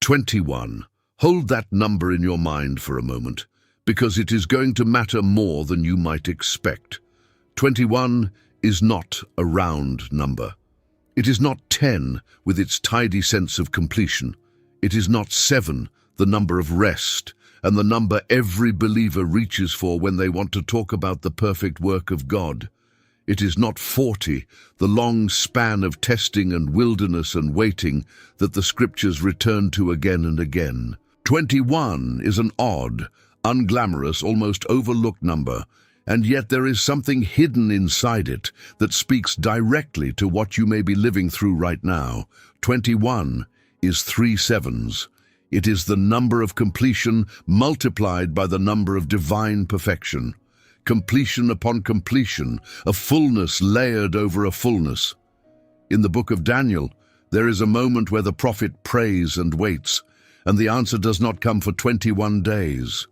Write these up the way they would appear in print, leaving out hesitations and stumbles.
21. Hold that number in your mind for a moment, because it is going to matter more than you might expect. 21 is not a round number. It is not 10 with its tidy sense of completion. It is not 7, the number of rest, and the number every believer reaches for when they want to talk about the perfect work of God. It is not 40, the long span of testing and wilderness and waiting that the scriptures return to again and again. 21 is an odd, unglamorous, almost overlooked number, and yet there is something hidden inside it that speaks directly to what you may be living through right now. 21 is 3 sevens. It is the number of completion multiplied by the number of divine perfection. Completion upon completion, a fullness layered over a fullness. In the book of Daniel, there is a moment where the prophet prays and waits, and the answer does not come for 21 days.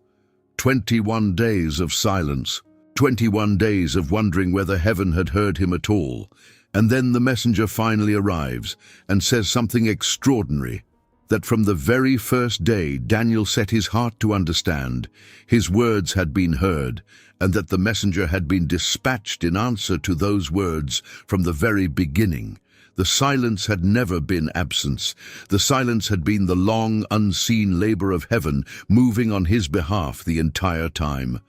21 days of silence, 21 days of wondering whether heaven had heard him at all, and then the messenger finally arrives and says something extraordinary, that from the very first day Daniel set his heart to understand, his words had been heard, and that the messenger had been dispatched in answer to those words from the very beginning. The silence had never been absence. The silence had been the long, unseen labor of heaven moving on his behalf the entire time.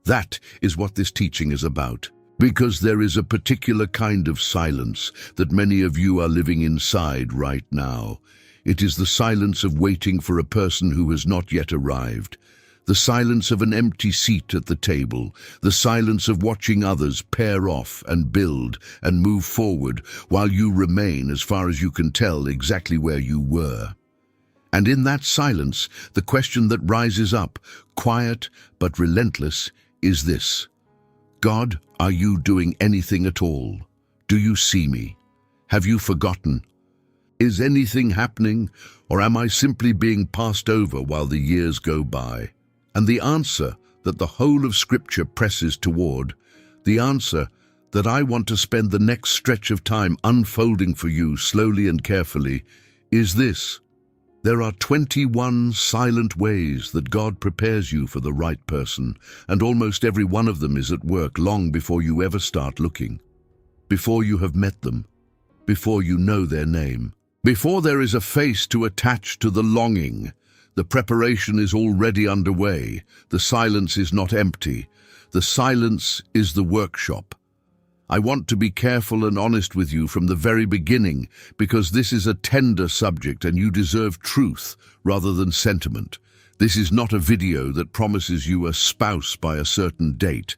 That is what this teaching is about. Because there is a particular kind of silence that many of you are living inside right now. It is the silence of waiting for a person who has not yet arrived. The silence of an empty seat at the table, the silence of watching others pair off and build and move forward while you remain, as far as you can tell, exactly where you were. And in that silence, the question that rises up, quiet but relentless, is this: God, are you doing anything at all? Do you see me? Have you forgotten? Is anything happening, or am I simply being passed over while the years go by? And the answer that the whole of Scripture presses toward, the answer that I want to spend the next stretch of time unfolding for you slowly and carefully, is this: there are 21 silent ways that God prepares you for the right person, and almost every one of them is at work long before you ever start looking, before you have met them, before you know their name, before there is a face to attach to the longing. The preparation is already underway. The silence is not empty. The silence is the workshop. I want to be careful and honest with you from the very beginning, because this is a tender subject and you deserve truth rather than sentiment. This is not a video that promises you a spouse by a certain date.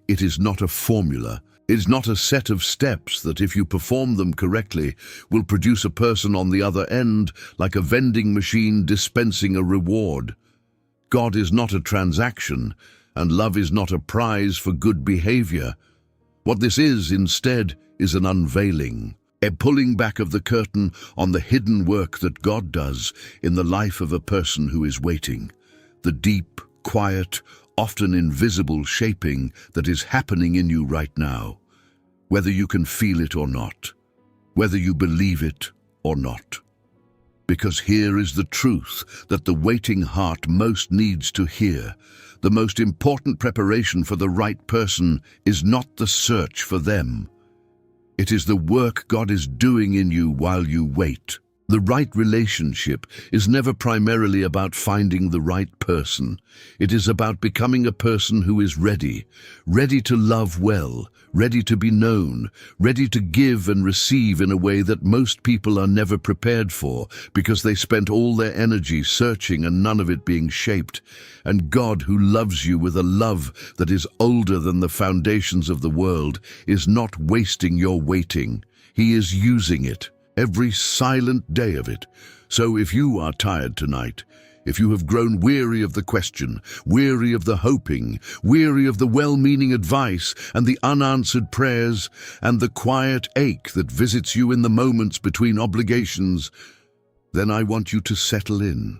It is not a formula. It is not a set of steps that, if you perform them correctly, will produce a person on the other end like a vending machine dispensing a reward. God is not a transaction, and love is not a prize for good behavior. What this is, instead, is an unveiling, a pulling back of the curtain on the hidden work that God does in the life of a person who is waiting. The deep, quiet, often invisible shaping that is happening in you right now, whether you can feel it or not, whether you believe it or not. Because here is the truth that the waiting heart most needs to hear. The most important preparation for the right person is not the search for them. It is the work God is doing in you while you wait. The right relationship is never primarily about finding the right person. It is about becoming a person who is ready to love well, ready to be known, ready to give and receive in a way that most people are never prepared for, because they spent all their energy searching and none of it being shaped. And God, who loves you with a love that is older than the foundations of the world, is not wasting your waiting. He is using it, every silent day of it. So if you are tired tonight, if you have grown weary of the question, weary of the hoping, weary of the well-meaning advice and the unanswered prayers and the quiet ache that visits you in the moments between obligations, then I want you to settle in.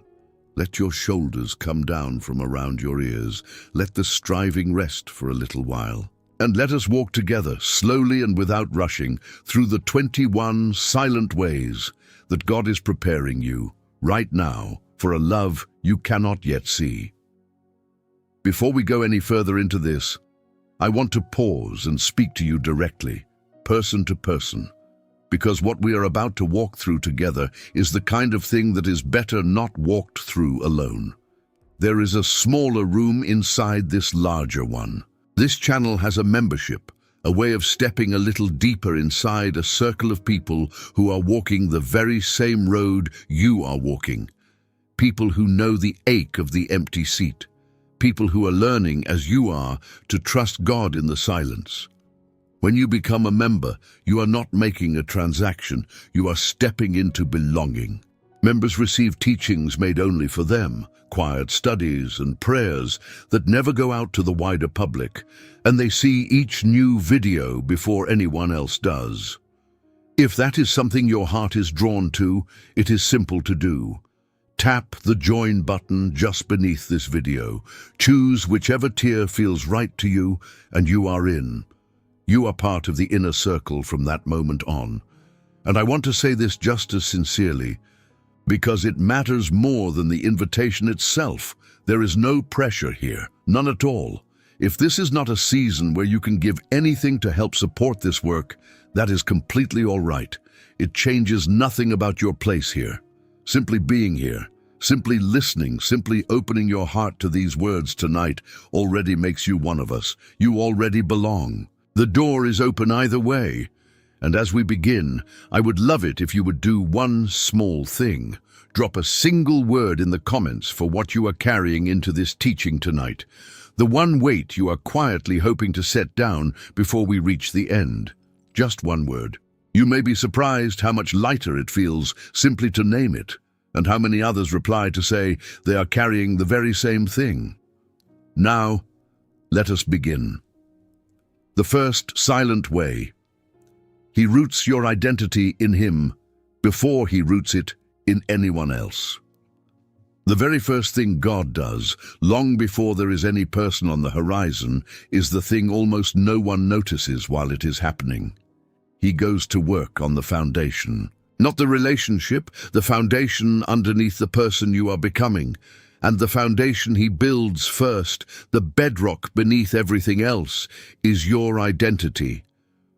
Let your shoulders come down from around your ears. Let the striving rest for a little while. And let us walk together, slowly and without rushing, through the 21 silent ways that God is preparing you right now, for a love you cannot yet see. Before we go any further into this, I want to pause and speak to you directly, person to person, because what we are about to walk through together is the kind of thing that is better not walked through alone. There is a smaller room inside this larger one. This channel has a membership, a way of stepping a little deeper inside a circle of people who are walking the very same road you are walking. People who know the ache of the empty seat. People who are learning, as you are, to trust God in the silence. When you become a member, you are not making a transaction, you are stepping into belonging. Members receive teachings made only for them, quiet studies and prayers that never go out to the wider public, and they see each new video before anyone else does. If that is something your heart is drawn to, it is simple to do. Tap the join button just beneath this video. Choose whichever tier feels right to you, and you are in. You are part of the inner circle from that moment on. And I want to say this just as sincerely, because it matters more than the invitation itself. There is no pressure here, none at all. If this is not a season where you can give anything to help support this work, that is completely all right. It changes nothing about your place here. Simply being here, simply listening, simply opening your heart to these words tonight already makes you one of us. You already belong. The door is open either way. And as we begin, I would love it if you would do one small thing. Drop a single word in the comments for what you are carrying into this teaching tonight. The one weight you are quietly hoping to set down before we reach the end. Just one word. You may be surprised how much lighter it feels simply to name it, and how many others reply to say they are carrying the very same thing. Now, let us begin. The first silent way. He roots your identity in him before he roots it in anyone else. The very first thing God does, long before there is any person on the horizon, is the thing almost no one notices while it is happening. He goes to work on the foundation. Not the relationship, the foundation underneath the person you are becoming. And the foundation he builds first, the bedrock beneath everything else, is your identity.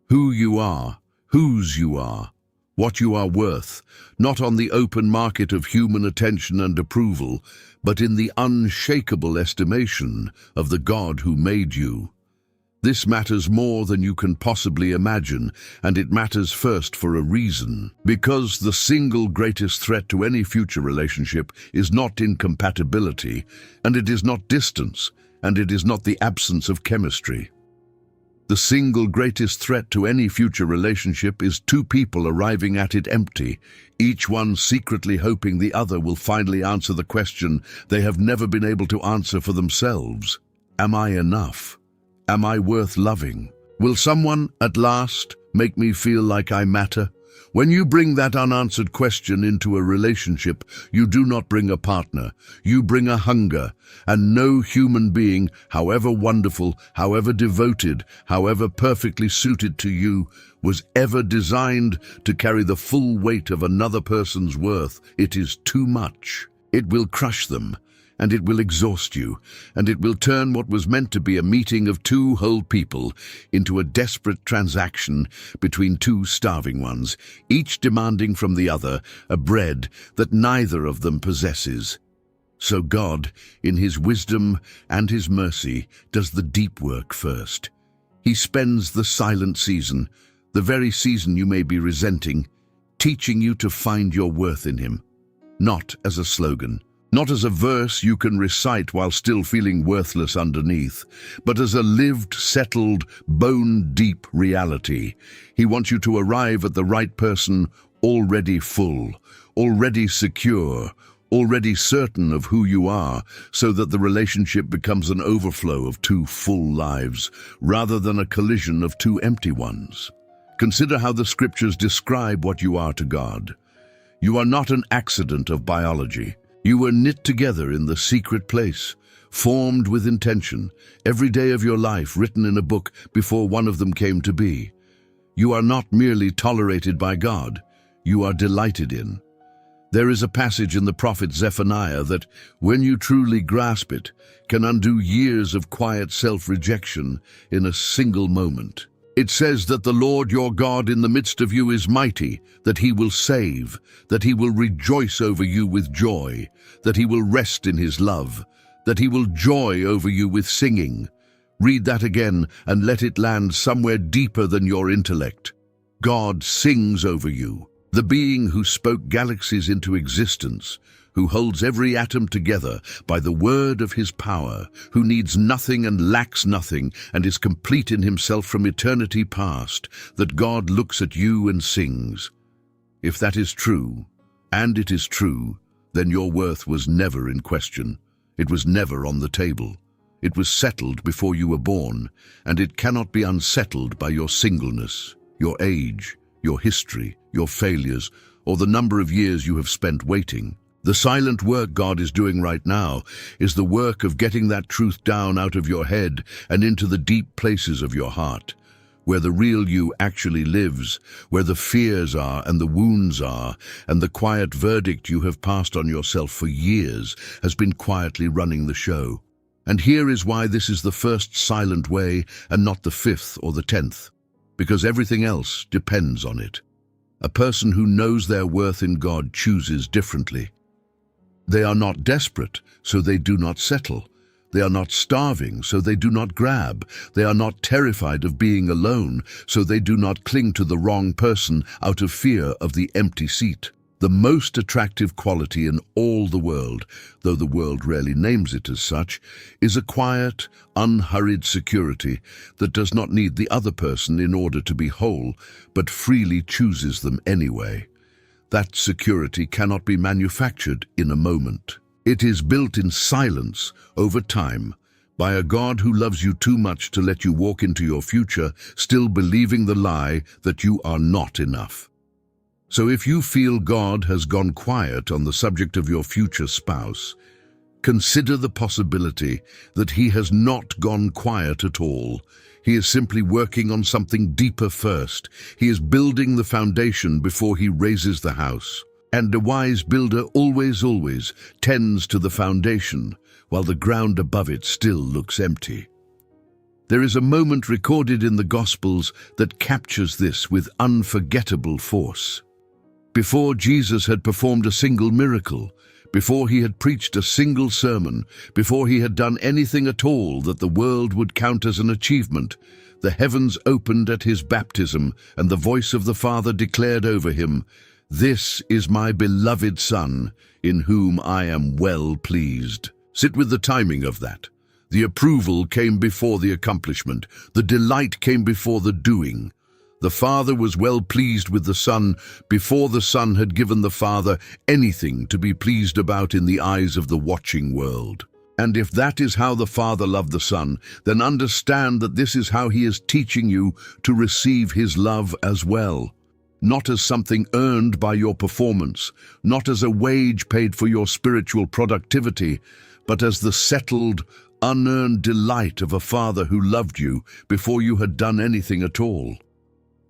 Who you are, whose you are, what you are worth, not on the open market of human attention and approval, but in the unshakable estimation of the God who made you. This matters more than you can possibly imagine, and it matters first for a reason. Because the single greatest threat to any future relationship is not incompatibility, and it is not distance, and it is not the absence of chemistry. The single greatest threat to any future relationship is two people arriving at it empty, each one secretly hoping the other will finally answer the question they have never been able to answer for themselves. Am I enough? Am I worth loving? Will someone, at last, make me feel like I matter? When you bring that unanswered question into a relationship, you do not bring a partner. You bring a hunger, and no human being, however wonderful, however devoted, however perfectly suited to you, was ever designed to carry the full weight of another person's worth. It is too much. It will crush them, and it will exhaust you, and it will turn what was meant to be a meeting of two whole people into a desperate transaction between two starving ones, each demanding from the other a bread that neither of them possesses. So God, in his wisdom and his mercy, does the deep work first. He spends the silent season, the very season you may be resenting, teaching you to find your worth in him, not as a slogan, not as a verse you can recite while still feeling worthless underneath, but as a lived, settled, bone-deep reality. He wants you to arrive at the right person already full, already secure, already certain of who you are, so that the relationship becomes an overflow of two full lives, rather than a collision of two empty ones. Consider how the scriptures describe what you are to God. You are not an accident of biology. You were knit together in the secret place, formed with intention, every day of your life written in a book before one of them came to be. You are not merely tolerated by God, you are delighted in. There is a passage in the prophet Zephaniah that, when you truly grasp it, can undo years of quiet self-rejection in a single moment. It says that the Lord your God in the midst of you is mighty, that he will save, that he will rejoice over you with joy, that he will rest in his love, that he will joy over you with singing. Read that again and let it land somewhere deeper than your intellect. God sings over you. The being who spoke galaxies into existence, who holds every atom together by the word of his power, who needs nothing and lacks nothing, and is complete in himself from eternity past, that God looks at you and sings. If that is true, and it is true, then your worth was never in question. It was never on the table. It was settled before you were born, and it cannot be unsettled by your singleness, your age, your history, your failures, or the number of years you have spent waiting. The silent work God is doing right now is the work of getting that truth down out of your head and into the deep places of your heart, where the real you actually lives, where the fears are and the wounds are, and the quiet verdict you have passed on yourself for years has been quietly running the show. And here is why this is the first silent way and not the 5th or the 10th, because everything else depends on it. A person who knows their worth in God chooses differently. They are not desperate, so they do not settle. They are not starving, so they do not grab. They are not terrified of being alone, so they do not cling to the wrong person out of fear of the empty seat. The most attractive quality in all the world, though the world rarely names it as such, is a quiet, unhurried security that does not need the other person in order to be whole, but freely chooses them anyway. That security cannot be manufactured in a moment. It is built in silence, over time, by a God who loves you too much to let you walk into your future, still believing the lie that you are not enough. So if you feel God has gone quiet on the subject of your future spouse, consider the possibility that he has not gone quiet at all. He is simply working on something deeper first. He is building the foundation before he raises the house. And a wise builder always tends to the foundation, while the ground above it still looks empty. There is a moment recorded in the Gospels that captures this with unforgettable force. Before Jesus had performed a single miracle, before he had preached a single sermon, before he had done anything at all that the world would count as an achievement, the heavens opened at his baptism, and the voice of the Father declared over him, "This is my beloved Son, in whom I am well pleased." Sit with the timing of that. The approval came before the accomplishment. The delight came before the doing. The Father was well pleased with the Son before the Son had given the Father anything to be pleased about in the eyes of the watching world. And if that is how the Father loved the Son, then understand that this is how he is teaching you to receive his love as well. Not as something earned by your performance, not as a wage paid for your spiritual productivity, but as the settled, unearned delight of a Father who loved you before you had done anything at all.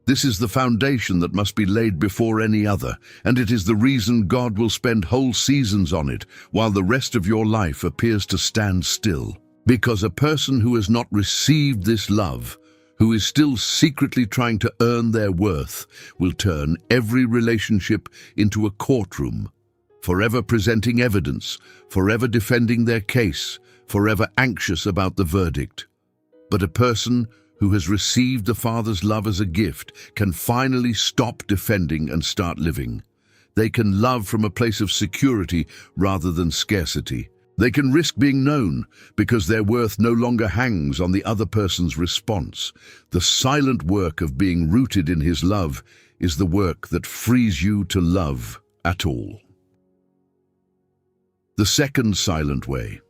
This is the foundation that must be laid before any other, and it is the reason God will spend whole seasons on it, while the rest of your life appears to stand still. Because a person who has not received this love, who is still secretly trying to earn their worth, will turn every relationship into a courtroom, forever presenting evidence, forever defending their case, forever anxious about the verdict. But a person who has received the Father's love as a gift can finally stop defending and start living. They can love from a place of security rather than scarcity. They can risk being known because their worth no longer hangs on the other person's response. The silent work of being rooted in his love is the work that frees you to love at all. The second silent way.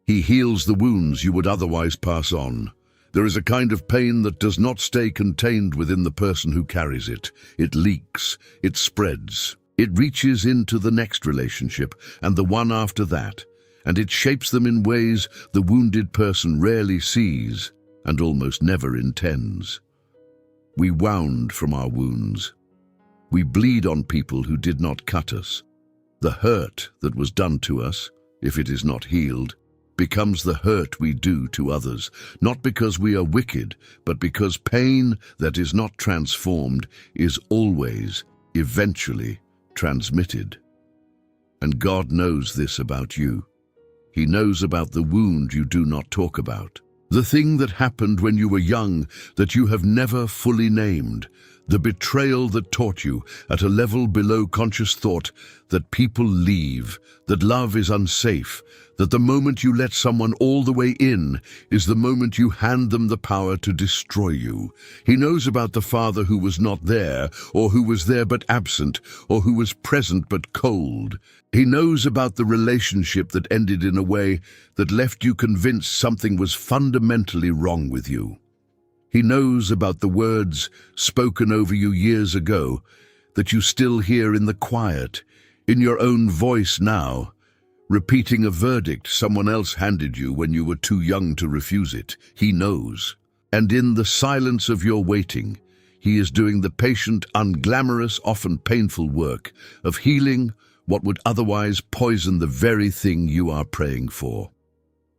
He heals the wounds you would otherwise pass on. There is a kind of pain that does not stay contained within the person who carries it. It leaks, it spreads, it reaches into the next relationship and the one after that, and it shapes them in ways the wounded person rarely sees and almost never intends. We wound from our wounds. We bleed on people who did not cut us. The hurt that was done to us, if it is not healed, becomes the hurt we do to others, not because we are wicked, but because pain that is not transformed is always, eventually, transmitted. And God knows this about you. He knows about the wound you do not talk about. The thing that happened when you were young that you have never fully named. The betrayal that taught you, at a level below conscious thought, that people leave, that love is unsafe, that the moment you let someone all the way in is the moment you hand them the power to destroy you. He knows about the father who was not there, or who was there but absent, or who was present but cold. He knows about the relationship that ended in a way that left you convinced something was fundamentally wrong with you. He knows about the words spoken over you years ago that you still hear in the quiet, in your own voice now, repeating a verdict someone else handed you when you were too young to refuse it. He knows. And in the silence of your waiting, he is doing the patient, unglamorous, often painful work of healing what would otherwise poison the very thing you are praying for.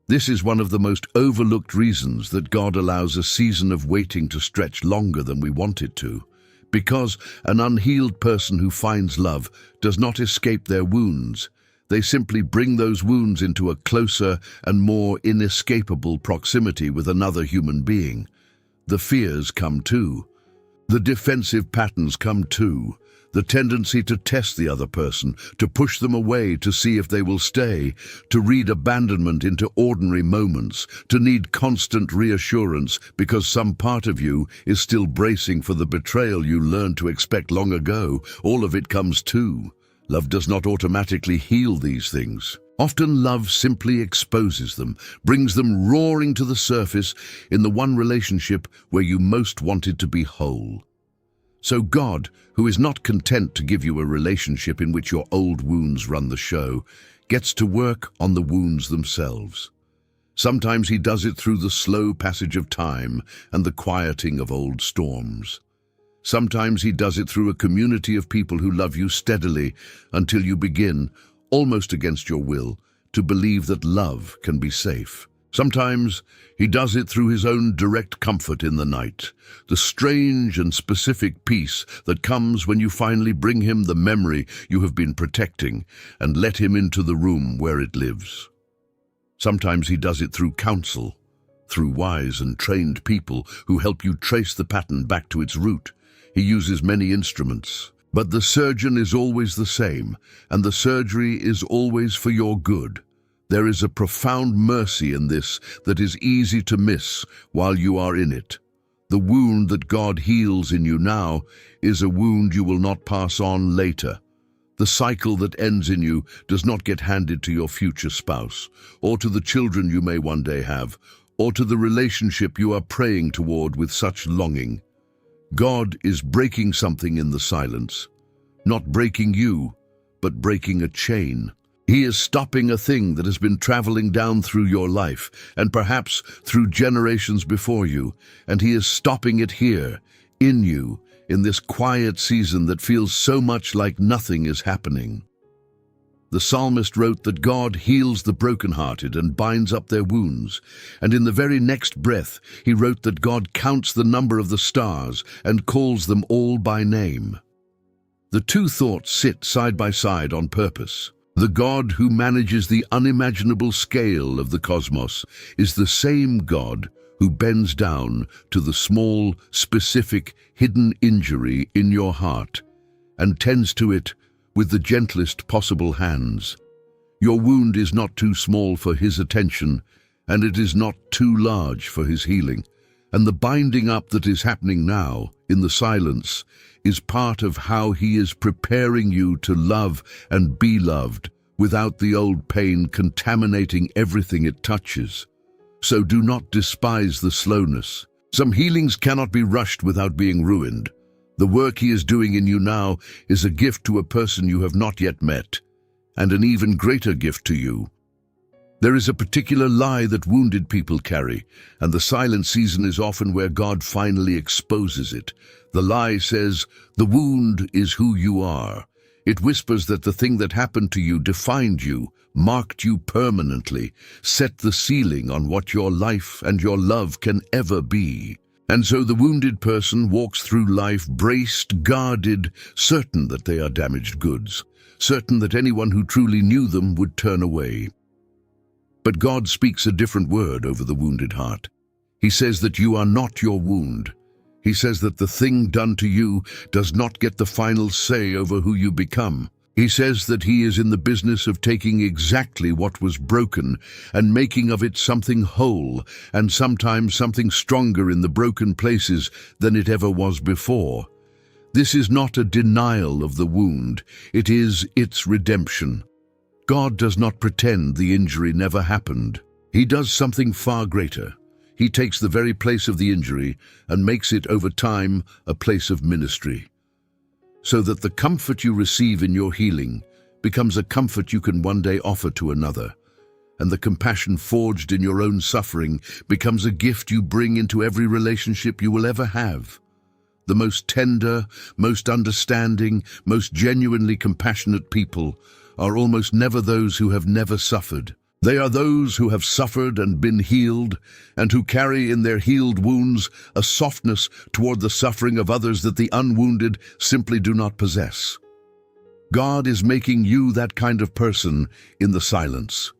This is one of the most overlooked reasons that God allows a season of waiting to stretch longer than we want it to, because an unhealed person who finds love does not escape their wounds. They simply bring those wounds into a closer and more inescapable proximity with another human being. The fears come too. The defensive patterns come too. The tendency to test the other person, to push them away to see if they will stay, to read abandonment into ordinary moments, to need constant reassurance because some part of you is still bracing for the betrayal you learned to expect long ago. All of it comes too. Love does not automatically heal these things. Often love simply exposes them, brings them roaring to the surface in the one relationship where you most wanted to be whole. So God, who is not content to give you a relationship in which your old wounds run the show, gets to work on the wounds themselves. Sometimes he does it through the slow passage of time and the quieting of old storms. Sometimes he does it through a community of people who love you steadily until you begin, almost against your will, to believe that love can be safe. Sometimes he does it through his own direct comfort in the night, the strange and specific peace that comes when you finally bring him the memory you have been protecting and let him into the room where it lives. Sometimes he does it through counsel, through wise and trained people who help you trace the pattern back to its root. He uses many instruments, but the surgeon is always the same, and the surgery is always for your good. There is a profound mercy in this that is easy to miss while you are in it. The wound that God heals in you now is a wound you will not pass on later. The cycle that ends in you does not get handed to your future spouse, or to the children you may one day have, or to the relationship you are praying toward with such longing. God is breaking something in the silence, not breaking you, but breaking a chain. He is stopping a thing that has been traveling down through your life, and perhaps through generations before you, and he is stopping it here, in you, in this quiet season that feels so much like nothing is happening. The psalmist wrote that God heals the brokenhearted and binds up their wounds, and in the very next breath he wrote that God counts the number of the stars and calls them all by name. The two thoughts sit side by side on purpose. The God who manages the unimaginable scale of the cosmos is the same God who bends down to the small, specific, hidden injury in your heart and tends to it with the gentlest possible hands. Your wound is not too small for his attention, and it is not too large for his healing. And the binding up that is happening now, in the silence, is part of how he is preparing you to love and be loved without the old pain contaminating everything it touches. So do not despise the slowness. Some healings cannot be rushed without being ruined. The work he is doing in you now is a gift to a person you have not yet met, and an even greater gift to you. There is a particular lie that wounded people carry, and the silent season is often where God finally exposes it. The lie says, "The wound is who you are." It whispers that the thing that happened to you defined you, marked you permanently, set the ceiling on what your life and your love can ever be. And so the wounded person walks through life braced, guarded, certain that they are damaged goods, certain that anyone who truly knew them would turn away. But God speaks a different word over the wounded heart. He says that you are not your wound. He says that the thing done to you does not get the final say over who you become. He says that He is in the business of taking exactly what was broken and making of it something whole, and sometimes something stronger in the broken places than it ever was before. This is not a denial of the wound, it is its redemption. God does not pretend the injury never happened. He does something far greater. He takes the very place of the injury and makes it over time a place of ministry, so that the comfort you receive in your healing becomes a comfort you can one day offer to another, and the compassion forged in your own suffering becomes a gift you bring into every relationship you will ever have. The most tender, most understanding, most genuinely compassionate people are almost never those who have never suffered. They are those who have suffered and been healed, and who carry in their healed wounds a softness toward the suffering of others that the unwounded simply do not possess. God is making you that kind of person in the silence.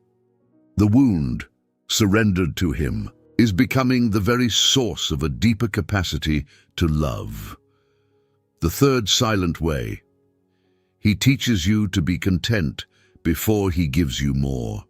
The wound, surrendered to Him, is becoming the very source of a deeper capacity to love. The third silent way. He teaches you to be content before He gives you more.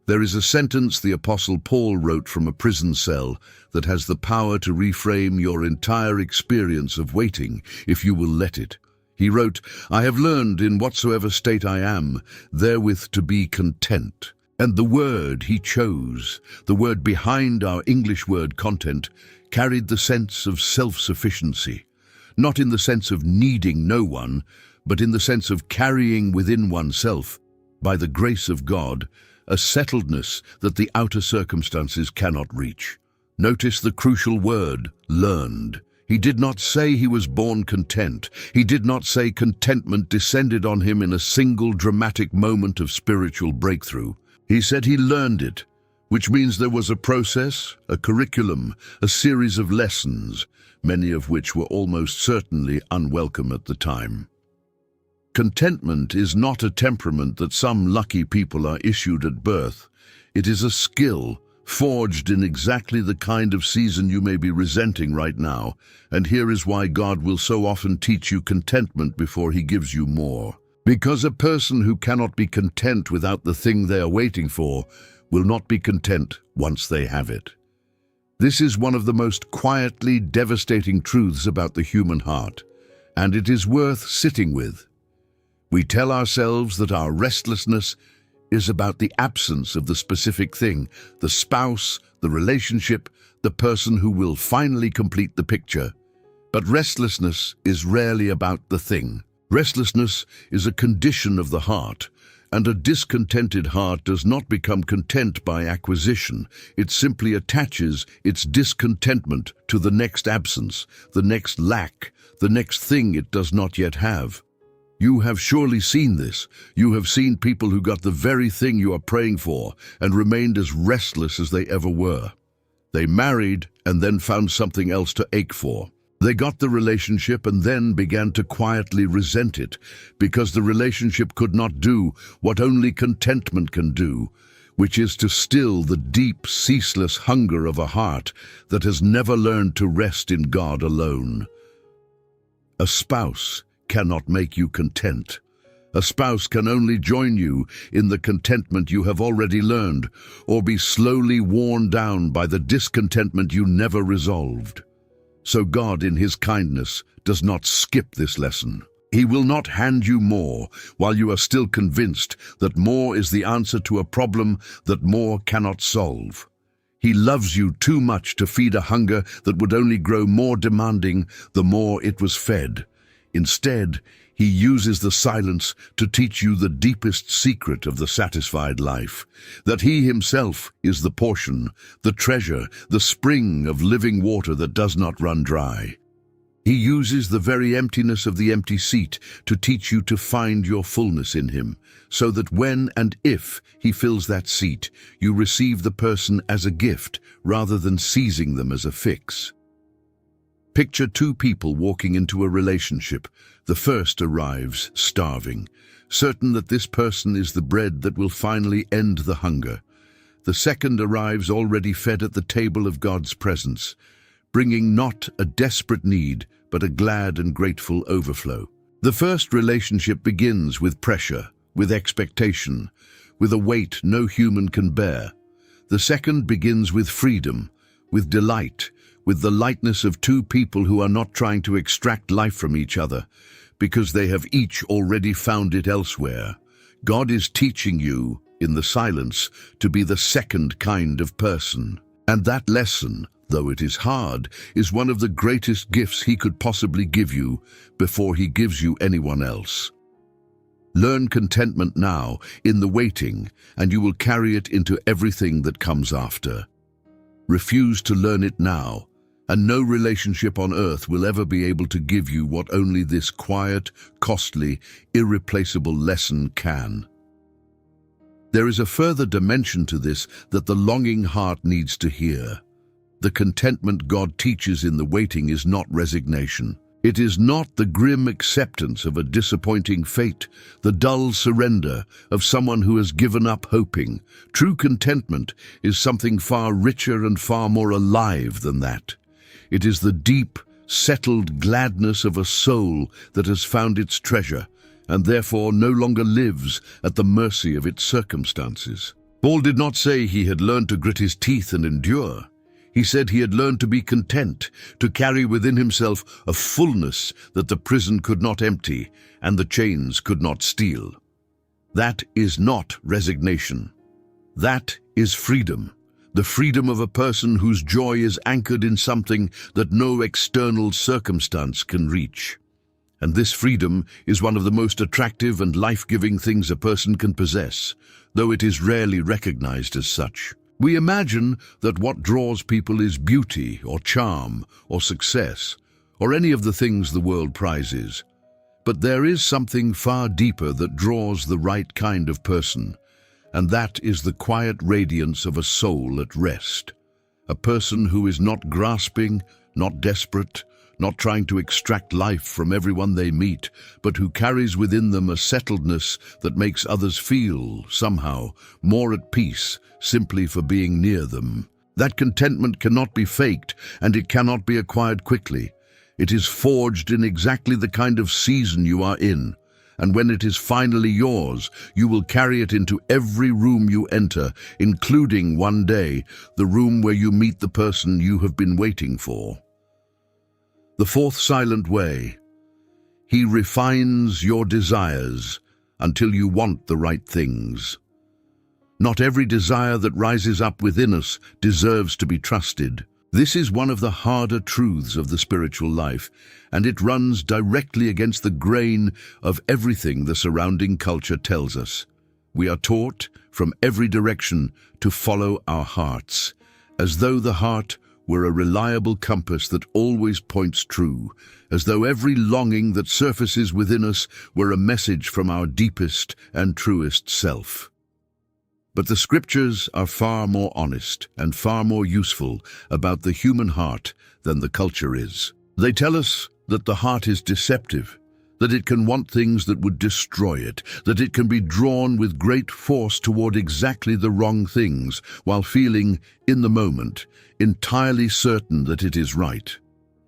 There is a sentence the Apostle Paul wrote from a prison cell that has the power to reframe your entire experience of waiting if you will let it. He wrote, "I have learned in whatsoever state I am, therewith to be content." And the word he chose, the word behind our English word content, carried the sense of self-sufficiency, not in the sense of needing no one, but in the sense of carrying within oneself, by the grace of God, a settledness that the outer circumstances cannot reach. Notice the crucial word, learned. He did not say he was born content. He did not say contentment descended on him in a single dramatic moment of spiritual breakthrough. He said he learned it, which means there was a process, a curriculum, a series of lessons, many of which were almost certainly unwelcome at the time. Contentment is not a temperament that some lucky people are issued at birth. It is a skill, forged in exactly the kind of season you may be resenting right now, and here is why God will so often teach you contentment before He gives you more. Because a person who cannot be content without the thing they are waiting for will not be content once they have it. This is one of the most quietly devastating truths about the human heart, and it is worth sitting with. We tell ourselves that our restlessness is about the absence of the specific thing, the spouse, the relationship, the person who will finally complete the picture. But restlessness is rarely about the thing. Restlessness is a condition of the heart, and a discontented heart does not become content by acquisition. It simply attaches its discontentment to the next absence, the next lack, the next thing it does not yet have. You have surely seen this. You have seen people who got the very thing you are praying for and remained as restless as they ever were. They married and then found something else to ache for. They got the relationship and then began to quietly resent it because the relationship could not do what only contentment can do, which is to still the deep, ceaseless hunger of a heart that has never learned to rest in God alone. A spouse cannot make you content. A spouse can only join you in the contentment you have already learned, or be slowly worn down by the discontentment you never resolved. So God, in His kindness, does not skip this lesson. He will not hand you more while you are still convinced that more is the answer to a problem that more cannot solve. He loves you too much to feed a hunger that would only grow more demanding the more it was fed. Instead, He uses the silence to teach you the deepest secret of the satisfied life, that he himself is the portion, the treasure, the spring of living water that does not run dry. He uses the very emptiness of the empty seat to teach you to find your fullness in him, so that when and if he fills that seat, you receive the person as a gift rather than seizing them as a fix. Picture two people walking into a relationship. The first arrives starving, certain that this person is the bread that will finally end the hunger. The second arrives already fed at the table of God's presence, bringing not a desperate need, but a glad and grateful overflow. The first relationship begins with pressure, with expectation, with a weight no human can bear. The second begins with freedom, with delight, with the lightness of two people who are not trying to extract life from each other, because they have each already found it elsewhere. God is teaching you, in the silence, to be the second kind of person. And that lesson, though it is hard, is one of the greatest gifts he could possibly give you before he gives you anyone else. Learn contentment now, in the waiting, and you will carry it into everything that comes after. Refuse to learn it now, and no relationship on earth will ever be able to give you what only this quiet, costly, irreplaceable lesson can. There is a further dimension to this that the longing heart needs to hear. The contentment God teaches in the waiting is not resignation. It is not the grim acceptance of a disappointing fate, the dull surrender of someone who has given up hoping. True contentment is something far richer and far more alive than that. It is the deep, settled gladness of a soul that has found its treasure, and therefore no longer lives at the mercy of its circumstances. Paul did not say he had learned to grit his teeth and endure. He said he had learned to be content, to carry within himself a fullness that the prison could not empty and the chains could not steal. That is not resignation. That is freedom. The freedom of a person whose joy is anchored in something that no external circumstance can reach. And this freedom is one of the most attractive and life-giving things a person can possess, though it is rarely recognized as such. We imagine that what draws people is beauty or charm or success or any of the things the world prizes. But there is something far deeper that draws the right kind of person, and that is the quiet radiance of a soul at rest. A person who is not grasping, not desperate, not trying to extract life from everyone they meet, but who carries within them a settledness that makes others feel, somehow, more at peace simply for being near them. That contentment cannot be faked, and it cannot be acquired quickly. It is forged in exactly the kind of season you are in, and when it is finally yours, you will carry it into every room you enter, including, one day, the room where you meet the person you have been waiting for. The fourth silent way. He refines your desires until you want the right things. Not every desire that rises up within us deserves to be trusted. This is one of the harder truths of the spiritual life, and it runs directly against the grain of everything the surrounding culture tells us. We are taught, from every direction, to follow our hearts, as though the heart were a reliable compass that always points true, as though every longing that surfaces within us were a message from our deepest and truest self. But the scriptures are far more honest and far more useful about the human heart than the culture is. They tell us that the heart is deceptive, that it can want things that would destroy it, that it can be drawn with great force toward exactly the wrong things, while feeling, in the moment, entirely certain that it is right.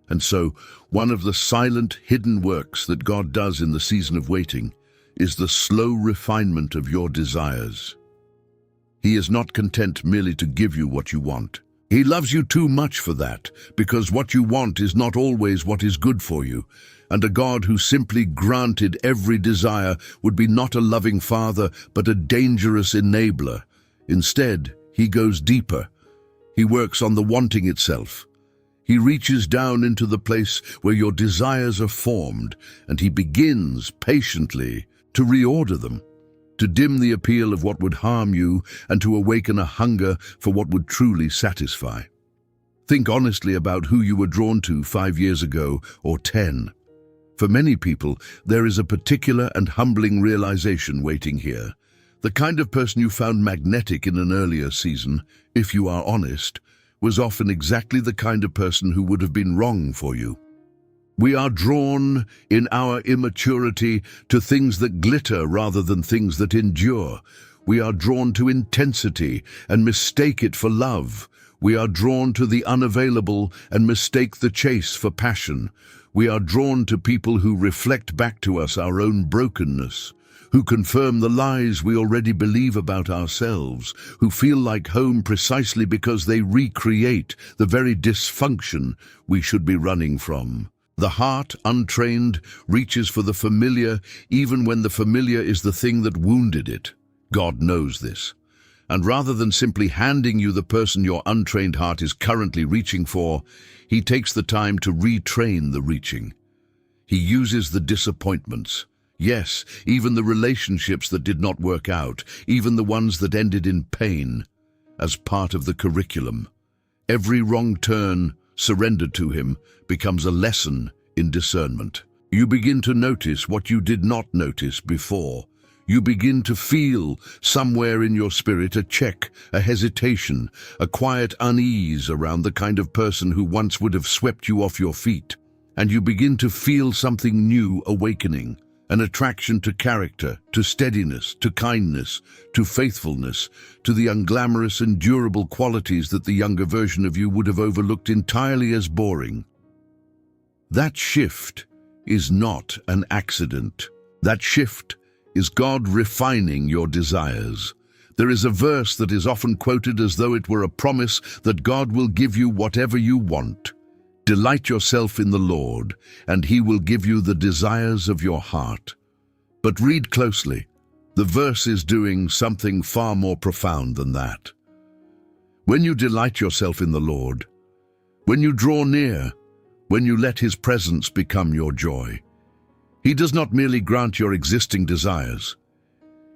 And so, one of the silent, hidden works that God does in the season of waiting is the slow refinement of your desires. He is not content merely to give you what you want. He loves you too much for that, because what you want is not always what is good for you, and a God who simply granted every desire would be not a loving father, but a dangerous enabler. Instead, he goes deeper. He works on the wanting itself. He reaches down into the place where your desires are formed, and he begins patiently to reorder them, to dim the appeal of what would harm you and to awaken a hunger for what would truly satisfy. Think honestly about who you were drawn to 5 years ago or 10. For many people, there is a particular and humbling realization waiting here. The kind of person you found magnetic in an earlier season, if you are honest, was often exactly the kind of person who would have been wrong for you. We are drawn in our immaturity to things that glitter rather than things that endure. We are drawn to intensity and mistake it for love. We are drawn to the unavailable and mistake the chase for passion. We are drawn to people who reflect back to us our own brokenness, who confirm the lies we already believe about ourselves, who feel like home precisely because they recreate the very dysfunction we should be running from. The heart, untrained, reaches for the familiar even when the familiar is the thing that wounded it. God knows this. And rather than simply handing you the person your untrained heart is currently reaching for, he takes the time to retrain the reaching. He uses the disappointments. Yes, even the relationships that did not work out, even the ones that ended in pain, as part of the curriculum. Every wrong turn surrendered to him becomes a lesson in discernment. You begin to notice what you did not notice before. You begin to feel somewhere in your spirit a check, a hesitation, a quiet unease around the kind of person who once would have swept you off your feet. And you begin to feel something new awakening, an attraction to character, to steadiness, to kindness, to faithfulness, to the unglamorous and durable qualities that the younger version of you would have overlooked entirely as boring. That shift is not an accident. That shift is God refining your desires. There is a verse that is often quoted as though it were a promise that God will give you whatever you want. Delight yourself in the Lord, and he will give you the desires of your heart. But read closely. The verse is doing something far more profound than that. When you delight yourself in the Lord, when you draw near, when you let his presence become your joy, he does not merely grant your existing desires.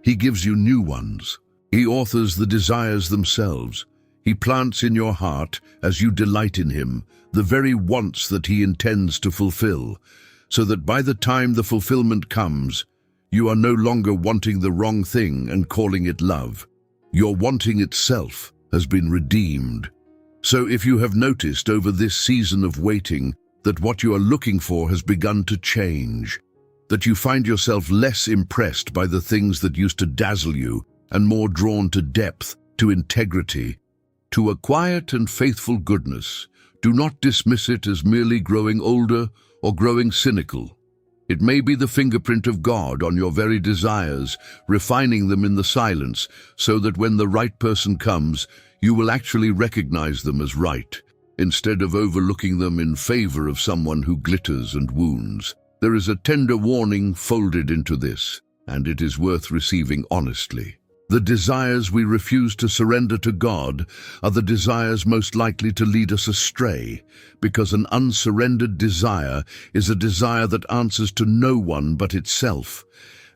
He gives you new ones. He authors the desires themselves. He plants in your heart, as you delight in him, the very wants that he intends to fulfill, so that by the time the fulfillment comes, you are no longer wanting the wrong thing and calling it love. Your wanting itself has been redeemed. So if you have noticed over this season of waiting that what you are looking for has begun to change, that you find yourself less impressed by the things that used to dazzle you and more drawn to depth, to integrity, to a quiet and faithful goodness, do not dismiss it as merely growing older or growing cynical. It may be the fingerprint of God on your very desires, refining them in the silence, so that when the right person comes, you will actually recognize them as right, instead of overlooking them in favor of someone who glitters and wounds. There is a tender warning folded into this, and it is worth receiving honestly. The desires we refuse to surrender to God are the desires most likely to lead us astray, because an unsurrendered desire is a desire that answers to no one but itself,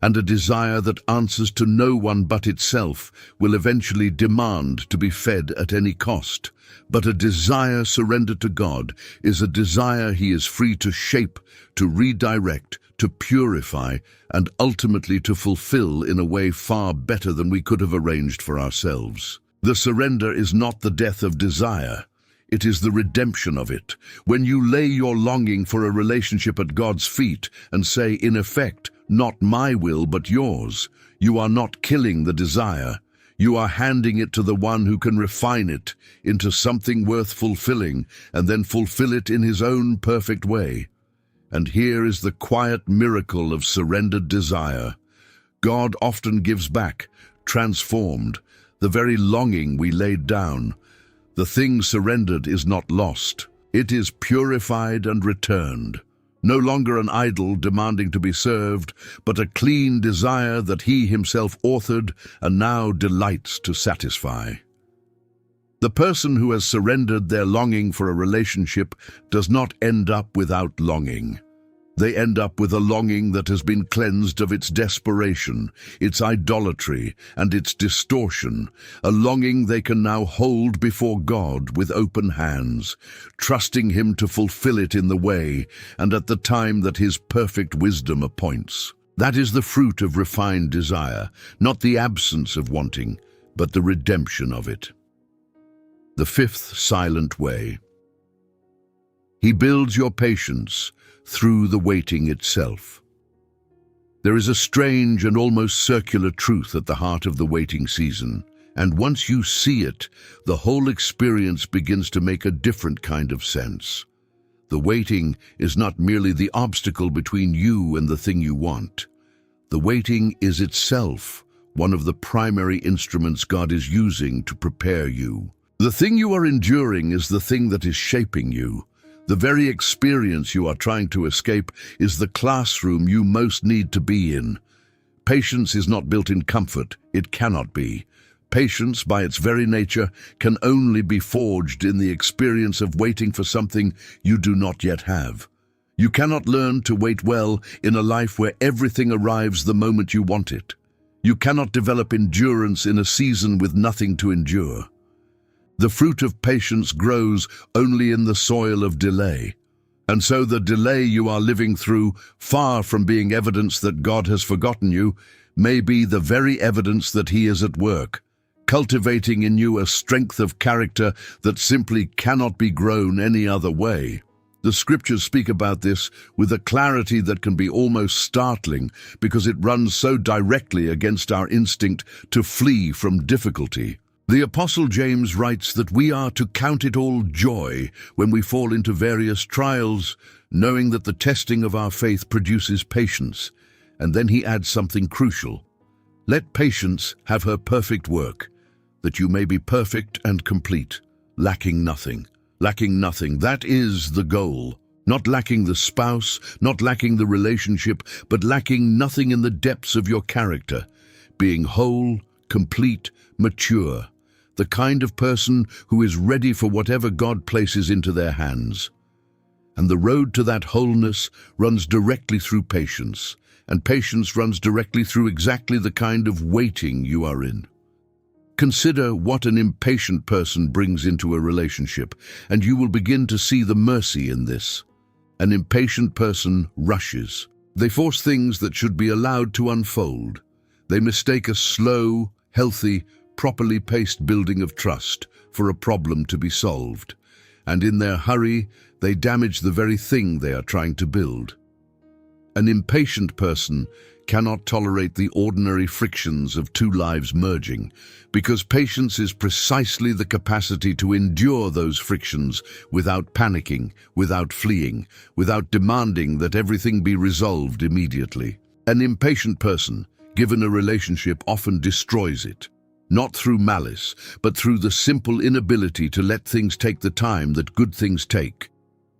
and a desire that answers to no one but itself will eventually demand to be fed at any cost. But a desire surrendered to God is a desire he is free to shape, to redirect, to purify, and ultimately to fulfill in a way far better than we could have arranged for ourselves. The surrender is not the death of desire. It is the redemption of it. When you lay your longing for a relationship at God's feet and say, in effect, not my will but yours, you are not killing the desire. You are handing it to the one who can refine it into something worth fulfilling and then fulfill it in his own perfect way. And here is the quiet miracle of surrendered desire. God often gives back, transformed, the very longing we laid down. The thing surrendered is not lost. It is purified and returned. No longer an idol demanding to be served, but a clean desire that he himself authored and now delights to satisfy. The person who has surrendered their longing for a relationship does not end up without longing. They end up with a longing that has been cleansed of its desperation, its idolatry, and its distortion, a longing they can now hold before God with open hands, trusting Him to fulfill it in the way and at the time that His perfect wisdom appoints. That is the fruit of refined desire, not the absence of wanting, but the redemption of it. The fifth silent way. He builds your patience through the waiting itself. There is a strange and almost circular truth at the heart of the waiting season, and once you see it, the whole experience begins to make a different kind of sense. The waiting is not merely the obstacle between you and the thing you want. The waiting is itself one of the primary instruments God is using to prepare you. The thing you are enduring is the thing that is shaping you. The very experience you are trying to escape is the classroom you most need to be in. Patience is not built in comfort. It cannot be. Patience, by its very nature, can only be forged in the experience of waiting for something you do not yet have. You cannot learn to wait well in a life where everything arrives the moment you want it. You cannot develop endurance in a season with nothing to endure. The fruit of patience grows only in the soil of delay. And so the delay you are living through, far from being evidence that God has forgotten you, may be the very evidence that He is at work, cultivating in you a strength of character that simply cannot be grown any other way. The Scriptures speak about this with a clarity that can be almost startling because it runs so directly against our instinct to flee from difficulty. The Apostle James writes that we are to count it all joy when we fall into various trials, knowing that the testing of our faith produces patience. And then he adds something crucial. Let patience have her perfect work, that you may be perfect and complete, lacking nothing. Lacking nothing, that is the goal. Not lacking the spouse, not lacking the relationship, but lacking nothing in the depths of your character. Being whole, complete, mature. The kind of person who is ready for whatever God places into their hands. And the road to that wholeness runs directly through patience, and patience runs directly through exactly the kind of waiting you are in. Consider what an impatient person brings into a relationship, and you will begin to see the mercy in this. An impatient person rushes. They force things that should be allowed to unfold. They mistake a slow, healthy, properly paced building of trust for a problem to be solved, and in their hurry, they damage the very thing they are trying to build. An impatient person cannot tolerate the ordinary frictions of two lives merging, because patience is precisely the capacity to endure those frictions without panicking, without fleeing, without demanding that everything be resolved immediately. An impatient person, given a relationship, often destroys it. Not through malice, but through the simple inability to let things take the time that good things take.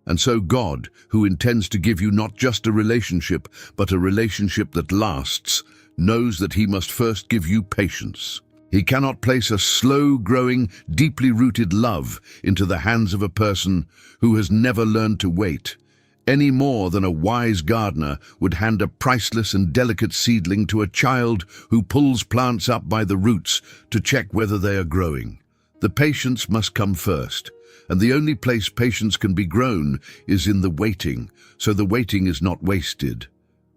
And so God, who intends to give you not just a relationship, but a relationship that lasts, knows that He must first give you patience. He cannot place a slow-growing, deeply rooted love into the hands of a person who has never learned to wait, any more than a wise gardener would hand a priceless and delicate seedling to a child who pulls plants up by the roots to check whether they are growing. The patience must come first, and the only place patience can be grown is in the waiting, so the waiting is not wasted.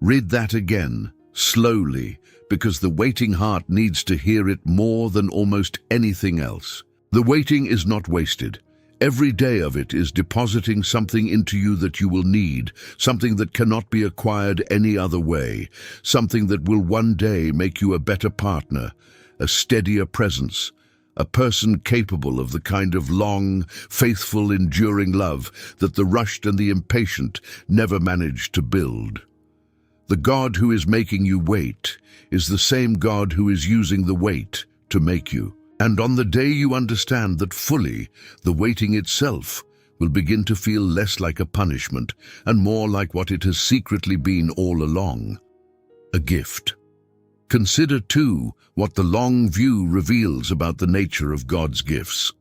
Read that again, slowly, because the waiting heart needs to hear it more than almost anything else. The waiting is not wasted. Every day of it is depositing something into you that you will need, something that cannot be acquired any other way, something that will one day make you a better partner, a steadier presence, a person capable of the kind of long, faithful, enduring love that the rushed and the impatient never manage to build. The God who is making you wait is the same God who is using the wait to make you. And on the day you understand that fully, the waiting itself will begin to feel less like a punishment and more like what it has secretly been all along, a gift. Consider, too, what the long view reveals about the nature of God's gifts.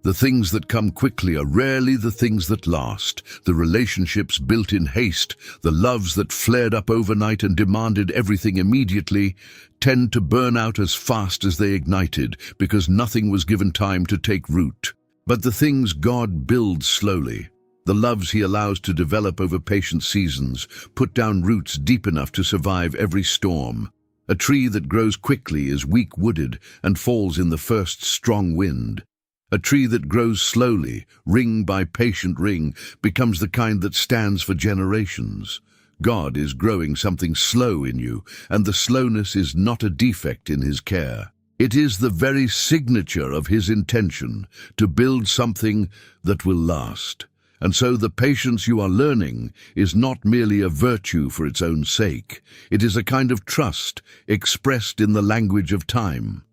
The things that come quickly are rarely the things that last. The relationships built in haste, the loves that flared up overnight and demanded everything immediately, tend to burn out as fast as they ignited because nothing was given time to take root. But the things God builds slowly, the loves He allows to develop over patient seasons, put down roots deep enough to survive every storm. A tree that grows quickly is weak-wooded and falls in the first strong wind. A tree that grows slowly, ring by patient ring, becomes the kind that stands for generations. God is growing something slow in you, and the slowness is not a defect in His care. It is the very signature of His intention to build something that will last. And so the patience you are learning is not merely a virtue for its own sake. It is a kind of trust expressed in the language of time.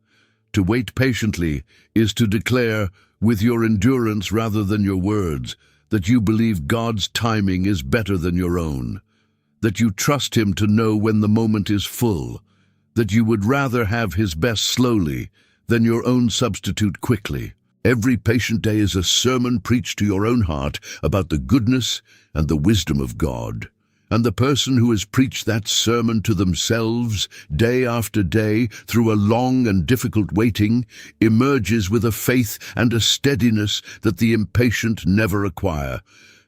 To wait patiently is to declare, with your endurance rather than your words, that you believe God's timing is better than your own, that you trust Him to know when the moment is full, that you would rather have His best slowly than your own substitute quickly. Every patient day is a sermon preached to your own heart about the goodness and the wisdom of God. And the person who has preached that sermon to themselves day after day through a long and difficult waiting emerges with a faith and a steadiness that the impatient never acquire,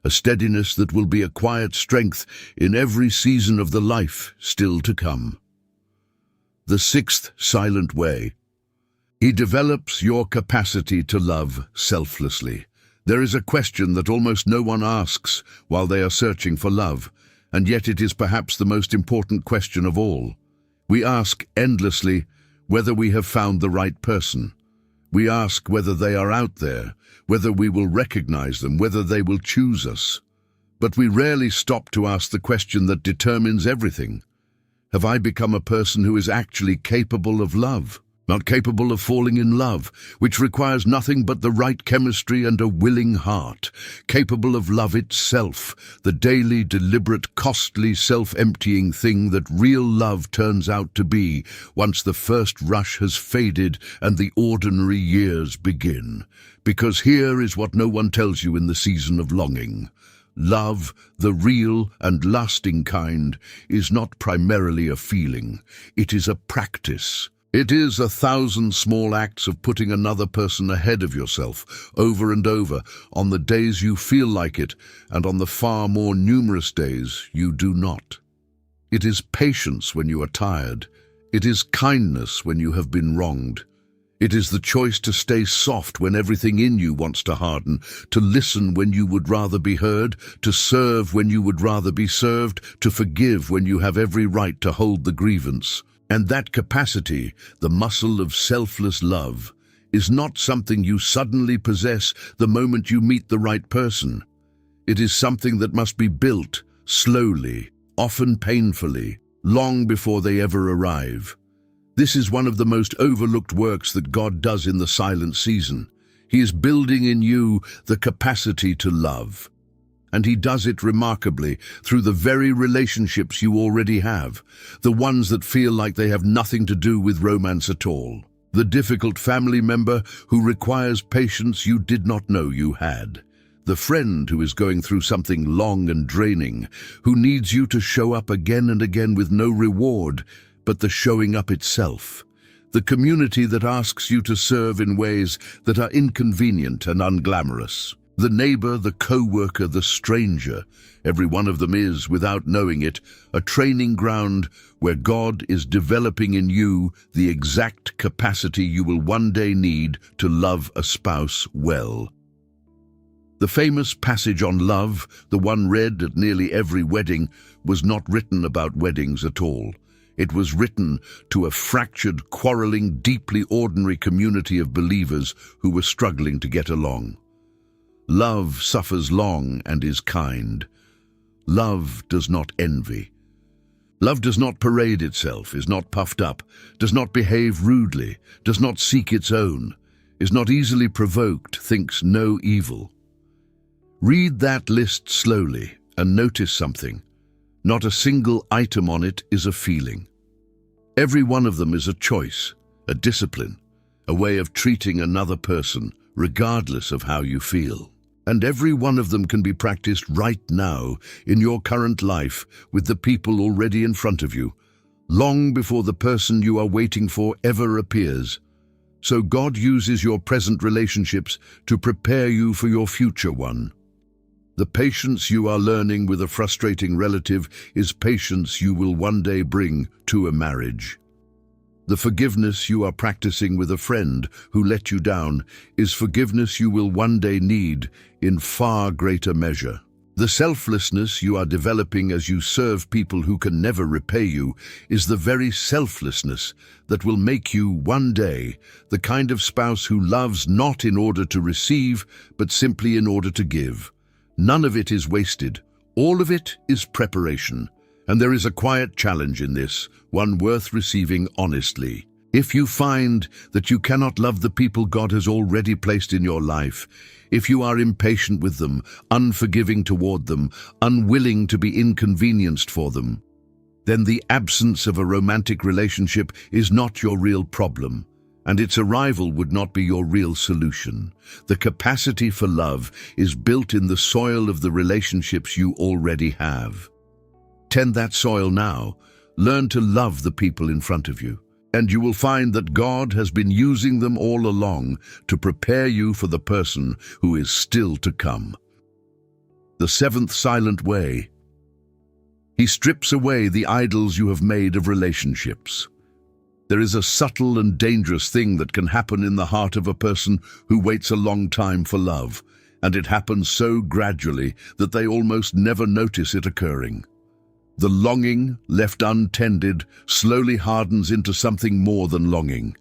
a steadiness that will be a quiet strength in every season of the life still to come. The sixth silent way. He develops your capacity to love selflessly. There is a question that almost no one asks while they are searching for love, and yet it is perhaps the most important question of all. We ask endlessly whether we have found the right person. We ask whether they are out there, whether we will recognize them, whether they will choose us. But we rarely stop to ask the question that determines everything. Have I become a person who is actually capable of love? Not capable of falling in love, which requires nothing but the right chemistry and a willing heart. Capable of love itself, the daily, deliberate, costly, self-emptying thing that real love turns out to be once the first rush has faded and the ordinary years begin. Because here is what no one tells you in the season of longing. Love, the real and lasting kind, is not primarily a feeling. It is a practice. It is 1,000 small acts of putting another person ahead of yourself, over and over, on the days you feel like it, and on the far more numerous days you do not. It is patience when you are tired. It is kindness when you have been wronged. It is the choice to stay soft when everything in you wants to harden, to listen when you would rather be heard, to serve when you would rather be served, to forgive when you have every right to hold the grievance. And that capacity, the muscle of selfless love, is not something you suddenly possess the moment you meet the right person. It is something that must be built slowly, often painfully, long before they ever arrive. This is one of the most overlooked works that God does in the silent season. He is building in you the capacity to love. And He does it remarkably through the very relationships you already have, the ones that feel like they have nothing to do with romance at all. The difficult family member who requires patience you did not know you had. The friend who is going through something long and draining, who needs you to show up again and again with no reward, but the showing up itself. The community that asks you to serve in ways that are inconvenient and unglamorous. The neighbor, the co-worker, the stranger, every one of them is, without knowing it, a training ground where God is developing in you the exact capacity you will one day need to love a spouse well. The famous passage on love, the one read at nearly every wedding, was not written about weddings at all. It was written to a fractured, quarreling, deeply ordinary community of believers who were struggling to get along. Love suffers long and is kind. Love does not envy. Love does not parade itself, is not puffed up, does not behave rudely, does not seek its own, is not easily provoked, thinks no evil. Read that list slowly and notice something. Not a single item on it is a feeling. Every one of them is a choice, a discipline, a way of treating another person, regardless of how you feel. And every one of them can be practiced right now in your current life with the people already in front of you, long before the person you are waiting for ever appears. So God uses your present relationships to prepare you for your future one. The patience you are learning with a frustrating relative is patience you will one day bring to a marriage. The forgiveness you are practicing with a friend who let you down is forgiveness you will one day need in far greater measure. The selflessness you are developing as you serve people who can never repay you is the very selflessness that will make you one day the kind of spouse who loves not in order to receive, but simply in order to give. None of it is wasted. All of it is preparation. And there is a quiet challenge in this, one worth receiving honestly. If you find that you cannot love the people God has already placed in your life, if you are impatient with them, unforgiving toward them, unwilling to be inconvenienced for them, then the absence of a romantic relationship is not your real problem, and its arrival would not be your real solution. The capacity for love is built in the soil of the relationships you already have. Tend that soil now. Learn to love the people in front of you, and you will find that God has been using them all along to prepare you for the person who is still to come. The seventh silent way. He strips away the idols you have made of relationships. There is a subtle and dangerous thing that can happen in the heart of a person who waits a long time for love, and it happens so gradually that they almost never notice it occurring. The longing, left untended, slowly hardens into something more than longing.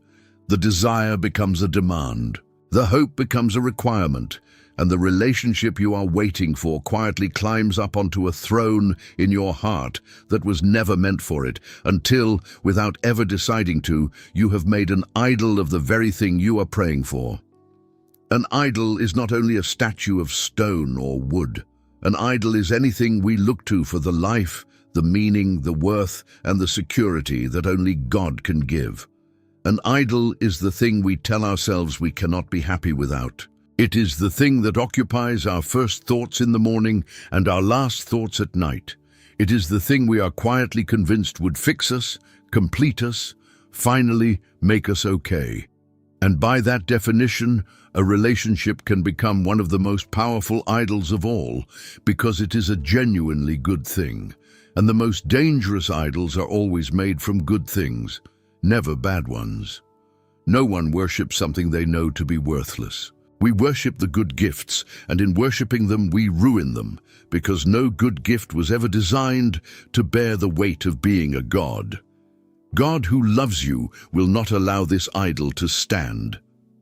The desire becomes a demand. The hope becomes a requirement, and the relationship you are waiting for quietly climbs up onto a throne in your heart that was never meant for it, until, without ever deciding to, you have made an idol of the very thing you are praying for. An idol is not only a statue of stone or wood. An idol is anything we look to for the life, the meaning, the worth, and the security that only God can give. An idol is the thing we tell ourselves we cannot be happy without. It is the thing that occupies our first thoughts in the morning and our last thoughts at night. It is the thing we are quietly convinced would fix us, complete us, finally make us okay. And by that definition, a relationship can become one of the most powerful idols of all, because it is a genuinely good thing. And the most dangerous idols are always made from good things, never bad ones. No one worships something they know to be worthless. We worship the good gifts, and in worshipping them we ruin them, because no good gift was ever designed to bear the weight of being a god. God who loves you will not allow this idol to stand.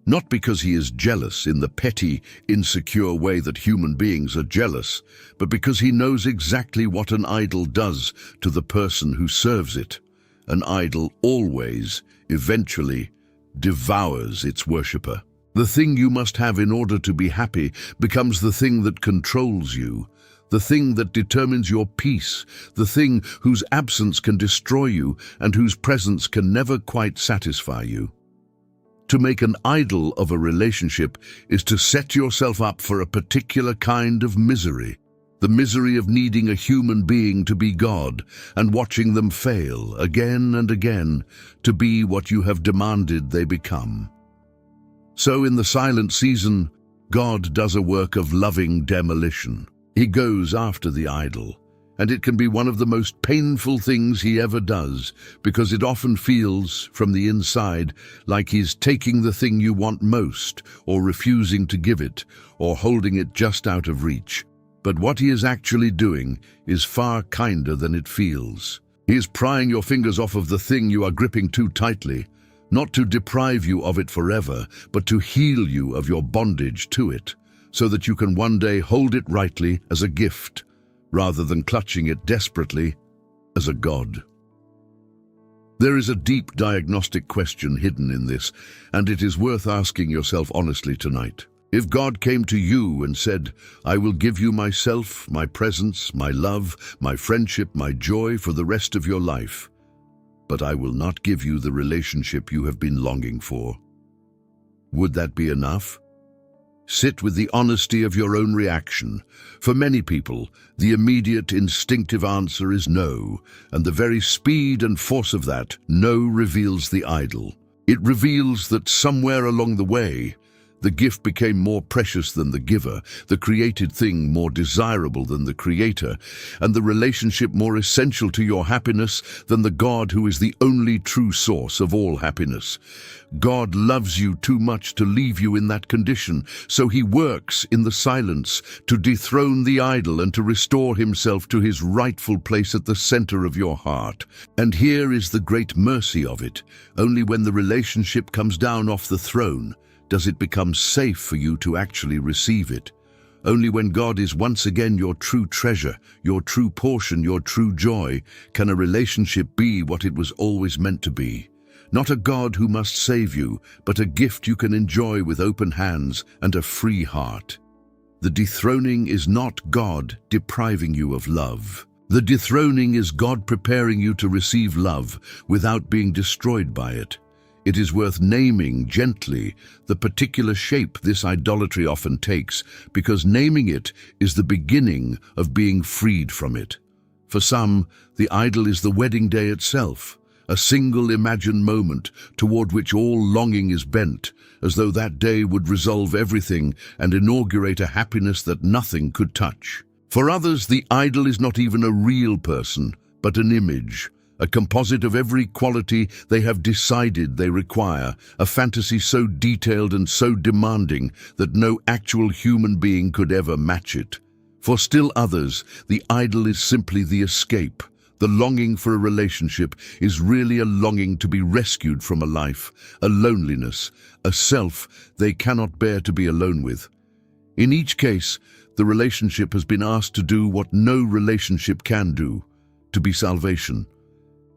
Not because he is jealous in the petty, insecure way that human beings are jealous, but because he knows exactly what an idol does to the person who serves it. An idol always, eventually, devours its worshipper. The thing you must have in order to be happy becomes the thing that controls you, the thing that determines your peace, the thing whose absence can destroy you and whose presence can never quite satisfy you. To make an idol of a relationship is to set yourself up for a particular kind of misery. The misery of needing a human being to be God and watching them fail again and again to be what you have demanded they become. So in the silent season, God does a work of loving demolition. He goes after the idol, and it can be one of the most painful things he ever does, because it often feels, from the inside, like he's taking the thing you want most, or refusing to give it, or holding it just out of reach. But what he is actually doing is far kinder than it feels. He is prying your fingers off of the thing you are gripping too tightly, not to deprive you of it forever, but to heal you of your bondage to it, so that you can one day hold it rightly as a gift, rather than clutching it desperately as a god. There is a deep diagnostic question hidden in this, and it is worth asking yourself honestly tonight. If God came to you and said, "I will give you myself, my presence, my love, my friendship, my joy for the rest of your life, but I will not give you the relationship you have been longing for," would that be enough? Sit with the honesty of your own reaction. For many people, the immediate instinctive answer is no, and the very speed and force of that no reveals the idol. It reveals that somewhere along the way, the gift became more precious than the giver, the created thing more desirable than the creator, and the relationship more essential to your happiness than the God who is the only true source of all happiness. God loves you too much to leave you in that condition, so he works in the silence to dethrone the idol and to restore himself to his rightful place at the center of your heart. And here is the great mercy of it. Only when the relationship comes down off the throne does it become safe for you to actually receive it. Only when God is once again your true treasure, your true portion, your true joy, can a relationship be what it was always meant to be. Not a God who must save you, but a gift you can enjoy with open hands and a free heart. The dethroning is not God depriving you of love. The dethroning is God preparing you to receive love without being destroyed by it. It is worth naming gently the particular shape this idolatry often takes, because naming it is the beginning of being freed from it. For some, the idol is the wedding day itself, a single imagined moment toward which all longing is bent, as though that day would resolve everything and inaugurate a happiness that nothing could touch. For others, the idol is not even a real person, but an image, a composite of every quality they have decided they require, a fantasy so detailed and so demanding that no actual human being could ever match it. For still others, the idol is simply the escape. The longing for a relationship is really a longing to be rescued from a life, a loneliness, a self they cannot bear to be alone with. In each case, the relationship has been asked to do what no relationship can do, to be salvation.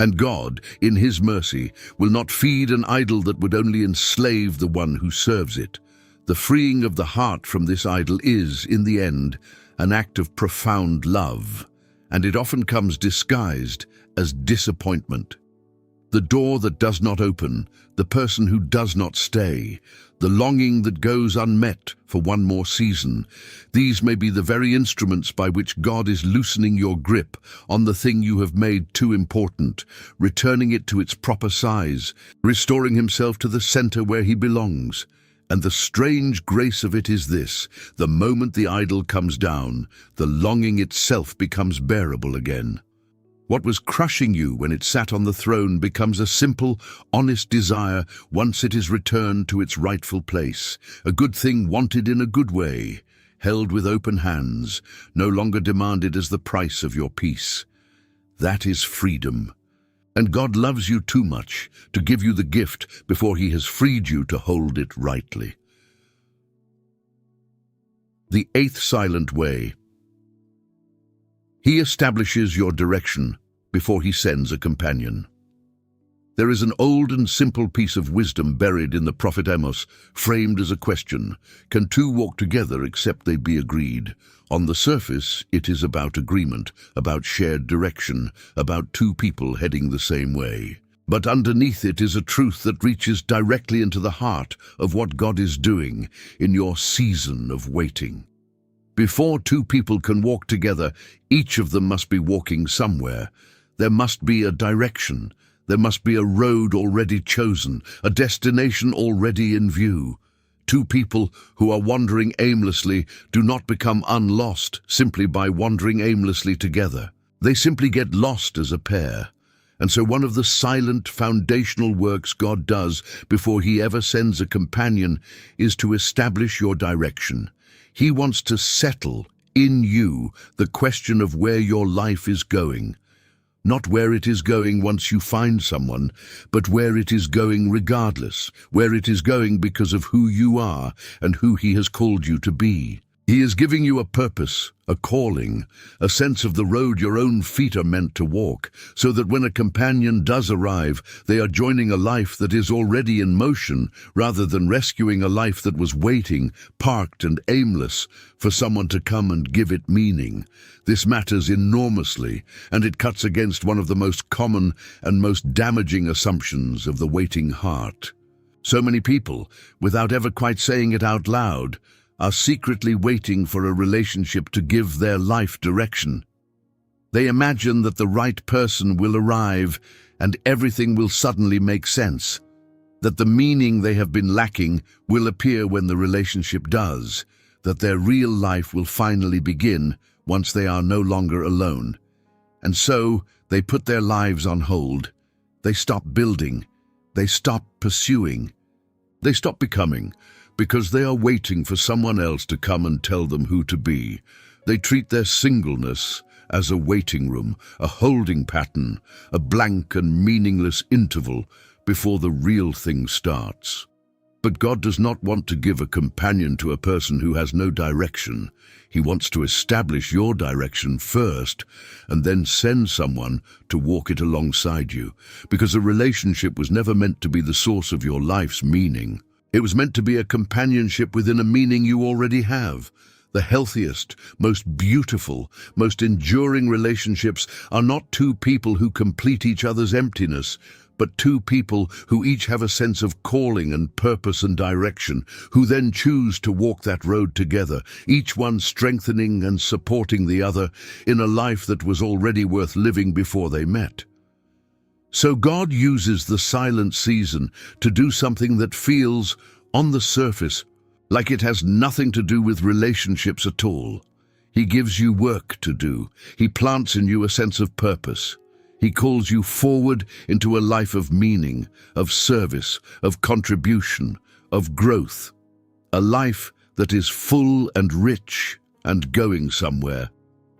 And God, in his mercy, will not feed an idol that would only enslave the one who serves it. The freeing of the heart from this idol is, in the end, an act of profound love, and it often comes disguised as disappointment. The door that does not open, the person who does not stay, the longing that goes unmet for one more season. These may be the very instruments by which God is loosening your grip on the thing you have made too important, returning it to its proper size, restoring himself to the center where he belongs. And the strange grace of it is this: the moment the idol comes down, the longing itself becomes bearable again. What was crushing you when it sat on the throne becomes a simple, honest desire once it is returned to its rightful place, a good thing wanted in a good way, held with open hands, no longer demanded as the price of your peace. That is freedom. And God loves you too much to give you the gift before he has freed you to hold it rightly. The eighth silent way. He establishes your direction before he sends a companion. There is an old and simple piece of wisdom buried in the prophet Amos, framed as a question: can two walk together except they be agreed? On the surface, it is about agreement, about shared direction, about two people heading the same way. But underneath it is a truth that reaches directly into the heart of what God is doing in your season of waiting. Before two people can walk together, each of them must be walking somewhere. There must be a direction. There must be a road already chosen, a destination already in view. Two people who are wandering aimlessly do not become unlost simply by wandering aimlessly together. They simply get lost as a pair. And so one of the silent foundational works God does before he ever sends a companion is to establish your direction. He wants to settle in you the question of where your life is going. Not where it is going once you find someone, but where it is going regardless, where it is going because of who you are and who he has called you to be. He is giving you a purpose, a calling, a sense of the road your own feet are meant to walk, so that when a companion does arrive, they are joining a life that is already in motion, rather than rescuing a life that was waiting, parked and aimless, for someone to come and give it meaning. This matters enormously, and it cuts against one of the most common and most damaging assumptions of the waiting heart. So many people, without ever quite saying it out loud, are secretly waiting for a relationship to give their life direction. They imagine that the right person will arrive and everything will suddenly make sense, that the meaning they have been lacking will appear when the relationship does, that their real life will finally begin once they are no longer alone. And so they put their lives on hold. They stop building. They stop pursuing. They stop becoming, because they are waiting for someone else to come and tell them who to be. They treat their singleness as a waiting room, a holding pattern, a blank and meaningless interval before the real thing starts. But God does not want to give a companion to a person who has no direction. He wants to establish your direction first and then send someone to walk it alongside you, because a relationship was never meant to be the source of your life's meaning. It was meant to be a companionship within a meaning you already have. The healthiest, most beautiful, most enduring relationships are not two people who complete each other's emptiness, but two people who each have a sense of calling and purpose and direction, who then choose to walk that road together, each one strengthening and supporting the other in a life that was already worth living before they met. So God uses the silent season to do something that feels, on the surface, like it has nothing to do with relationships at all. He gives you work to do. He plants in you a sense of purpose. He calls you forward into a life of meaning, of service, of contribution, of growth. A life that is full and rich and going somewhere,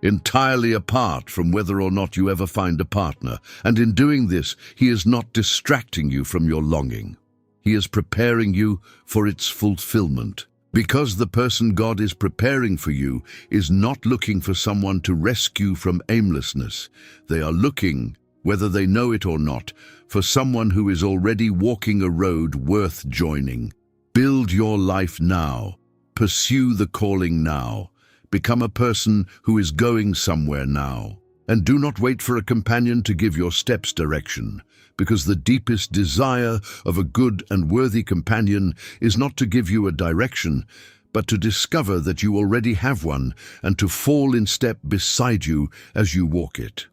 entirely apart from whether or not you ever find a partner. And in doing this, He is not distracting you from your longing. He is preparing you for its fulfillment. Because the person God is preparing for you is not looking for someone to rescue from aimlessness. They are looking, whether they know it or not, for someone who is already walking a road worth joining. Build your life now. Pursue the calling now. Become a person who is going somewhere now. And do not wait for a companion to give your steps direction, because the deepest desire of a good and worthy companion is not to give you a direction, but to discover that you already have one and to fall in step beside you as you walk it.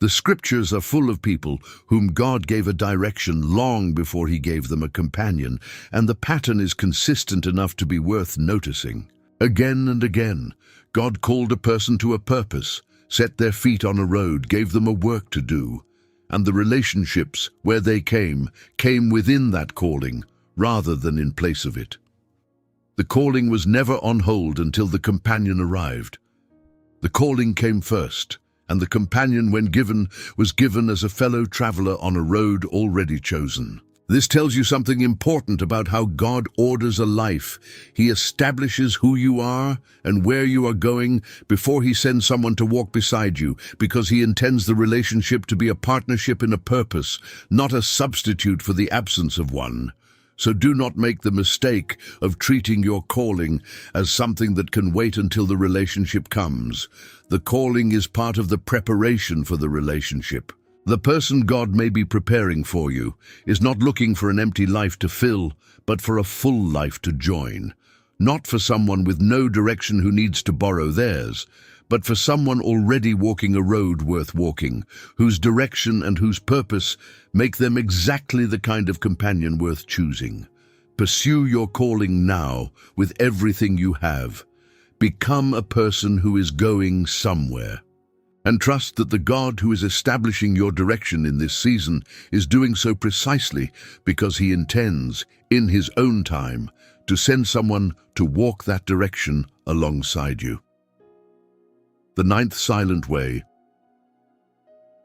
The scriptures are full of people whom God gave a direction long before He gave them a companion, and the pattern is consistent enough to be worth noticing. Again and again, God called a person to a purpose, set their feet on a road, gave them a work to do, and the relationships, where they came within that calling, rather than in place of it. The calling was never on hold until the companion arrived. The calling came first, and the companion, when given, was given as a fellow traveler on a road already chosen. This tells you something important about how God orders a life. He establishes who you are and where you are going before He sends someone to walk beside you, because He intends the relationship to be a partnership in a purpose, not a substitute for the absence of one. So do not make the mistake of treating your calling as something that can wait until the relationship comes. The calling is part of the preparation for the relationship. The person God may be preparing for you is not looking for an empty life to fill, but for a full life to join. Not for someone with no direction who needs to borrow theirs, but for someone already walking a road worth walking, whose direction and whose purpose make them exactly the kind of companion worth choosing. Pursue your calling now with everything you have. Become a person who is going somewhere. And trust that the God who is establishing your direction in this season is doing so precisely because He intends, in His own time, to send someone to walk that direction alongside you. The ninth silent way.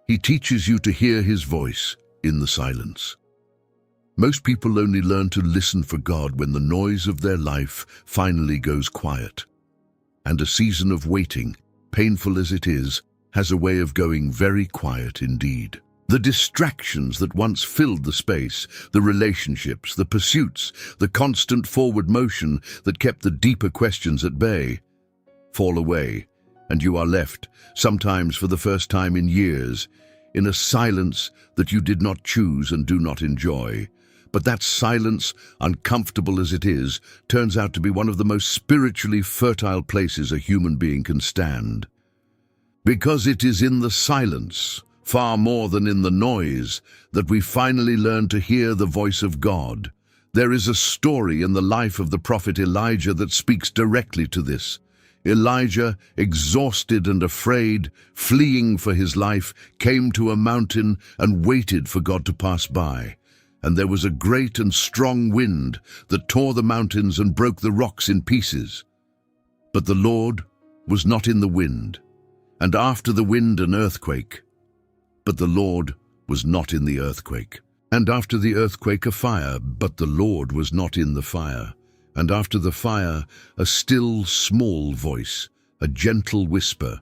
He teaches you to hear His voice in the silence. Most people only learn to listen for God when the noise of their life finally goes quiet. And a season of waiting, painful as it is, has a way of going very quiet indeed. The distractions that once filled the space, the relationships, the pursuits, the constant forward motion that kept the deeper questions at bay, fall away, and you are left, sometimes for the first time in years, in a silence that you did not choose and do not enjoy, But that silence, uncomfortable as it is, turns out to be one of the most spiritually fertile places a human being can stand. Because it is in the silence, far more than in the noise, that we finally learn to hear the voice of God. There is a story in the life of the prophet Elijah that speaks directly to this. Elijah, exhausted and afraid, fleeing for his life, came to a mountain and waited for God to pass by. And there was a great and strong wind that tore the mountains and broke the rocks in pieces. But the Lord was not in the wind, and after the wind an earthquake. But the Lord was not in the earthquake. And after the earthquake a fire, but the Lord was not in the fire. And after the fire a still small voice, a gentle whisper.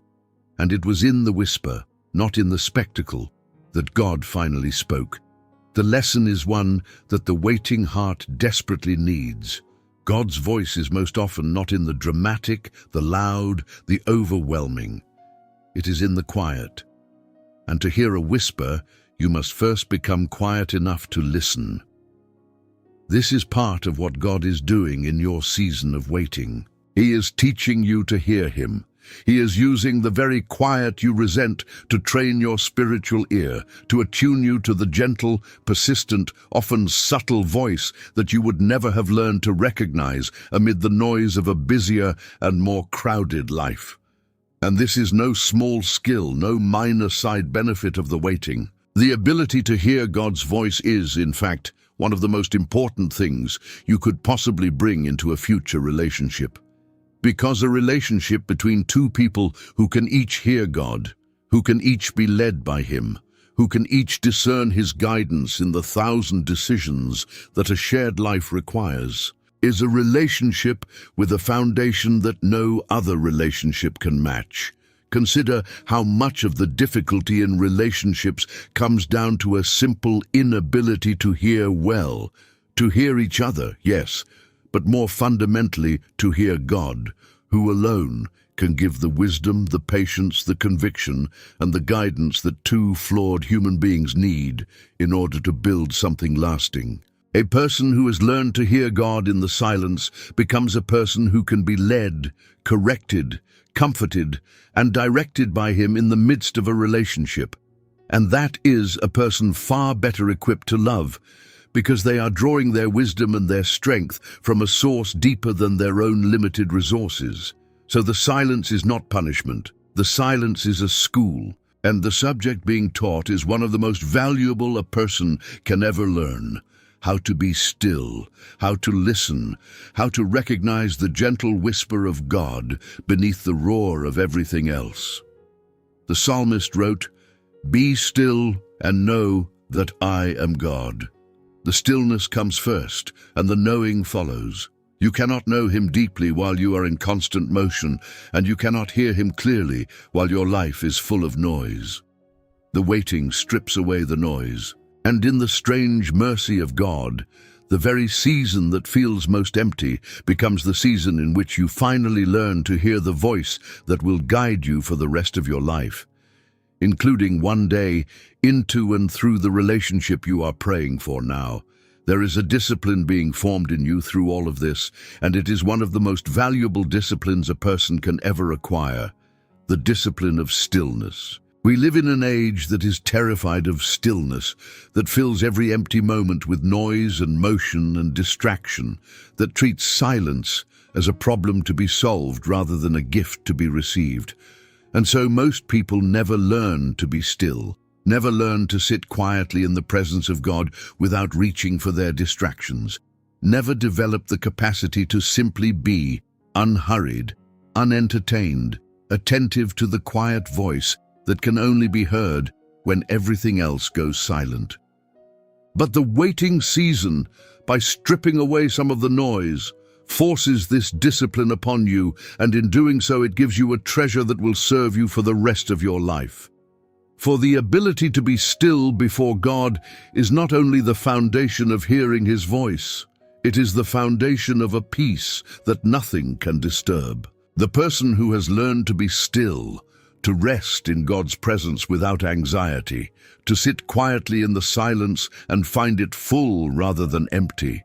And it was in the whisper, not in the spectacle, that God finally spoke. The lesson is one that the waiting heart desperately needs. God's voice is most often not in the dramatic, the loud, the overwhelming. It is in the quiet. And to hear a whisper, you must first become quiet enough to listen. This is part of what God is doing in your season of waiting. He is teaching you to hear Him. He is using the very quiet you resent to train your spiritual ear, to attune you to the gentle, persistent, often subtle voice that you would never have learned to recognize amid the noise of a busier and more crowded life. And this is no small skill, no minor side benefit of the waiting. The ability to hear God's voice is, in fact, one of the most important things you could possibly bring into a future relationship. Because a relationship between two people who can each hear God, who can each be led by Him, who can each discern His guidance in the 1,000 decisions that a shared life requires, is a relationship with a foundation that no other relationship can match. Consider how much of the difficulty in relationships comes down to a simple inability to hear well, to hear each other, yes, but more fundamentally to hear God, who alone can give the wisdom, the patience, the conviction, and the guidance that two flawed human beings need in order to build something lasting. A person who has learned to hear God in the silence becomes a person who can be led, corrected, comforted, and directed by Him in the midst of a relationship. And that is a person far better equipped to love, because they are drawing their wisdom and their strength from a source deeper than their own limited resources. So the silence is not punishment. The silence is a school, and the subject being taught is one of the most valuable a person can ever learn. How to be still, how to listen, how to recognize the gentle whisper of God beneath the roar of everything else. The psalmist wrote, "Be still and know that I am God." The stillness comes first, and the knowing follows. You cannot know Him deeply while you are in constant motion, and you cannot hear Him clearly while your life is full of noise. The waiting strips away the noise. And in the strange mercy of God, the very season that feels most empty becomes the season in which you finally learn to hear the voice that will guide you for the rest of your life, including one day into and through the relationship you are praying for now. There is a discipline being formed in you through all of this, and it is one of the most valuable disciplines a person can ever acquire, the discipline of stillness. We live in an age that is terrified of stillness, that fills every empty moment with noise and motion and distraction, that treats silence as a problem to be solved rather than a gift to be received. And so most people never learn to be still, never learn to sit quietly in the presence of God without reaching for their distractions, never develop the capacity to simply be unhurried, unentertained, attentive to the quiet voice that can only be heard when everything else goes silent. But the waiting season, by stripping away some of the noise, forces this discipline upon you, and in doing so it gives you a treasure that will serve you for the rest of your life. For the ability to be still before God is not only the foundation of hearing His voice, it is the foundation of a peace that nothing can disturb. The person who has learned to be still, to rest in God's presence without anxiety, to sit quietly in the silence and find it full rather than empty,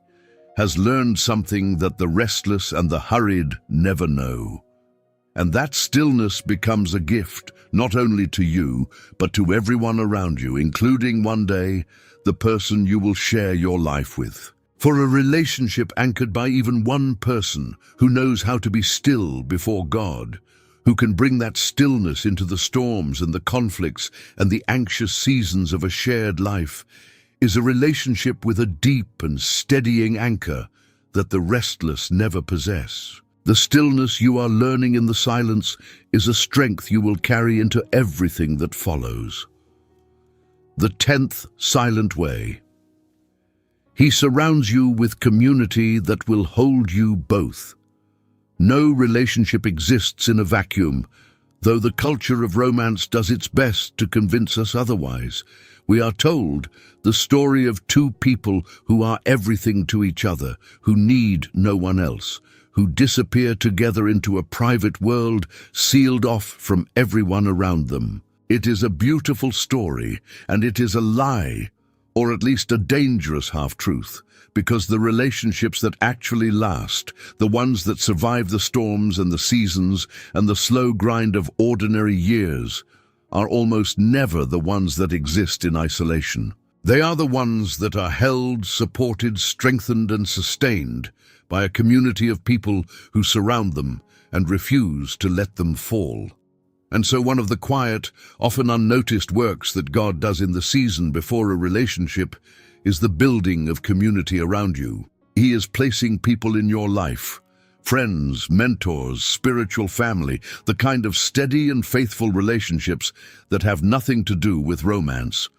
has learned something that the restless and the hurried never know. And that stillness becomes a gift, not only to you, but to everyone around you, including one day the person you will share your life with. For a relationship anchored by even one person who knows how to be still before God, who can bring that stillness into the storms and the conflicts and the anxious seasons of a shared life, is a relationship with a deep and steadying anchor that the restless never possess. The stillness you are learning in the silence is a strength you will carry into everything that follows. The 10th silent way. He surrounds you with community that will hold you both. No relationship exists in a vacuum, though the culture of romance does its best to convince us otherwise. We are told the story of two people who are everything to each other, who need no one else, who disappear together into a private world sealed off from everyone around them. It is a beautiful story, and it is a lie, or at least a dangerous half-truth, because the relationships that actually last, the ones that survive the storms and the seasons and the slow grind of ordinary years, are almost never the ones that exist in isolation. They are the ones that are held, supported, strengthened, and sustained by a community of people who surround them and refuse to let them fall. And so one of the quiet, often unnoticed works that God does in the season before a relationship is the building of community around you. He is placing people in your life, friends, mentors, spiritual family, the kind of steady and faithful relationships that have nothing to do with romance,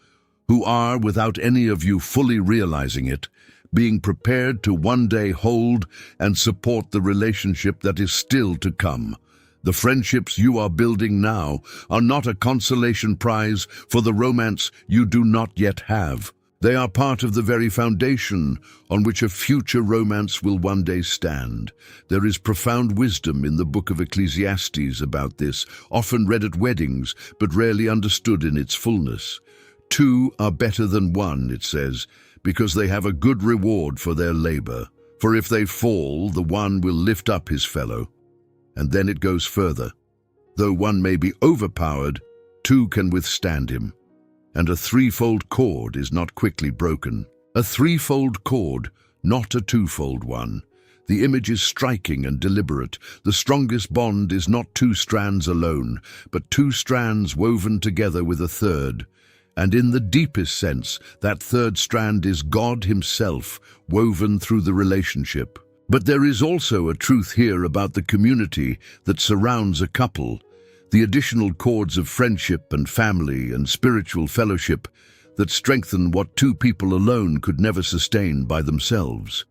who are, without any of you fully realizing it, being prepared to one day hold and support the relationship that is still to come. The friendships you are building now are not a consolation prize for the romance you do not yet have. They are part of the very foundation on which a future romance will one day stand. There is profound wisdom in the book of Ecclesiastes about this, often read at weddings, but rarely understood in its fullness. Two are better than one, it says, because they have a good reward for their labor. For if they fall, the one will lift up his fellow. And then it goes further. Though one may be overpowered, two can withstand him. And a threefold cord is not quickly broken. A threefold cord, not a twofold one. The image is striking and deliberate. The strongest bond is not two strands alone, but two strands woven together with a third. And in the deepest sense, that third strand is God Himself, woven through the relationship. But there is also a truth here about the community that surrounds a couple, the additional cords of friendship and family and spiritual fellowship that strengthen what two people alone could never sustain by themselves.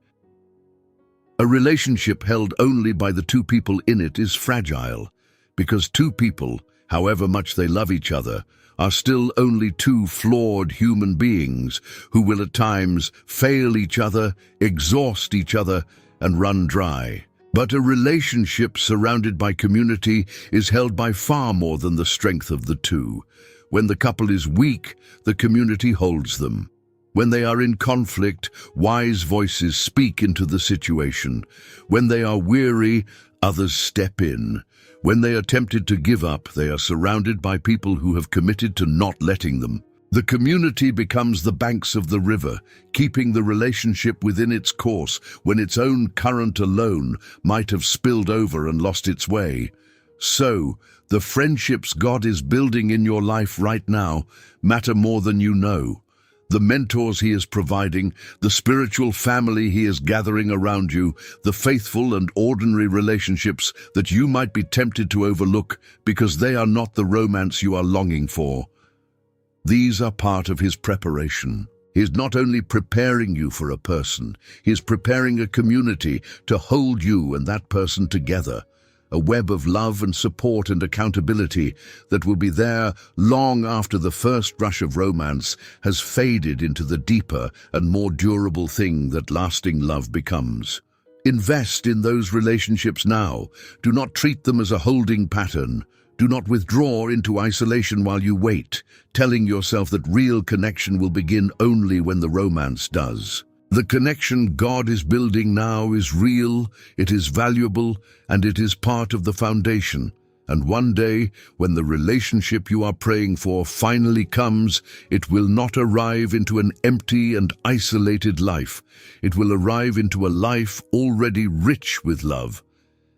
A relationship held only by the two people in it is fragile, because two people, however much they love each other, are still only two flawed human beings who will at times fail each other, exhaust each other, and run dry. But a relationship surrounded by community is held by far more than the strength of the two. When the couple is weak, the community holds them. When they are in conflict, wise voices speak into the situation. When they are weary, others step in. When they are tempted to give up, they are surrounded by people who have committed to not letting them. The community becomes the banks of the river, keeping the relationship within its course when its own current alone might have spilled over and lost its way. So, the friendships God is building in your life right now matter more than you know. The mentors He is providing, the spiritual family He is gathering around you, the faithful and ordinary relationships that you might be tempted to overlook because they are not the romance you are longing for. These are part of His preparation. He is not only preparing you for a person, He is preparing a community to hold you and that person together, a web of love and support and accountability that will be there long after the first rush of romance has faded into the deeper and more durable thing that lasting love becomes. Invest in those relationships now. Do not treat them as a holding pattern, Do not withdraw into isolation while you wait, telling yourself that real connection will begin only when the romance does. The connection God is building now is real, it is valuable, and it is part of the foundation. And one day, when the relationship you are praying for finally comes, it will not arrive into an empty and isolated life. It will arrive into a life already rich with love,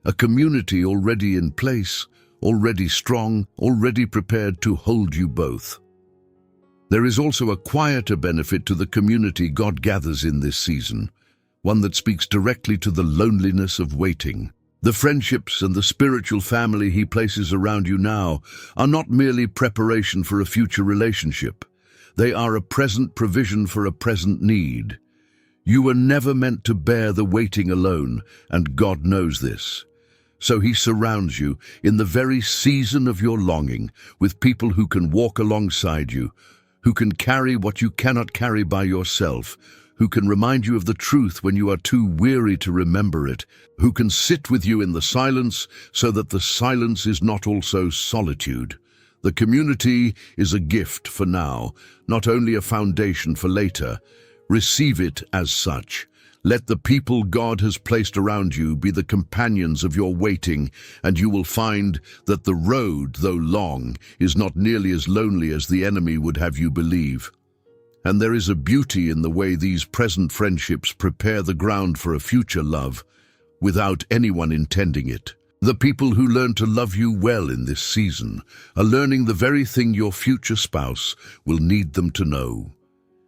a community already in place, already strong, already prepared to hold you both. There is also a quieter benefit to the community God gathers in this season, one that speaks directly to the loneliness of waiting. The friendships and the spiritual family He places around you now are not merely preparation for a future relationship. They are a present provision for a present need. You were never meant to bear the waiting alone, and God knows this. So He surrounds you in the very season of your longing with people who can walk alongside you, who can carry what you cannot carry by yourself, who can remind you of the truth when you are too weary to remember it, who can sit with you in the silence so that the silence is not also solitude. The community is a gift for now, not only a foundation for later. Receive it as such. Let the people God has placed around you be the companions of your waiting, and you will find that the road, though long, is not nearly as lonely as the enemy would have you believe. And there is a beauty in the way these present friendships prepare the ground for a future love, without anyone intending it. The people who learn to love you well in this season are learning the very thing your future spouse will need them to know: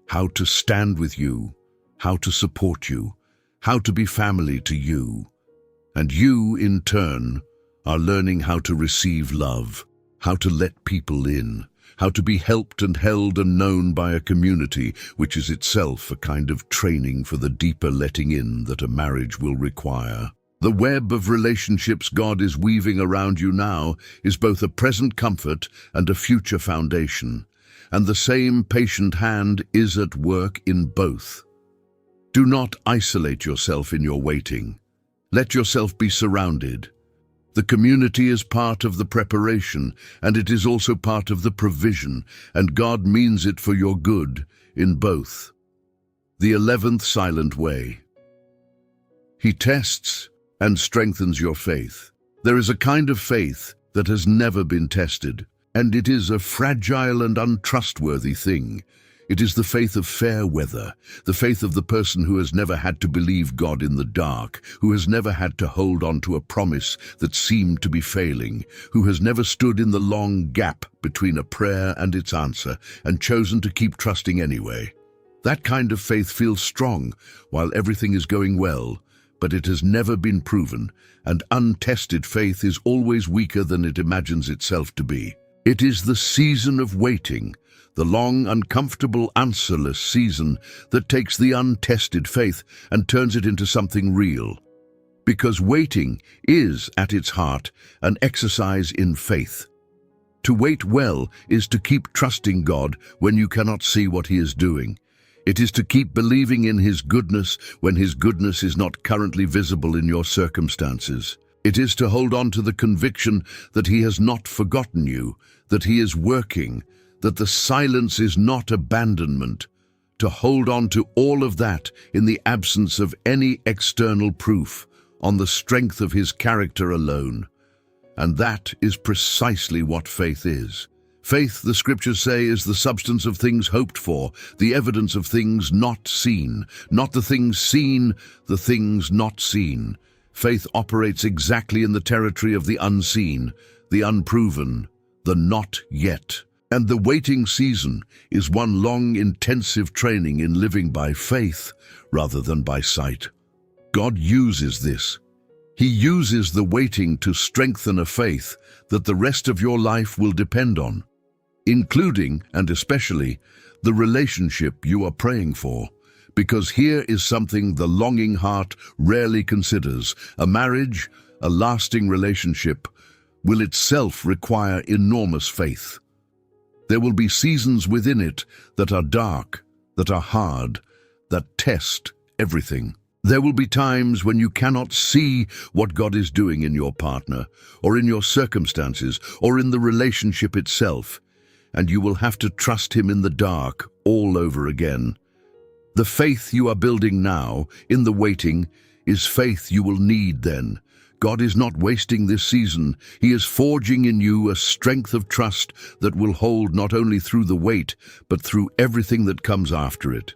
how to stand with you, how to support you, how to be family to you. And you, in turn, are learning how to receive love, how to let people in, how to be helped and held and known by a community, which is itself a kind of training for the deeper letting in that a marriage will require. The web of relationships God is weaving around you now is both a present comfort and a future foundation, and the same patient hand is at work in both. Do not isolate yourself in your waiting. Let yourself be surrounded. The community is part of the preparation, and it is also part of the provision, and God means it for your good in both. The 11th silent way. He tests and strengthens your faith. There is a kind of faith that has never been tested, and it is a fragile and untrustworthy thing. It is the faith of fair weather, the faith of the person who has never had to believe God in the dark, who has never had to hold on to a promise that seemed to be failing, who has never stood in the long gap between a prayer and its answer and chosen to keep trusting anyway. That kind of faith feels strong while everything is going well, but it has never been proven, and untested faith is always weaker than it imagines itself to be. It is the season of waiting, the long, uncomfortable, answerless season that takes the untested faith and turns it into something real. Because waiting is, at its heart, an exercise in faith. To wait well is to keep trusting God when you cannot see what He is doing. It is to keep believing in His goodness when His goodness is not currently visible in your circumstances. It is to hold on to the conviction that He has not forgotten you, that He is working, that the silence is not abandonment, to hold on to all of that in the absence of any external proof, on the strength of His character alone. And that is precisely what faith is. Faith, the scriptures say, is the substance of things hoped for, the evidence of things not seen, not the things seen, the things not seen. Faith operates exactly in the territory of the unseen, the unproven, the not yet. And the waiting season is one long, intensive training in living by faith rather than by sight. God uses this. He uses the waiting to strengthen a faith that the rest of your life will depend on, including and especially the relationship you are praying for. Because here is something the longing heart rarely considers: a marriage, a lasting relationship, will itself require enormous faith. There will be seasons within it that are dark, that are hard, that test everything. There will be times when you cannot see what God is doing in your partner, or in your circumstances, or in the relationship itself, and you will have to trust Him in the dark all over again. The faith you are building now, in the waiting, is faith you will need then. God is not wasting this season. He is forging in you a strength of trust that will hold not only through the wait, but through everything that comes after it.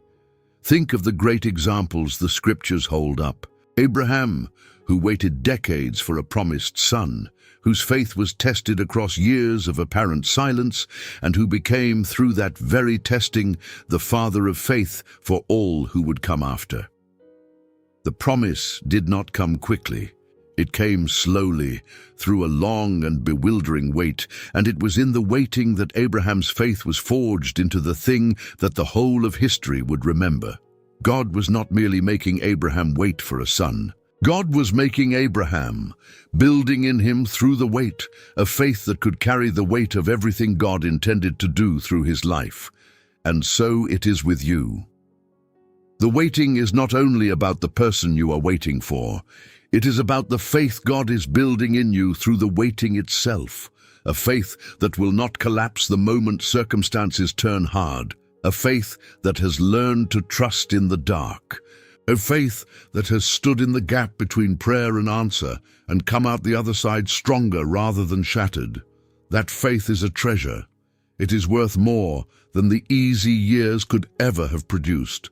Think of the great examples the scriptures hold up. Abraham, who waited decades for a promised son, whose faith was tested across years of apparent silence, and who became, through that very testing, the father of faith for all who would come after. The promise did not come quickly. It came slowly, through a long and bewildering wait, and it was in the waiting that Abraham's faith was forged into the thing that the whole of history would remember. God was not merely making Abraham wait for a son. God was making Abraham, building in him through the wait, a faith that could carry the weight of everything God intended to do through his life. And so it is with you. The waiting is not only about the person you are waiting for, it is about the faith God is building in you through the waiting itself, a faith that will not collapse the moment circumstances turn hard, a faith that has learned to trust in the dark, a faith that has stood in the gap between prayer and answer and come out the other side stronger rather than shattered. That faith is a treasure. It is worth more than the easy years could ever have produced.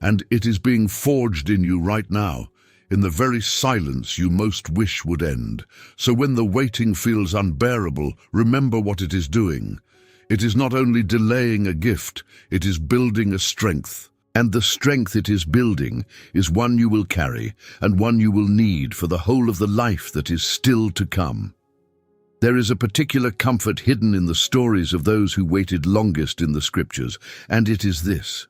And it is being forged in you right now, in the very silence you most wish would end. So when the waiting feels unbearable, remember what it is doing. It is not only delaying a gift, it is building a strength. And the strength it is building is one you will carry and one you will need for the whole of the life that is still to come. There is a particular comfort hidden in the stories of those who waited longest in the scriptures, and it is this: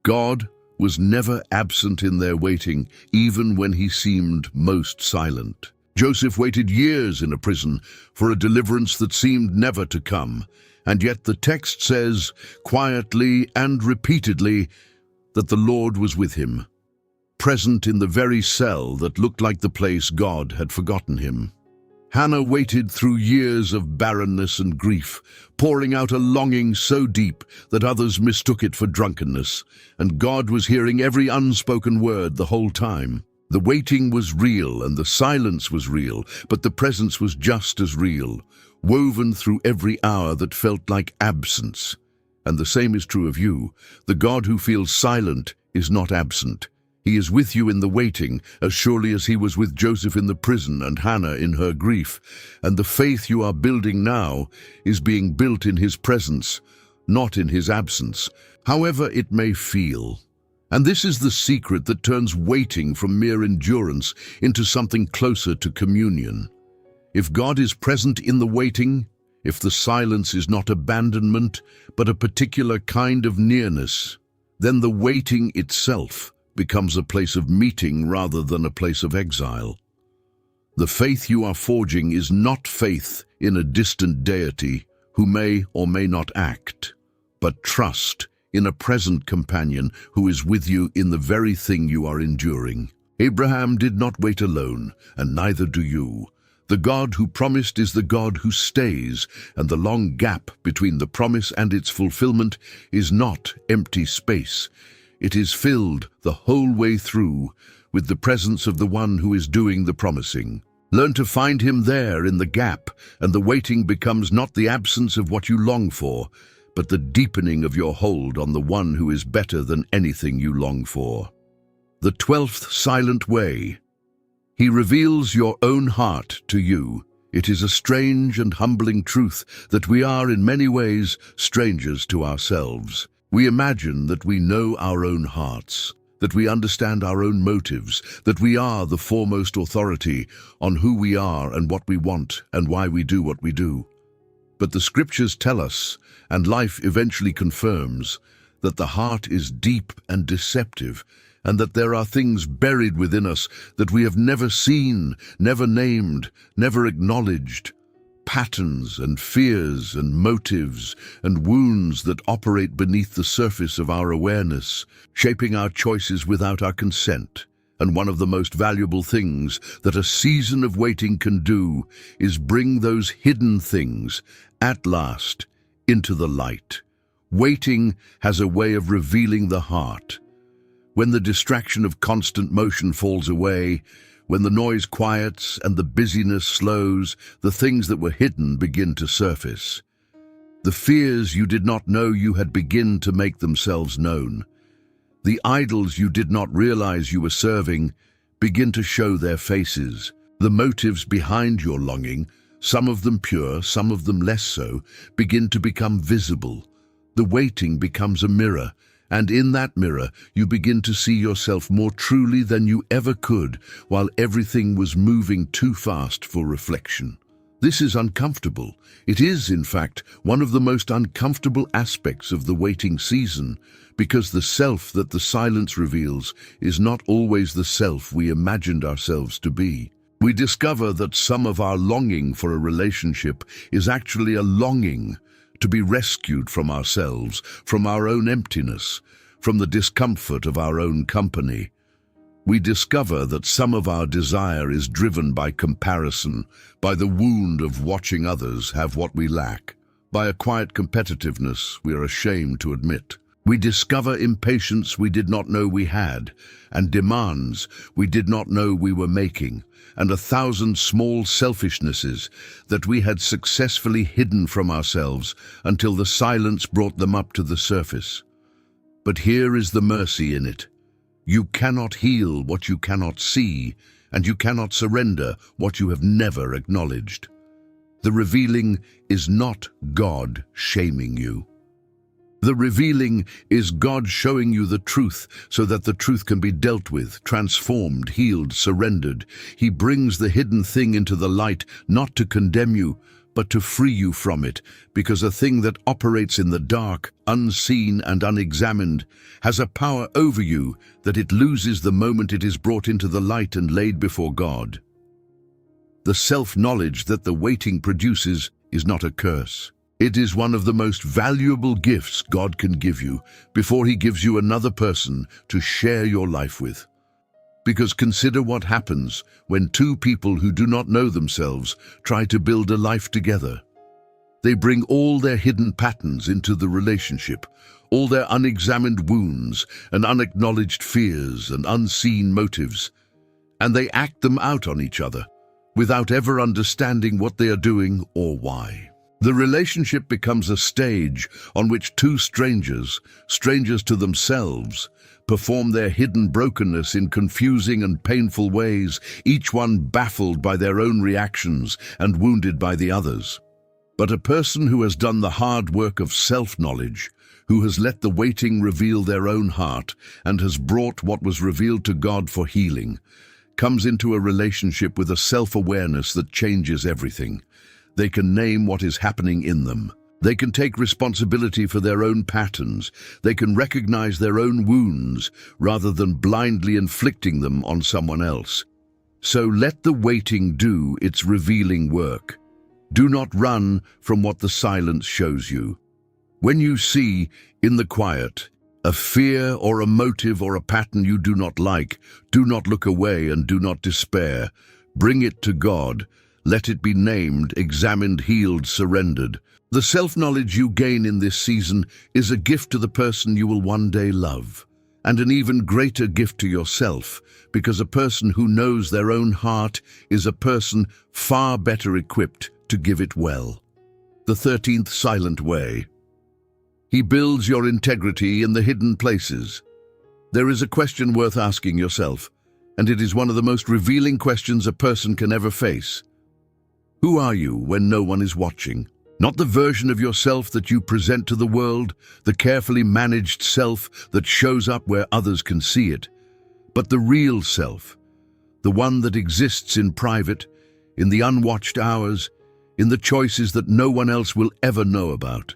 God was never absent in their waiting, even when he seemed most silent. Joseph waited years in a prison for a deliverance that seemed never to come, and yet the text says, quietly and repeatedly, that the Lord was with him, present in the very cell that looked like the place God had forgotten him. Hannah waited through years of barrenness and grief, pouring out a longing so deep that others mistook it for drunkenness, and God was hearing every unspoken word the whole time. The waiting was real and the silence was real, but the presence was just as real, woven through every hour that felt like absence. And the same is true of you. The God who feels silent is not absent. He is with you in the waiting, as surely as he was with Joseph in the prison and Hannah in her grief. And the faith you are building now is being built in his presence, not in his absence, however it may feel. And this is the secret that turns waiting from mere endurance into something closer to communion. If God is present in the waiting, if the silence is not abandonment, but a particular kind of nearness, then the waiting itself becomes a place of meeting rather than a place of exile. The faith you are forging is not faith in a distant deity who may or may not act, but trust in a present companion who is with you in the very thing you are enduring. Abraham did not wait alone, and neither do you. The God who promised is the God who stays, and the long gap between the promise and its fulfillment is not empty space. It is filled the whole way through with the presence of the one who is doing the promising. Learn to find him there in the gap, and the waiting becomes not the absence of what you long for, but the deepening of your hold on the one who is better than anything you long for. The 12th silent way. He reveals your own heart to you. It is a strange and humbling truth that we are in many ways strangers to ourselves. We imagine that we know our own hearts, that we understand our own motives, that we are the foremost authority on who we are and what we want and why we do what we do. But the scriptures tell us, and life eventually confirms, that the heart is deep and deceptive, and that there are things buried within us that we have never seen, never named, never acknowledged. Patterns and fears and motives and wounds that operate beneath the surface of our awareness, shaping our choices without our consent. And one of the most valuable things that a season of waiting can do is bring those hidden things, at last, into the light. Waiting has a way of revealing the heart. When the distraction of constant motion falls away, when the noise quiets and the busyness slows, the things that were hidden begin to surface. The fears you did not know you had begin to make themselves known. The idols you did not realize you were serving begin to show their faces. The motives behind your longing, some of them pure, some of them less so, begin to become visible. The waiting becomes a mirror, and in that mirror you begin to see yourself more truly than you ever could, while everything was moving too fast for reflection. This is uncomfortable. It is, in fact, one of the most uncomfortable aspects of the waiting season, because the self that the silence reveals is not always the self we imagined ourselves to be. We discover that some of our longing for a relationship is actually a longing to be rescued from ourselves, from our own emptiness, from the discomfort of our own company. We discover that some of our desire is driven by comparison, by the wound of watching others have what we lack, by a quiet competitiveness we are ashamed to admit. We discover impatience we did not know we had, and demands we did not know we were making, and 1,000 small selfishnesses that we had successfully hidden from ourselves until the silence brought them up to the surface. But here is the mercy in it. You cannot heal what you cannot see, and you cannot surrender what you have never acknowledged. The revealing is not God shaming you. The revealing is God showing you the truth so that the truth can be dealt with, transformed, healed, surrendered. He brings the hidden thing into the light, not to condemn you, but to free you from it, because a thing that operates in the dark, unseen and unexamined, has a power over you that it loses the moment it is brought into the light and laid before God. The self-knowledge that the waiting produces is not a curse. It is one of the most valuable gifts God can give you before He gives you another person to share your life with. Because consider what happens when two people who do not know themselves try to build a life together. They bring all their hidden patterns into the relationship, all their unexamined wounds and unacknowledged fears and unseen motives, and they act them out on each other without ever understanding what they are doing or why. The relationship becomes a stage on which two strangers to themselves, perform their hidden brokenness in confusing and painful ways, each one baffled by their own reactions and wounded by the others. But a person who has done the hard work of self-knowledge, who has let the waiting reveal their own heart and has brought what was revealed to God for healing, comes into a relationship with a self-awareness that changes everything. They can name what is happening in them. They can take responsibility for their own patterns. They can recognize their own wounds rather than blindly inflicting them on someone else. So let the waiting do its revealing work. Do not run from what the silence shows you. When you see, in the quiet, a fear or a motive or a pattern you do not like, do not look away and do not despair. Bring it to God. Let it be named, examined, healed, surrendered. The self-knowledge you gain in this season is a gift to the person you will one day love, and an even greater gift to yourself, because a person who knows their own heart is a person far better equipped to give it well. The 13th silent way. He builds your integrity in the hidden places. There is a question worth asking yourself, and it is one of the most revealing questions a person can ever face. Who are you when no one is watching? Not the version of yourself that you present to the world, the carefully managed self that shows up where others can see it, but the real self, the one that exists in private, in the unwatched hours, in the choices that no one else will ever know about.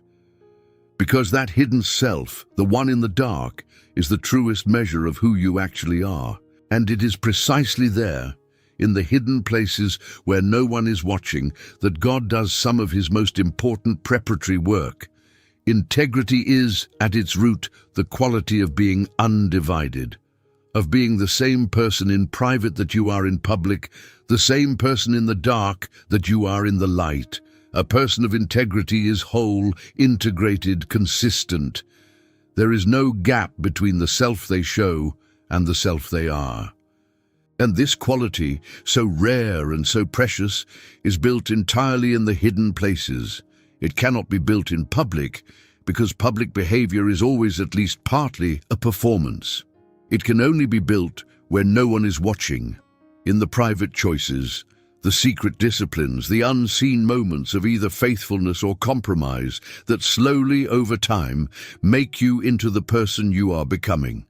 Because that hidden self, the one in the dark, is the truest measure of who you actually are, and it is precisely there, in the hidden places where no one is watching, that God does some of His most important preparatory work. Integrity is, at its root, the quality of being undivided. of being the same person in private that you are in public, the same person in the dark that you are in the light. A person of integrity is whole, integrated, consistent. There is no gap between the self they show and the self they are. And this quality, so rare and so precious, is built entirely in the hidden places. It cannot be built in public, because public behavior is always at least partly a performance. It can only be built where no one is watching, in the private choices, the secret disciplines, the unseen moments of either faithfulness or compromise that slowly, over time, make you into the person you are becoming.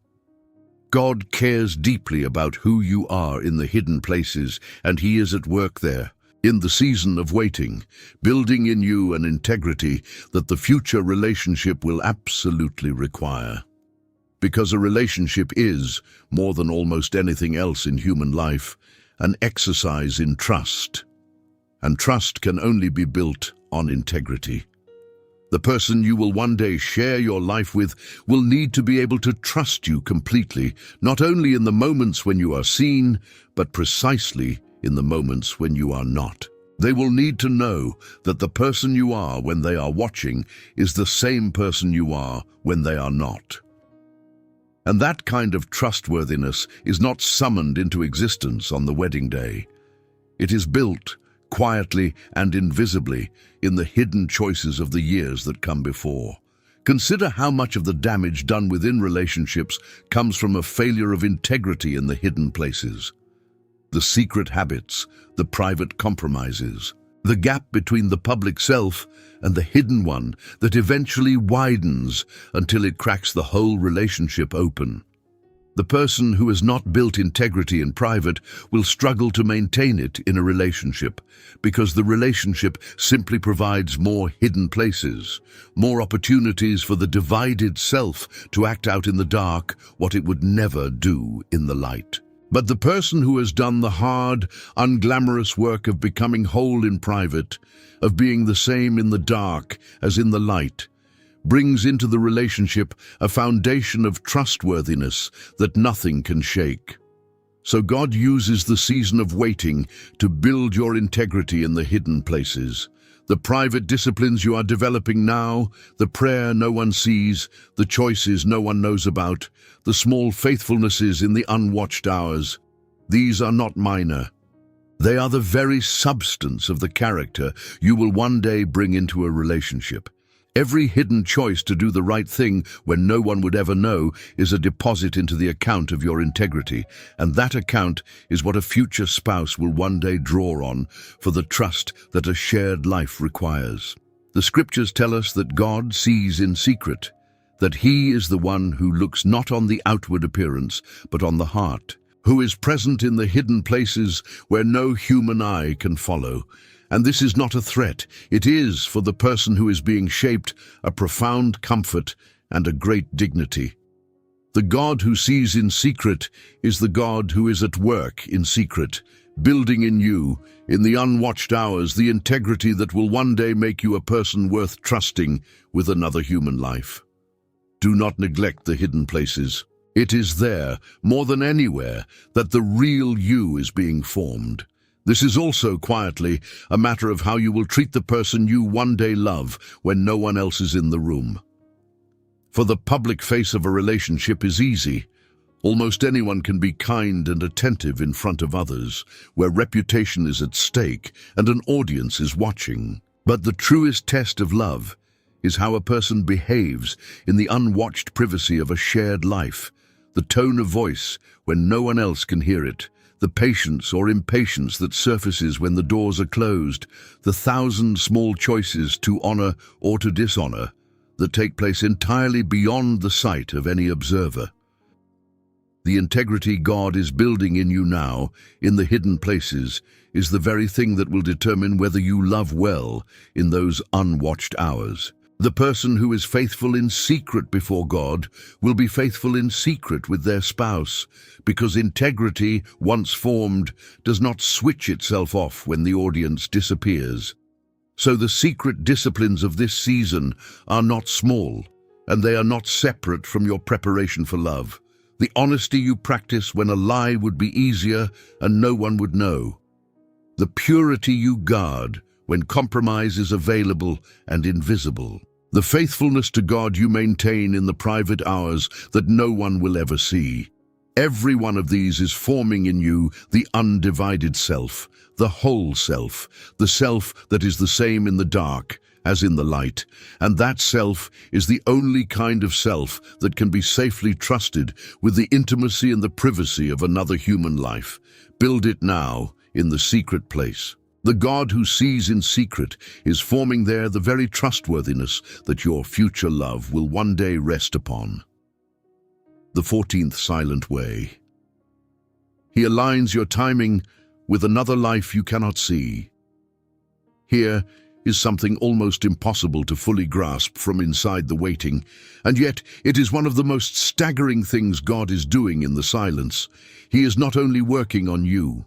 God cares deeply about who you are in the hidden places, and He is at work there, in the season of waiting, building in you an integrity that the future relationship will absolutely require. Because a relationship is, more than almost anything else in human life, an exercise in trust. And trust can only be built on integrity. The person you will one day share your life with will need to be able to trust you completely, not only in the moments when you are seen, but precisely in the moments when you are not. They will need to know that the person you are when they are watching is the same person you are when they are not. And that kind of trustworthiness is not summoned into existence on the wedding day. It is built, quietly and invisibly, in the hidden choices of the years that come before. Consider how much of the damage done within relationships comes from a failure of integrity in the hidden places. The secret habits, the private compromises, the gap between the public self and the hidden one that eventually widens until it cracks the whole relationship open. The person who has not built integrity in private will struggle to maintain it in a relationship, because the relationship simply provides more hidden places, more opportunities for the divided self to act out in the dark what it would never do in the light. But the person who has done the hard, unglamorous work of becoming whole in private, of being the same in the dark as in the light, brings into the relationship a foundation of trustworthiness that nothing can shake. So God uses the season of waiting to build your integrity in the hidden places. The private disciplines you are developing now, the prayer no one sees, the choices no one knows about, the small faithfulnesses in the unwatched hours, these are not minor. They are the very substance of the character you will one day bring into a relationship. Every hidden choice to do the right thing when no one would ever know is a deposit into the account of your integrity, and that account is what a future spouse will one day draw on for the trust that a shared life requires. The scriptures tell us that God sees in secret, that He is the one who looks not on the outward appearance, but on the heart, who is present in the hidden places where no human eye can follow. And this is not a threat. It is, for the person who is being shaped, a profound comfort and a great dignity. The God who sees in secret is the God who is at work in secret, building in you, in the unwatched hours, the integrity that will one day make you a person worth trusting with another human life. Do not neglect the hidden places. It is there, more than anywhere, that the real you is being formed. This is also, quietly, a matter of how you will treat the person you one day love when no one else is in the room. For the public face of a relationship is easy. Almost anyone can be kind and attentive in front of others, where reputation is at stake and an audience is watching. But the truest test of love is how a person behaves in the unwatched privacy of a shared life, the tone of voice when no one else can hear it, the patience or impatience that surfaces when the doors are closed, the thousand small choices to honor or to dishonor that take place entirely beyond the sight of any observer. The integrity God is building in you now, in the hidden places, is the very thing that will determine whether you love well in those unwatched hours. The person who is faithful in secret before God will be faithful in secret with their spouse, because integrity, once formed, does not switch itself off when the audience disappears. So the secret disciplines of this season are not small, and they are not separate from your preparation for love. The honesty you practice when a lie would be easier and no one would know. The purity you guard when compromise is available and invisible. The faithfulness to God you maintain in the private hours that no one will ever see. Every one of these is forming in you the undivided self, the whole self, the self that is the same in the dark as in the light, and that self is the only kind of self that can be safely trusted with the intimacy and the privacy of another human life. Build it now in the secret place. The God who sees in secret is forming there the very trustworthiness that your future love will one day rest upon. The 14th silent way. He aligns your timing with another life you cannot see. Here is something almost impossible to fully grasp from inside the waiting, and yet it is one of the most staggering things God is doing in the silence. He is not only working on you.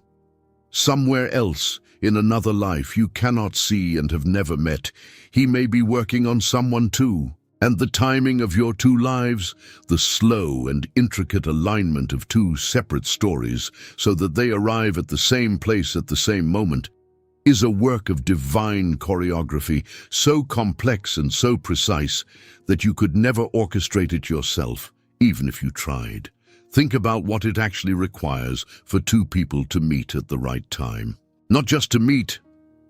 Somewhere else, in another life you cannot see and have never met, He may be working on someone too. And the timing of your two lives, the slow and intricate alignment of two separate stories so that they arrive at the same place at the same moment, is a work of divine choreography, so complex and so precise that you could never orchestrate it yourself, even if you tried. Think about what it actually requires for two people to meet at the right time. Not just to meet,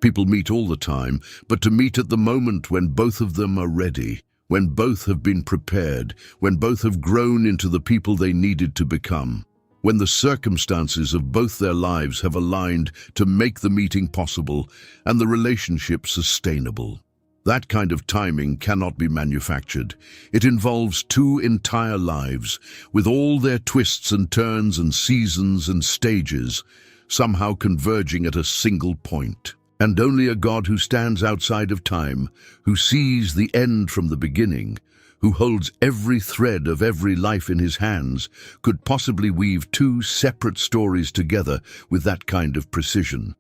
people meet all the time, but to meet at the moment when both of them are ready, when both have been prepared, when both have grown into the people they needed to become, when the circumstances of both their lives have aligned to make the meeting possible and the relationship sustainable. That kind of timing cannot be manufactured. It involves two entire lives, with all their twists and turns and seasons and stages, somehow converging at a single point. And only a God who stands outside of time, who sees the end from the beginning, who holds every thread of every life in His hands, could possibly weave two separate stories together with that kind of precision.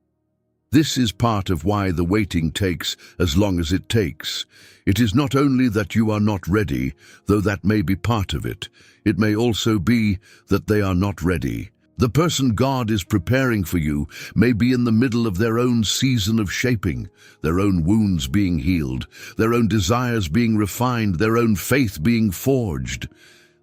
This is part of why the waiting takes as long as it takes. It is not only that you are not ready, though that may be part of it. It may also be that they are not ready. The person God is preparing for you may be in the middle of their own season of shaping, their own wounds being healed, their own desires being refined, their own faith being forged.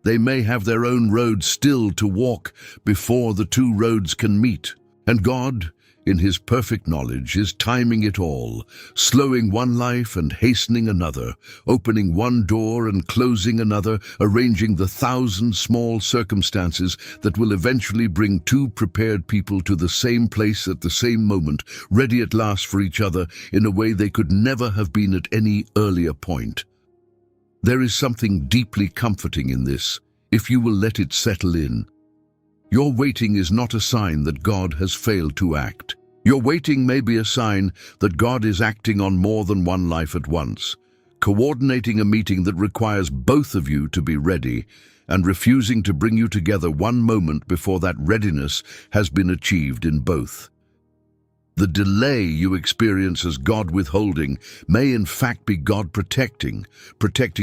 They may have their own road still to walk before the two roads can meet. And God, in His perfect knowledge, is timing it all, slowing one life and hastening another, opening one door and closing another, arranging the 1,000 small circumstances that will eventually bring two prepared people to the same place at the same moment, ready at last for each other in a way they could never have been at any earlier point. There is something deeply comforting in this, if you will let it settle in. Your waiting is not a sign that God has failed to act. Your waiting may be a sign that God is acting on more than one life at once, coordinating a meeting that requires both of you to be ready and refusing to bring you together one moment before that readiness has been achieved in both. The delay you experience as God withholding may in fact be God protecting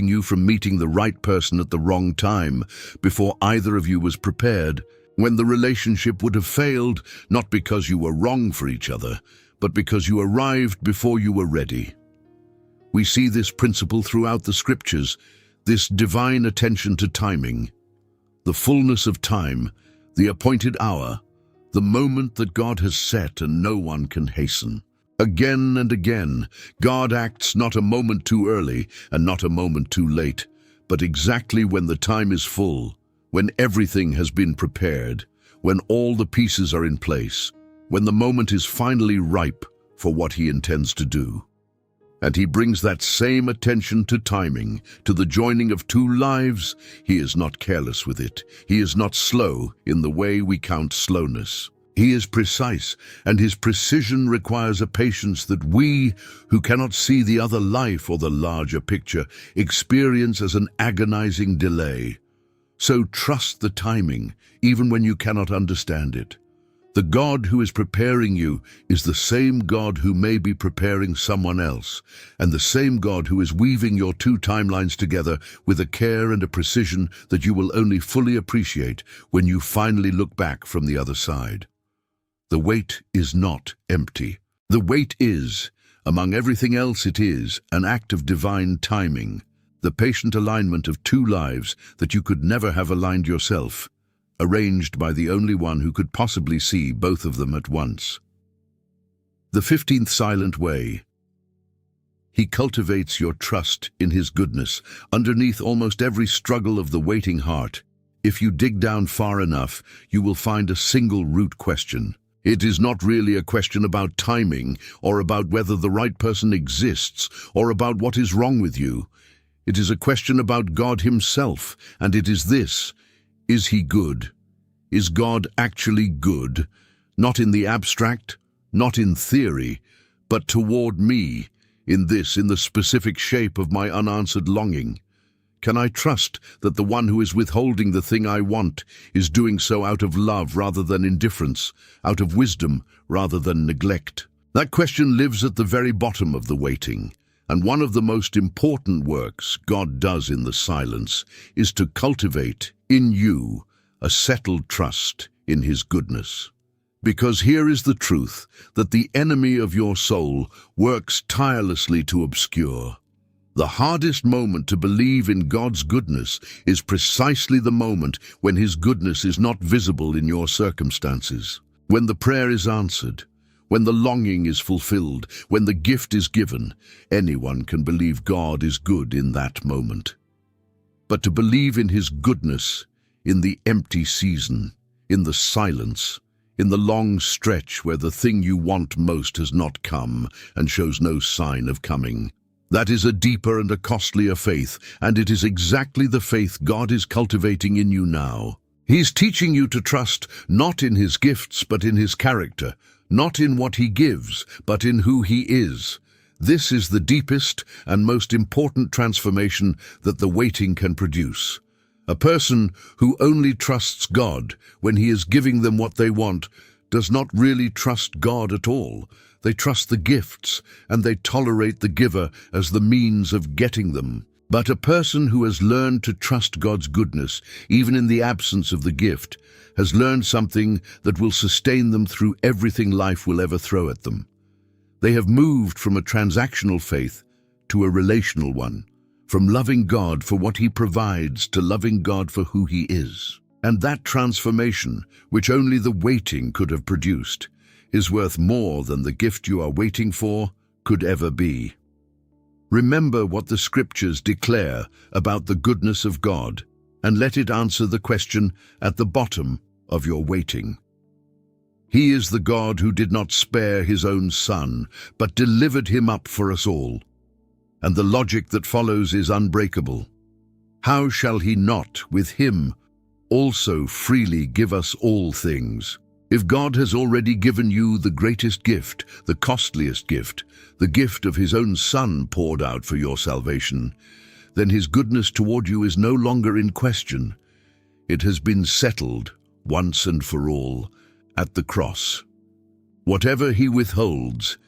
you from meeting the right person at the wrong time before either of you was prepared, when the relationship would have failed, not because you were wrong for each other, but because you arrived before you were ready. We see this principle throughout the Scriptures, this divine attention to timing, the fullness of time, the appointed hour, the moment that God has set and no one can hasten. Again and again, God acts not a moment too early and not a moment too late, but exactly when the time is full, when everything has been prepared, when all the pieces are in place, when the moment is finally ripe for what He intends to do. And He brings that same attention to timing, to the joining of two lives. He is not careless with it. He is not slow in the way we count slowness. He is precise, and His precision requires a patience that we, who cannot see the other life or the larger picture, experience as an agonizing delay. So trust the timing, even when you cannot understand it. The God who is preparing you is the same God who may be preparing someone else, and the same God who is weaving your two timelines together with a care and a precision that you will only fully appreciate when you finally look back from the other side. The wait is not empty. The wait is, among everything else it is, an act of divine timing, the patient alignment of two lives that you could never have aligned yourself, arranged by the only one who could possibly see both of them at once. The 15th silent way. He cultivates your trust in his goodness underneath almost every struggle of the waiting heart. If you dig down far enough, you will find a single root question. It is not really a question about timing or about whether the right person exists or about what is wrong with you. It is a question about God himself, and it is this: is he good? Is God actually good? Not in the abstract, not in theory, but toward me, in the specific shape of my unanswered longing. Can I trust that the one who is withholding the thing I want is doing so out of love rather than indifference, out of wisdom rather than neglect? That question lives at the very bottom of the waiting, and one of the most important works God does in the silence is to cultivate in you a settled trust in his goodness. Because here is the truth that the enemy of your soul works tirelessly to obscure. The hardest moment to believe in God's goodness is precisely the moment when his goodness is not visible in your circumstances. When the prayer is answered, when the longing is fulfilled, when the gift is given, anyone can believe God is good in that moment. But to believe in his goodness in the empty season, in the silence, in the long stretch where the thing you want most has not come and shows no sign of coming, that is a deeper and a costlier faith, and it is exactly the faith God is cultivating in you now. He's teaching you to trust not in his gifts but in his character, not in what he gives but in who he is. This is the deepest and most important transformation that the waiting can produce. A person who only trusts God when he is giving them what they want does not really trust God at all. They trust the gifts, and they tolerate the giver as the means of getting them. But a person who has learned to trust God's goodness, even in the absence of the gift, has learned something that will sustain them through everything life will ever throw at them. They have moved from a transactional faith to a relational one, from loving God for what he provides to loving God for who he is. And that transformation, which only the waiting could have produced, is worth more than the gift you are waiting for could ever be. Remember what the scriptures declare about the goodness of God, and let it answer the question at the bottom of your waiting. He is the God who did not spare his own Son, but delivered him up for us all. And the logic that follows is unbreakable. How shall he not, with him, also freely give us all things? If God has already given you the greatest gift, the costliest gift, the gift of his own Son poured out for your salvation, then his goodness toward you is no longer in question. It has been settled, once and for all, at the cross. Whatever he withholds,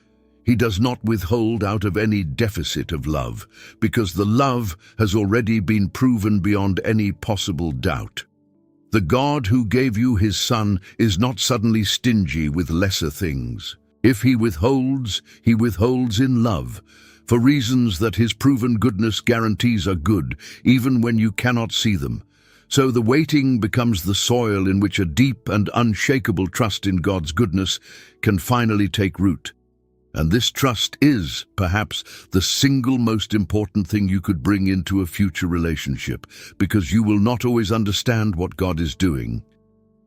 he does not withhold out of any deficit of love, because the love has already been proven beyond any possible doubt. The God who gave you his Son is not suddenly stingy with lesser things. If he withholds in love, for reasons that his proven goodness guarantees are good, even when you cannot see them. So the waiting becomes the soil in which a deep and unshakable trust in God's goodness can finally take root. And this trust is, perhaps, the single most important thing you could bring into a future relationship, because you will not always understand what God is doing.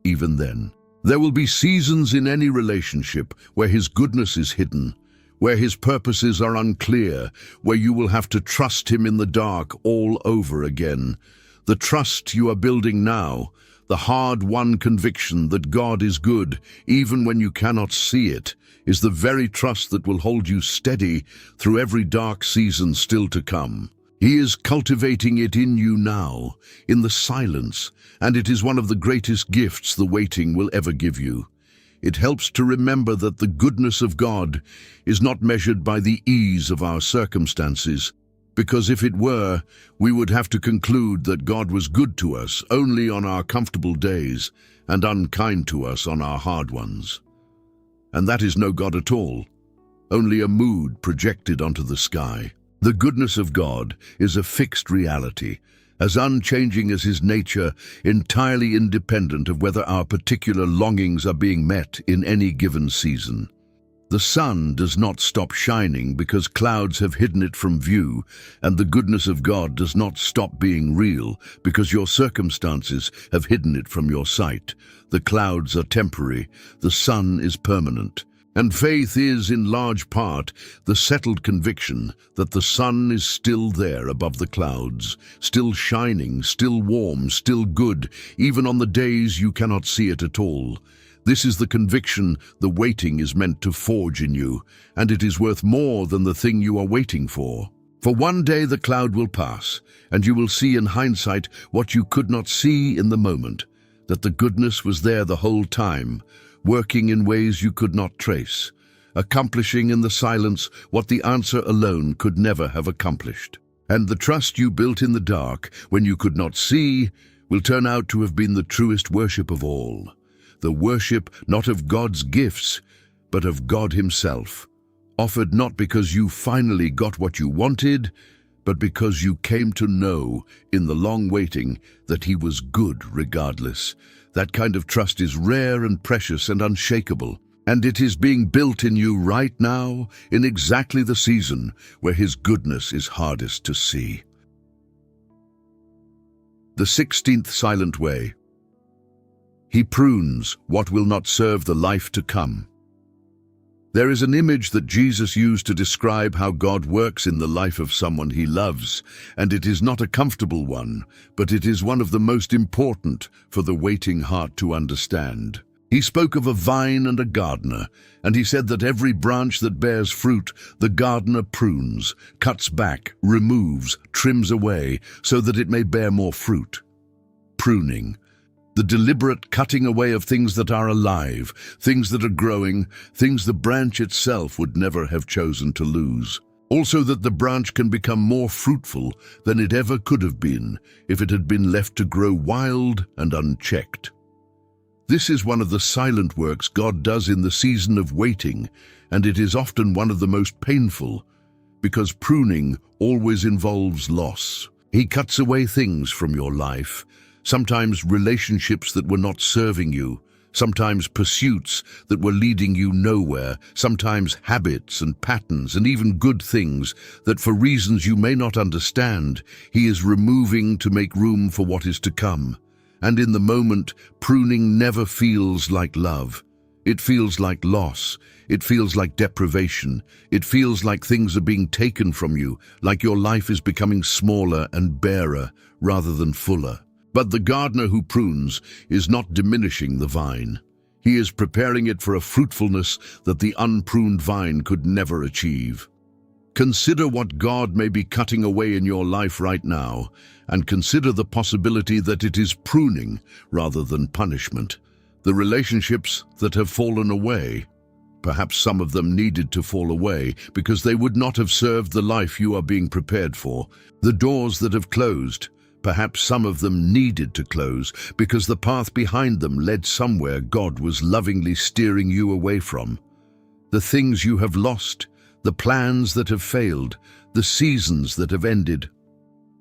Even then, there will be seasons in any relationship where his goodness is hidden, where his purposes are unclear, where you will have to trust him in the dark all over again. The trust you are building now, the hard-won conviction that God is good, even when you cannot see it, is the very trust that will hold you steady through every dark season still to come. He is cultivating it in you now, in the silence, and it is one of the greatest gifts the waiting will ever give you. It helps to remember that the goodness of God is not measured by the ease of our circumstances, because if it were, we would have to conclude that God was good to us only on our comfortable days and unkind to us on our hard ones. And that is no God at all, only a mood projected onto the sky. The goodness of God is a fixed reality, as unchanging as his nature, entirely independent of whether our particular longings are being met in any given season. The sun does not stop shining because clouds have hidden it from view, and the goodness of God does not stop being real because your circumstances have hidden it from your sight. The clouds are temporary, the sun is permanent. And faith is, in large part, the settled conviction that the sun is still there above the clouds, still shining, still warm, still good, even on the days you cannot see it at all. This is the conviction the waiting is meant to forge in you, and it is worth more than the thing you are waiting for. For one day the cloud will pass, and you will see in hindsight what you could not see in the moment, that the goodness was there the whole time, working in ways you could not trace, accomplishing in the silence what the answer alone could never have accomplished. And the trust you built in the dark, when you could not see, will turn out to have been the truest worship of all. The worship not of God's gifts, but of God himself, offered not because you finally got what you wanted, but because you came to know in the long waiting that he was good regardless. That kind of trust is rare and precious and unshakable, and it is being built in you right now in exactly the season where his goodness is hardest to see. The 16th silent way. He prunes what will not serve the life to come. There is an image that Jesus used to describe how God works in the life of someone he loves, and it is not a comfortable one, but it is one of the most important for the waiting heart to understand. He spoke of a vine and a gardener, and he said that every branch that bears fruit, the gardener prunes, cuts back, removes, trims away, so that it may bear more fruit. Pruning. The deliberate cutting away of things that are alive, things that are growing, things the branch itself would never have chosen to lose. Also that the branch can become more fruitful than it ever could have been if it had been left to grow wild and unchecked. This is one of the silent works God does in the season of waiting, and it is often one of the most painful, because pruning always involves loss. He cuts away things from your life, sometimes relationships that were not serving you, sometimes pursuits that were leading you nowhere, sometimes habits and patterns and even good things that for reasons you may not understand, he is removing to make room for what is to come. And in the moment, pruning never feels like love. It feels like loss. It feels like deprivation. It feels like things are being taken from you, like your life is becoming smaller and barer rather than fuller. But the gardener who prunes is not diminishing the vine. He is preparing it for a fruitfulness that the unpruned vine could never achieve. Consider what God may be cutting away in your life right now, and consider the possibility that it is pruning rather than punishment. The relationships that have fallen away, perhaps some of them needed to fall away because they would not have served the life you are being prepared for. The doors that have closed, perhaps some of them needed to close because the path behind them led somewhere God was lovingly steering you away from. The things you have lost, the plans that have failed, the seasons that have ended.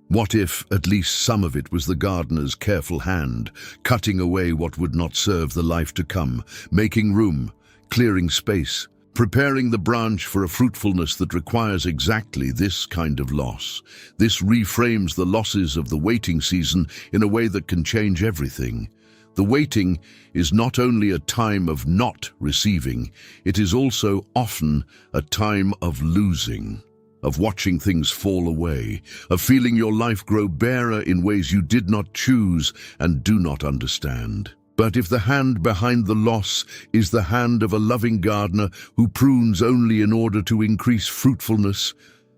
What if at least some of it was the gardener's careful hand, cutting away what would not serve the life to come, making room, clearing space, preparing the branch for a fruitfulness that requires exactly this kind of loss. This reframes the losses of the waiting season in a way that can change everything. The waiting is not only a time of not receiving, it is also often a time of losing, of watching things fall away, of feeling your life grow barer in ways you did not choose and do not understand. But if the hand behind the loss is the hand of a loving gardener who prunes only in order to increase fruitfulness,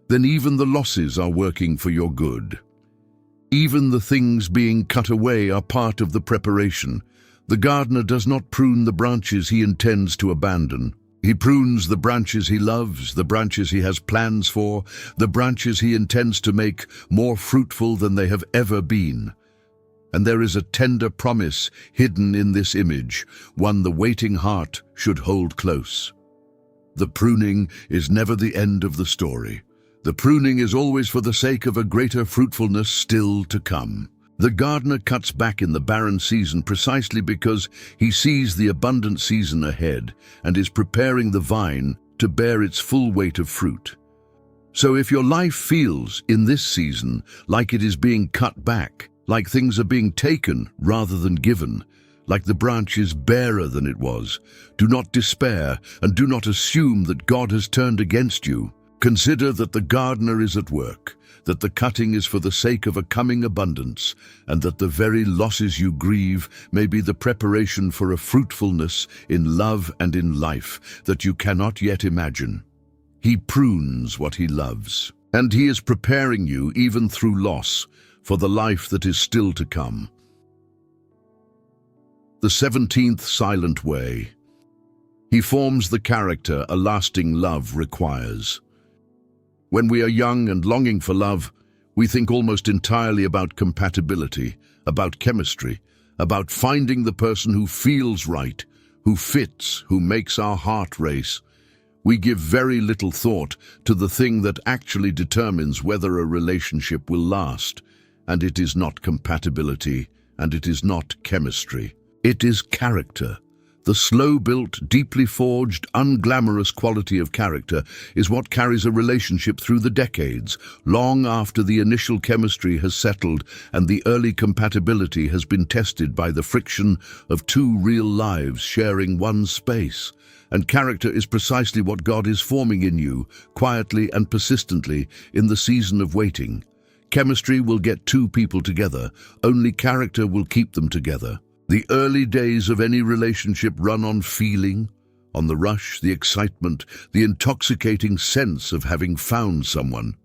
then even the losses are working for your good. Even the things being cut away are part of the preparation. The gardener does not prune the branches he intends to abandon. He prunes the branches he loves, the branches he has plans for, the branches he intends to make more fruitful than they have ever been. And there is a tender promise hidden in this image, one the waiting heart should hold close. The pruning is never the end of the story. The pruning is always for the sake of a greater fruitfulness still to come. The gardener cuts back in the barren season precisely because he sees the abundant season ahead and is preparing the vine to bear its full weight of fruit. So if your life feels, in this season, like it is being cut back, like things are being taken rather than given, like the branch is barer than it was, do not despair and do not assume that God has turned against you. Consider that the gardener is at work, that the cutting is for the sake of a coming abundance, and that the very losses you grieve may be the preparation for a fruitfulness in love and in life that you cannot yet imagine. He prunes what he loves, and he is preparing you, even through loss, for the life that is still to come. The 17th silent way. He forms the character a lasting love requires. When we are young and longing for love, we think almost entirely about compatibility, about chemistry, about finding the person who feels right, who fits, who makes our heart race. We give very little thought to the thing that actually determines whether a relationship will last, and it is not compatibility, and it is not chemistry. It is character. The slow-built, deeply forged, unglamorous quality of character is what carries a relationship through the decades, long after the initial chemistry has settled and the early compatibility has been tested by the friction of two real lives sharing one space. And character is precisely what God is forming in you, quietly and persistently, in the season of waiting. Chemistry will get two people together, only character will keep them together. The early days of any relationship run on feeling, on the rush, the excitement, the intoxicating sense of having found someone.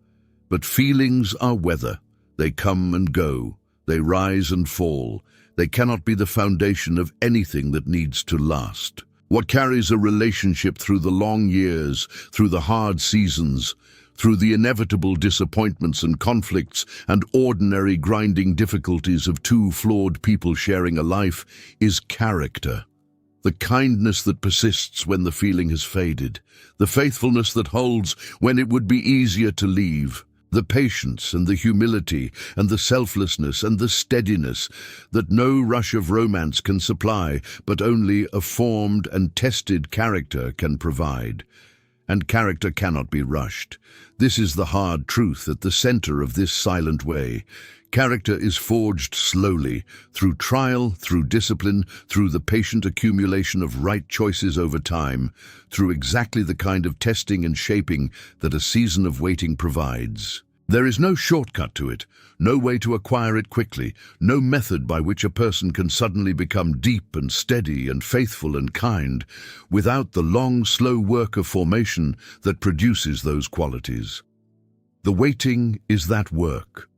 But feelings are weather. They come and go. They rise and fall. They cannot be the foundation of anything that needs to last. What carries a relationship through the long years, through the hard seasons, through the inevitable disappointments and conflicts and ordinary grinding difficulties of two flawed people sharing a life, is character. The kindness that persists when the feeling has faded, the faithfulness that holds when it would be easier to leave, the patience and the humility and the selflessness and the steadiness that no rush of romance can supply, but only a formed and tested character can provide. And character cannot be rushed. This is the hard truth at the center of this silent way. Character is forged slowly, through trial, through discipline, through the patient accumulation of right choices over time, through exactly the kind of testing and shaping that a season of waiting provides. There is no shortcut to it, no way to acquire it quickly, no method by which a person can suddenly become deep and steady and faithful and kind, without the long, slow work of formation that produces those qualities. The waiting is that work.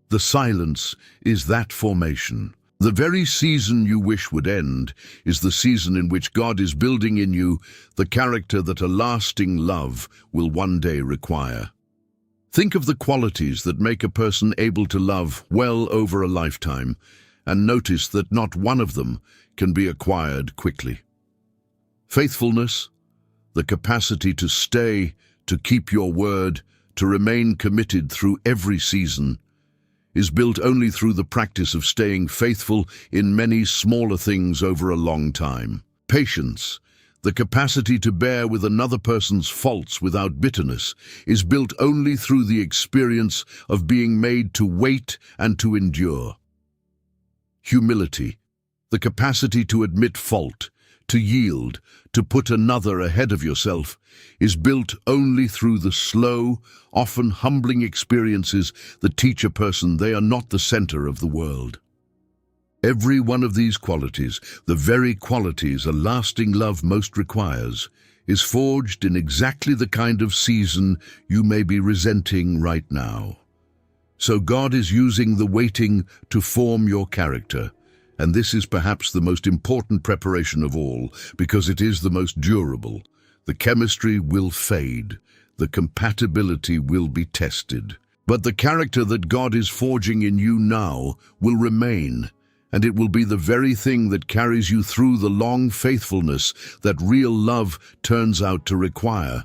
The silence is that formation. The very season you wish would end is the season in which God is building in you the character that a lasting love will one day require. Think of the qualities that make a person able to love well over a lifetime, and notice that not one of them can be acquired quickly. Faithfulness, the capacity to stay, to keep your word, to remain committed through every season, is built only through the practice of staying faithful in many smaller things over a long time. Patience, the capacity to bear with another person's faults without bitterness, is built only through the experience of being made to wait and to endure. Humility, the capacity to admit fault, to yield, to put another ahead of yourself, is built only through the slow, often humbling experiences that teach a person they are not the center of the world. Every one of these qualities, the very qualities a lasting love most requires, is forged in exactly the kind of season you may be resenting right now. So God is using the waiting to form your character, And this is perhaps the most important preparation of all, because it is the most durable. The chemistry will fade. The compatibility will be tested. But the character that God is forging in you now will remain, and it will be the very thing that carries you through the long faithfulness that real love turns out to require.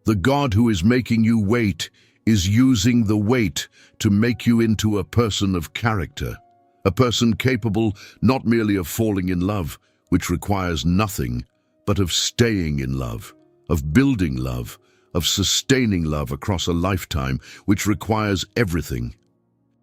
The God who is making you wait is using the wait to make you into a person of character, a person capable not merely of falling in love, which requires nothing, but of staying in love, of building love, of sustaining love across a lifetime, which requires everything.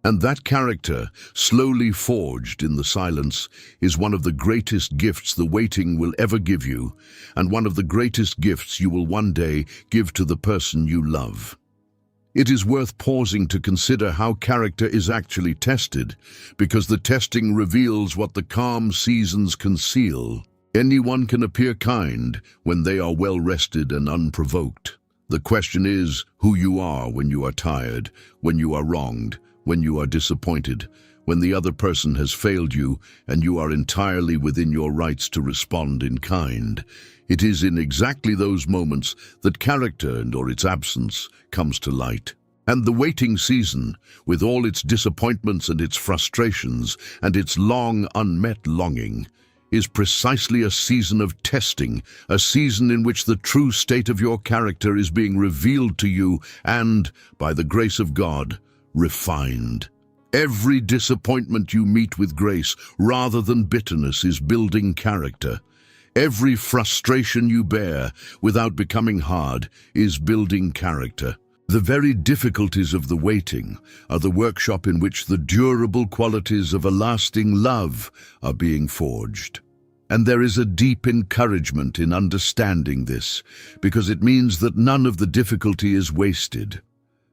And that character, slowly forged in the silence, is one of the greatest gifts the waiting will ever give you, and one of the greatest gifts you will one day give to the person you love. It is worth pausing to consider how character is actually tested, because the testing reveals what the calm seasons conceal. Anyone can appear kind when they are well rested and unprovoked. The question is who you are when you are tired, when you are wronged, when you are disappointed, when the other person has failed you and you are entirely within your rights to respond in kind. It is in exactly those moments that character or its absence comes to light. And the waiting season, with all its disappointments and its frustrations and its long unmet longing, is precisely a season of testing, a season in which the true state of your character is being revealed to you and, by the grace of God, refined. Every disappointment you meet with grace rather than bitterness is building character. Every frustration you bear without becoming hard is building character. The very difficulties of the waiting are the workshop in which the durable qualities of a lasting love are being forged. And there is a deep encouragement in understanding this, because it means that none of the difficulty is wasted.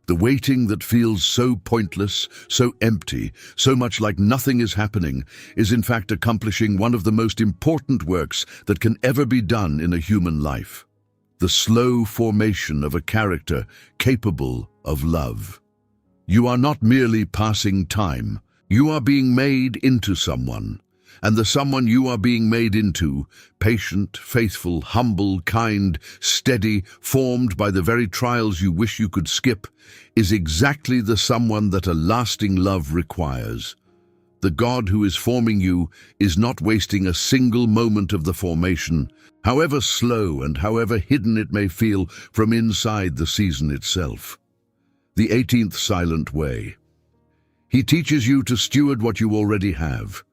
The waiting that feels so pointless, so empty, so much like nothing is happening, is in fact accomplishing one of the most important works that can ever be done in a human life: the slow formation of a character capable of love. You are not merely passing time, you are being made into someone. And the someone you are being made into, patient, faithful, humble, kind, steady, formed by the very trials you wish you could skip, is exactly the someone that a lasting love requires. The God who is forming you is not wasting a single moment of the formation, however slow and however hidden it may feel from inside the season itself. The 18th silent way. He teaches you to steward what you already have.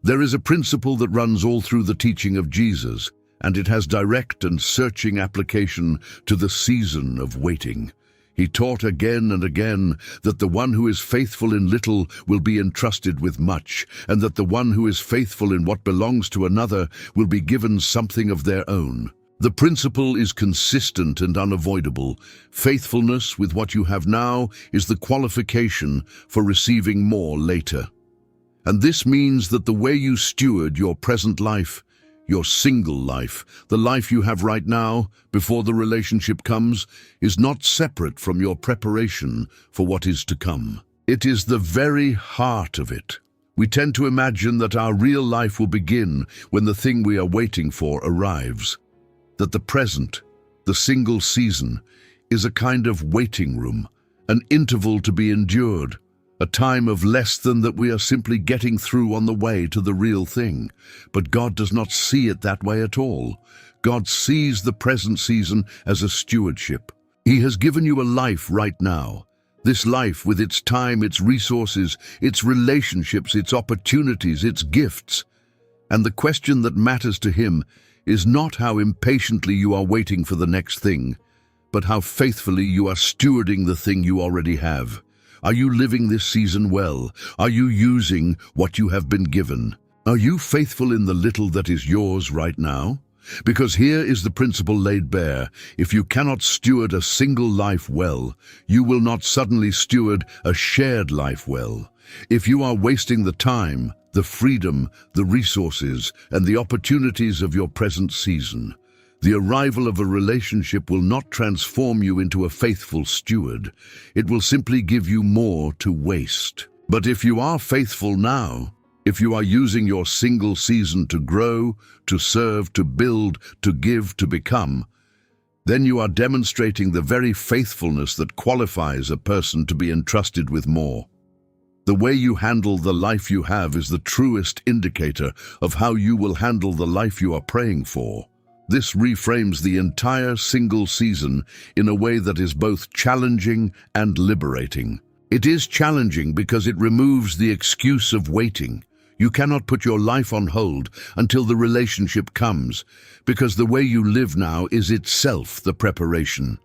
There is a principle that runs all through the teaching of Jesus, and it has direct and searching application to the season of waiting. He taught again and again that the one who is faithful in little will be entrusted with much, and that the one who is faithful in what belongs to another will be given something of their own. The principle is consistent and unavoidable. Faithfulness with what you have now is the qualification for receiving more later. And this means that the way you steward your present life, your single life, the life you have right now, before the relationship comes, is not separate from your preparation for what is to come. It is the very heart of it. We tend to imagine that our real life will begin when the thing we are waiting for arrives. That the present, the single season, is a kind of waiting room, an interval to be endured, a time of less than that we are simply getting through on the way to the real thing. But God does not see it that way at all. God sees the present season as a stewardship. He has given you a life right now. This life with its time, its resources, its relationships, its opportunities, its gifts. And the question that matters to Him is not how impatiently you are waiting for the next thing, but how faithfully you are stewarding the thing you already have. Are you living this season well? Are you using what you have been given? Are you faithful in the little that is yours right now? Because here is the principle laid bare. If you cannot steward a single life well, you will not suddenly steward a shared life well. If you are wasting the time, the freedom, the resources, and the opportunities of your present season, the arrival of a relationship will not transform you into a faithful steward. It will simply give you more to waste. But if you are faithful now, If you are using your single season to grow, to serve, to build, to give, to become, then you are demonstrating the very faithfulness that qualifies a person to be entrusted with more. The way you handle the life you have is the truest indicator of how you will handle the life you are praying for. This reframes the entire single season in a way that is both challenging and liberating. It is challenging because it removes the excuse of waiting. You cannot put your life on hold until the relationship comes, because the way you live now is itself the preparation.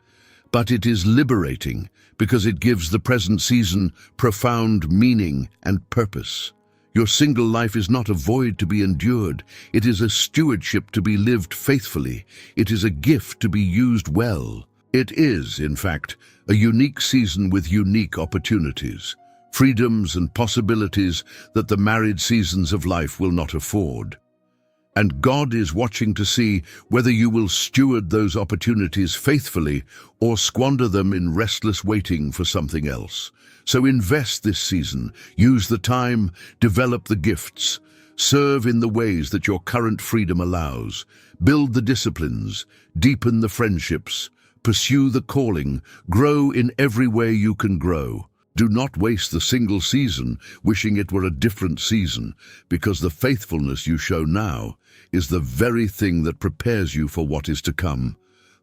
But it is liberating because it gives the present season profound meaning and purpose. Your single life is not a void to be endured. It is a stewardship to be lived faithfully. It is a gift to be used well. It is, in fact, a unique season with unique opportunities, freedoms and possibilities that the married seasons of life will not afford. And God is watching to see whether you will steward those opportunities faithfully or squander them in restless waiting for something else. So invest this season, use the time, develop the gifts, serve in the ways that your current freedom allows, build the disciplines, deepen the friendships, pursue the calling, grow in every way you can grow. Do not waste the single season wishing it were a different season, because the faithfulness you show now is the very thing that prepares you for what is to come.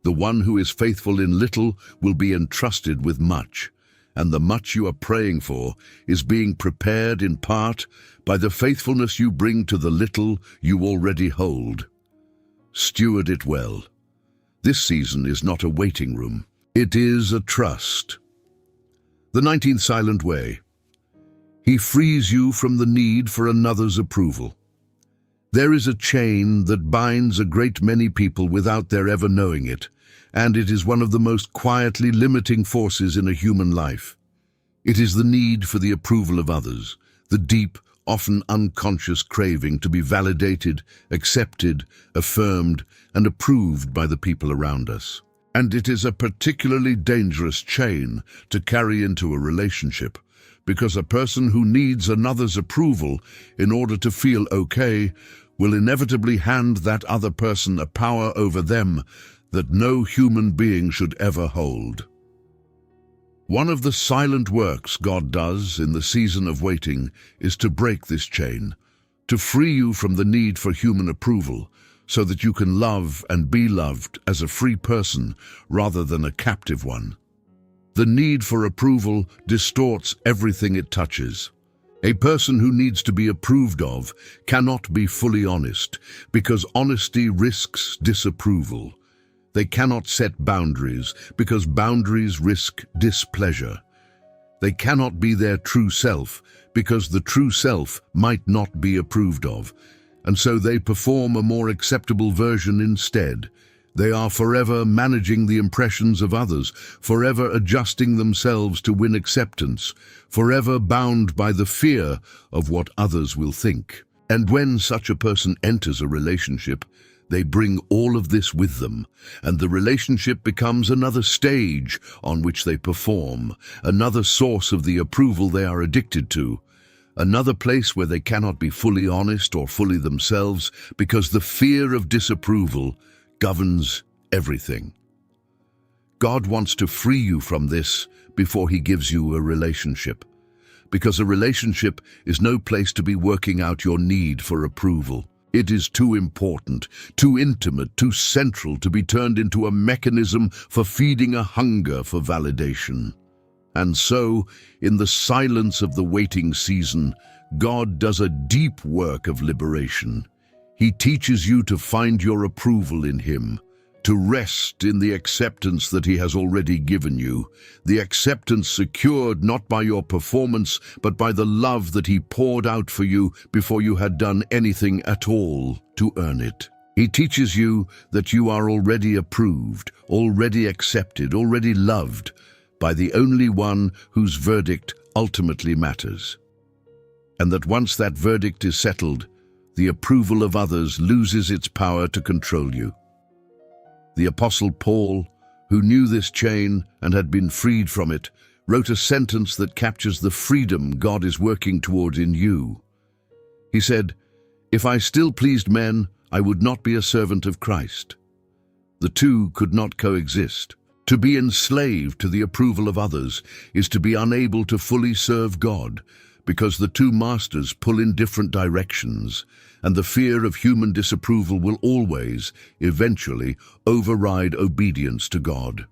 The one who is faithful in little will be entrusted with much, and the much you are praying for is being prepared in part by the faithfulness you bring to the little you already hold. Steward it well. This season is not a waiting room. It is a trust. The 19th silent way. He frees you from the need for another's approval. There is a chain that binds a great many people without their ever knowing it, and it is one of the most quietly limiting forces in a human life. It is the need for the approval of others, the deep, often unconscious craving to be validated, accepted, affirmed, and approved by the people around us. And it is a particularly dangerous chain to carry into a relationship, because a person who needs another's approval in order to feel okay will inevitably hand that other person a power over them that no human being should ever hold. One of the silent works God does in the season of waiting is to break this chain, to free you from the need for human approval, so that you can love and be loved as a free person rather than a captive one. The need for approval distorts everything it touches. A person who needs to be approved of cannot be fully honest, because honesty risks disapproval. They cannot set boundaries, because boundaries risk displeasure. They cannot be their true self, because the true self might not be approved of, and so they perform a more acceptable version instead. They are forever managing the impressions of others, forever adjusting themselves to win acceptance, forever bound by the fear of what others will think. And when such a person enters a relationship, they bring all of this with them, and the relationship becomes another stage on which they perform, another source of the approval they are addicted to, another place where they cannot be fully honest or fully themselves, because the fear of disapproval governs everything. God wants to free you from this before he gives you a relationship, because a relationship is no place to be working out your need for approval. It is too important, too intimate, too central to be turned into a mechanism for feeding a hunger for validation. And so, in the silence of the waiting season, God does a deep work of liberation. He teaches you to find your approval in him, to rest in the acceptance that he has already given you, the acceptance secured not by your performance, but by the love that he poured out for you before you had done anything at all to earn it. He teaches you that you are already approved, already accepted, already loved by the only one whose verdict ultimately matters. And that once that verdict is settled, the approval of others loses its power to control you. The Apostle Paul, who knew this chain and had been freed from it, wrote a sentence that captures the freedom God is working toward in you. He said, "If I still pleased men, I would not be a servant of Christ." The two could not coexist. To be enslaved to the approval of others is to be unable to fully serve God, because the two masters pull in different directions, and the fear of human disapproval will always, eventually, override obedience to God.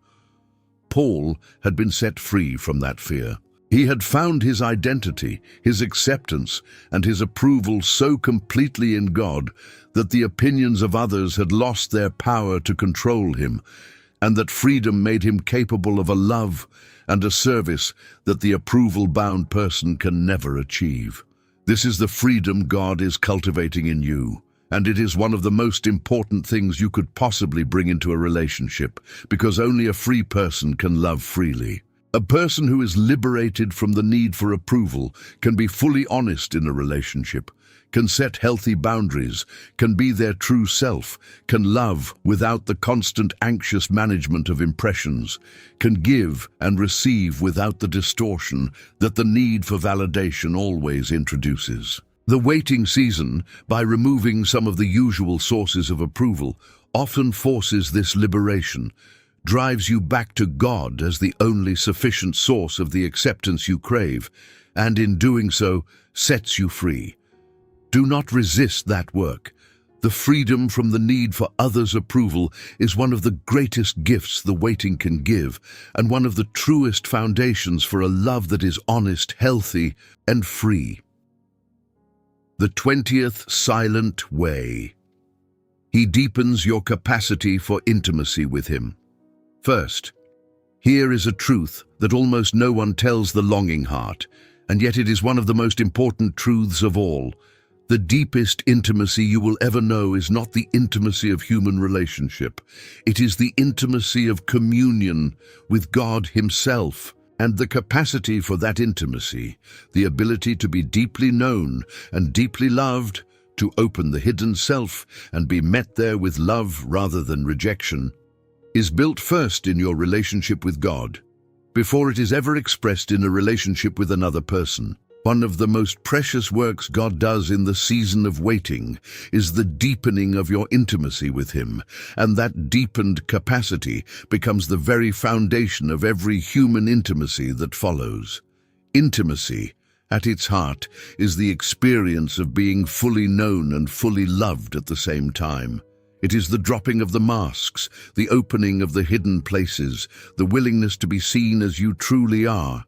Paul had been set free from that fear. He had found his identity, his acceptance, and his approval so completely in God that the opinions of others had lost their power to control him, and that freedom made him capable of a love and a service that the approval-bound person can never achieve. This is the freedom God is cultivating in you, and it is one of the most important things you could possibly bring into a relationship, because only a free person can love freely. A person who is liberated from the need for approval can be fully honest in a relationship, can set healthy boundaries, can be their true self, can love without the constant anxious management of impressions, can give and receive without the distortion that the need for validation always introduces. The waiting season, by removing some of the usual sources of approval, often forces this liberation, drives you back to God as the only sufficient source of the acceptance you crave, and in doing so, sets you free. Do not resist that work. The freedom from the need for others' approval is one of the greatest gifts the waiting can give, and one of the truest foundations for a love that is honest, healthy, and free. The 20th silent way. He deepens your capacity for intimacy with him. First, here is a truth that almost no one tells the longing heart, and yet it is one of the most important truths of all. The deepest intimacy you will ever know is not the intimacy of human relationship. It is the intimacy of communion with God Himself, and the capacity for that intimacy, the ability to be deeply known and deeply loved, to open the hidden self and be met there with love rather than rejection, is built first in your relationship with God, before it is ever expressed in a relationship with another person. One of the most precious works God does in the season of waiting is the deepening of your intimacy with Him, and that deepened capacity becomes the very foundation of every human intimacy that follows. Intimacy, at its heart, is the experience of being fully known and fully loved at the same time. It is the dropping of the masks, the opening of the hidden places, the willingness to be seen as you truly are,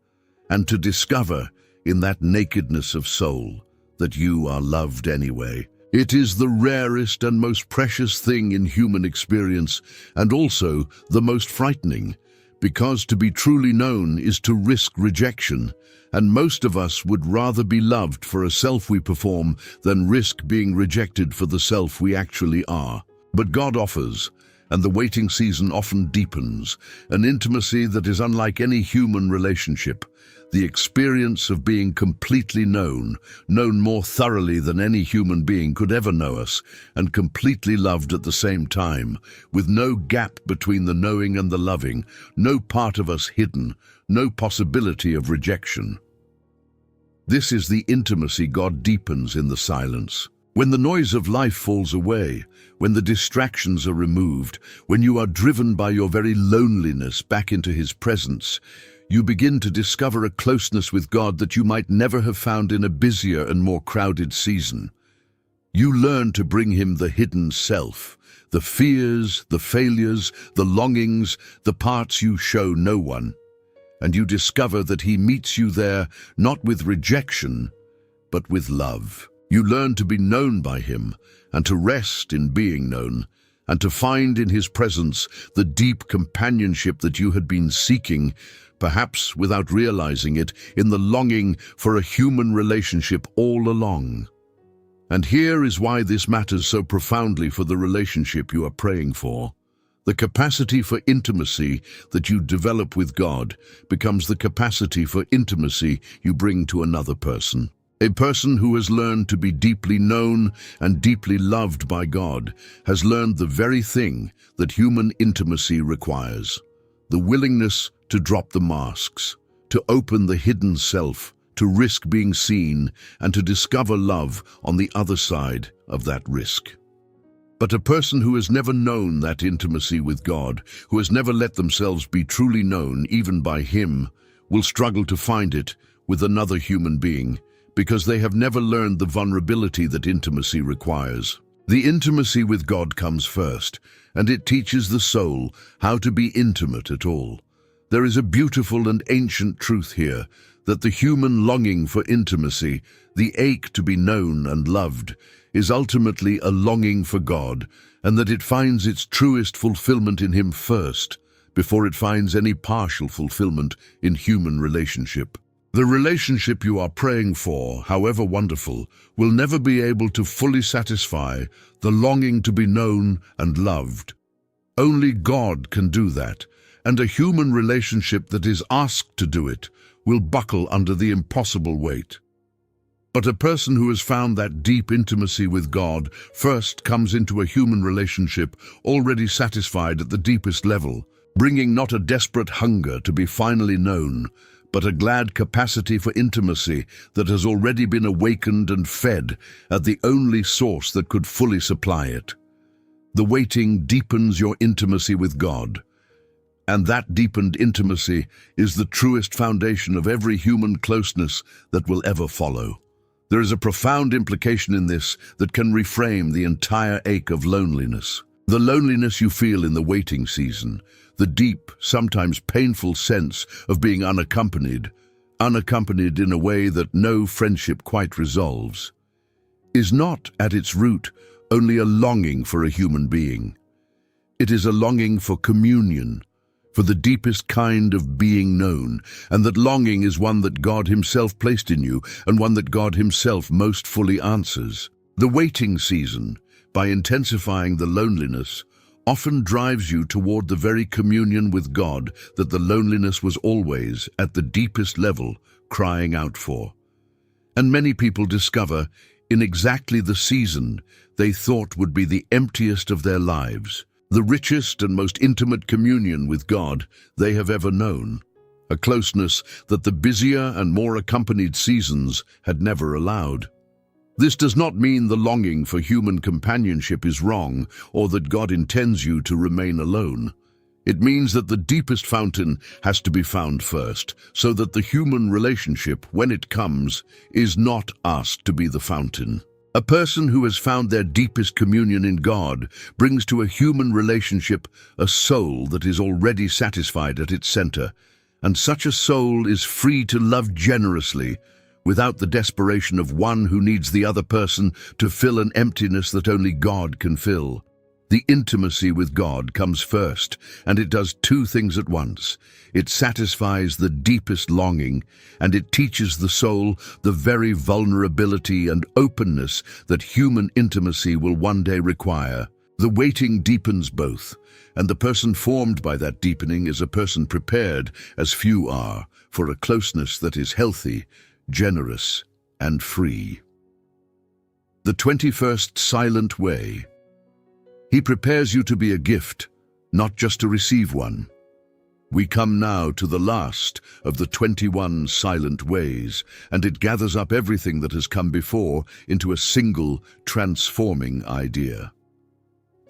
and to discover, in that nakedness of soul, that you are loved anyway. It is the rarest and most precious thing in human experience, and also the most frightening, because to be truly known is to risk rejection, and most of us would rather be loved for a self we perform than risk being rejected for the self we actually are. But God offers, and the waiting season often deepens, an intimacy that is unlike any human relationship, the experience of being completely known more thoroughly than any human being could ever know us, and completely loved at the same time, with no gap between the knowing and the loving, no part of us hidden, no possibility of rejection. This is the intimacy God deepens in the silence. When the noise of life falls away, when the distractions are removed, when you are driven by your very loneliness back into His presence, you begin to discover a closeness with God that you might never have found in a busier and more crowded season. You learn to bring Him the hidden self, the fears, the failures, the longings, the parts you show no one, and you discover that He meets you there not with rejection, but with love. You learn to be known by Him, and to rest in being known, and to find in His presence the deep companionship that you had been seeking, perhaps without realizing it, in the longing for a human relationship all along. And here is why this matters so profoundly for the relationship you are praying for. The capacity for intimacy that you develop with God becomes the capacity for intimacy you bring to another person. A person who has learned to be deeply known and deeply loved by God has learned the very thing that human intimacy requires: the willingness to drop the masks, to open the hidden self, to risk being seen, and to discover love on the other side of that risk. But a person who has never known that intimacy with God, who has never let themselves be truly known even by Him, will struggle to find it with another human being, because they have never learned the vulnerability that intimacy requires. The intimacy with God comes first, and it teaches the soul how to be intimate at all. There is a beautiful and ancient truth here, that the human longing for intimacy, the ache to be known and loved, is ultimately a longing for God, and that it finds its truest fulfillment in Him first, before it finds any partial fulfillment in human relationship. The relationship you are praying for, however wonderful, will never be able to fully satisfy the longing to be known and loved. Only God can do that, and a human relationship that is asked to do it will buckle under the impossible weight. But a person who has found that deep intimacy with God first comes into a human relationship already satisfied at the deepest level, bringing not a desperate hunger to be finally known, but a glad capacity for intimacy that has already been awakened and fed at the only source that could fully supply it. The waiting deepens your intimacy with God, and that deepened intimacy is the truest foundation of every human closeness that will ever follow. There is a profound implication in this that can reframe the entire ache of loneliness. The loneliness you feel in the waiting season, the deep, sometimes painful sense of being unaccompanied in a way that no friendship quite resolves, is not at its root only a longing for a human being. It is a longing for communion, for the deepest kind of being known, and that longing is one that God Himself placed in you, and one that God Himself most fully answers. The waiting season, by intensifying the loneliness, often drives you toward the very communion with God that the loneliness was always, at the deepest level, crying out for. And many people discover, in exactly the season they thought would be the emptiest of their lives, the richest and most intimate communion with God they have ever known, a closeness that the busier and more accompanied seasons had never allowed. This does not mean the longing for human companionship is wrong, or that God intends you to remain alone. It means that the deepest fountain has to be found first, so that the human relationship, when it comes, is not asked to be the fountain. A person who has found their deepest communion in God brings to a human relationship a soul that is already satisfied at its center, and such a soul is free to love generously, without the desperation of one who needs the other person to fill an emptiness that only God can fill. The intimacy with God comes first, and it does two things at once. It satisfies the deepest longing, and it teaches the soul the very vulnerability and openness that human intimacy will one day require. The waiting deepens both, and the person formed by that deepening is a person prepared, as few are, for a closeness that is healthy, generous, and free. The 21st Silent Way. He prepares you to be a gift, not just to receive one. We come now to the last of the 21 silent ways, and it gathers up everything that has come before into a single, transforming idea.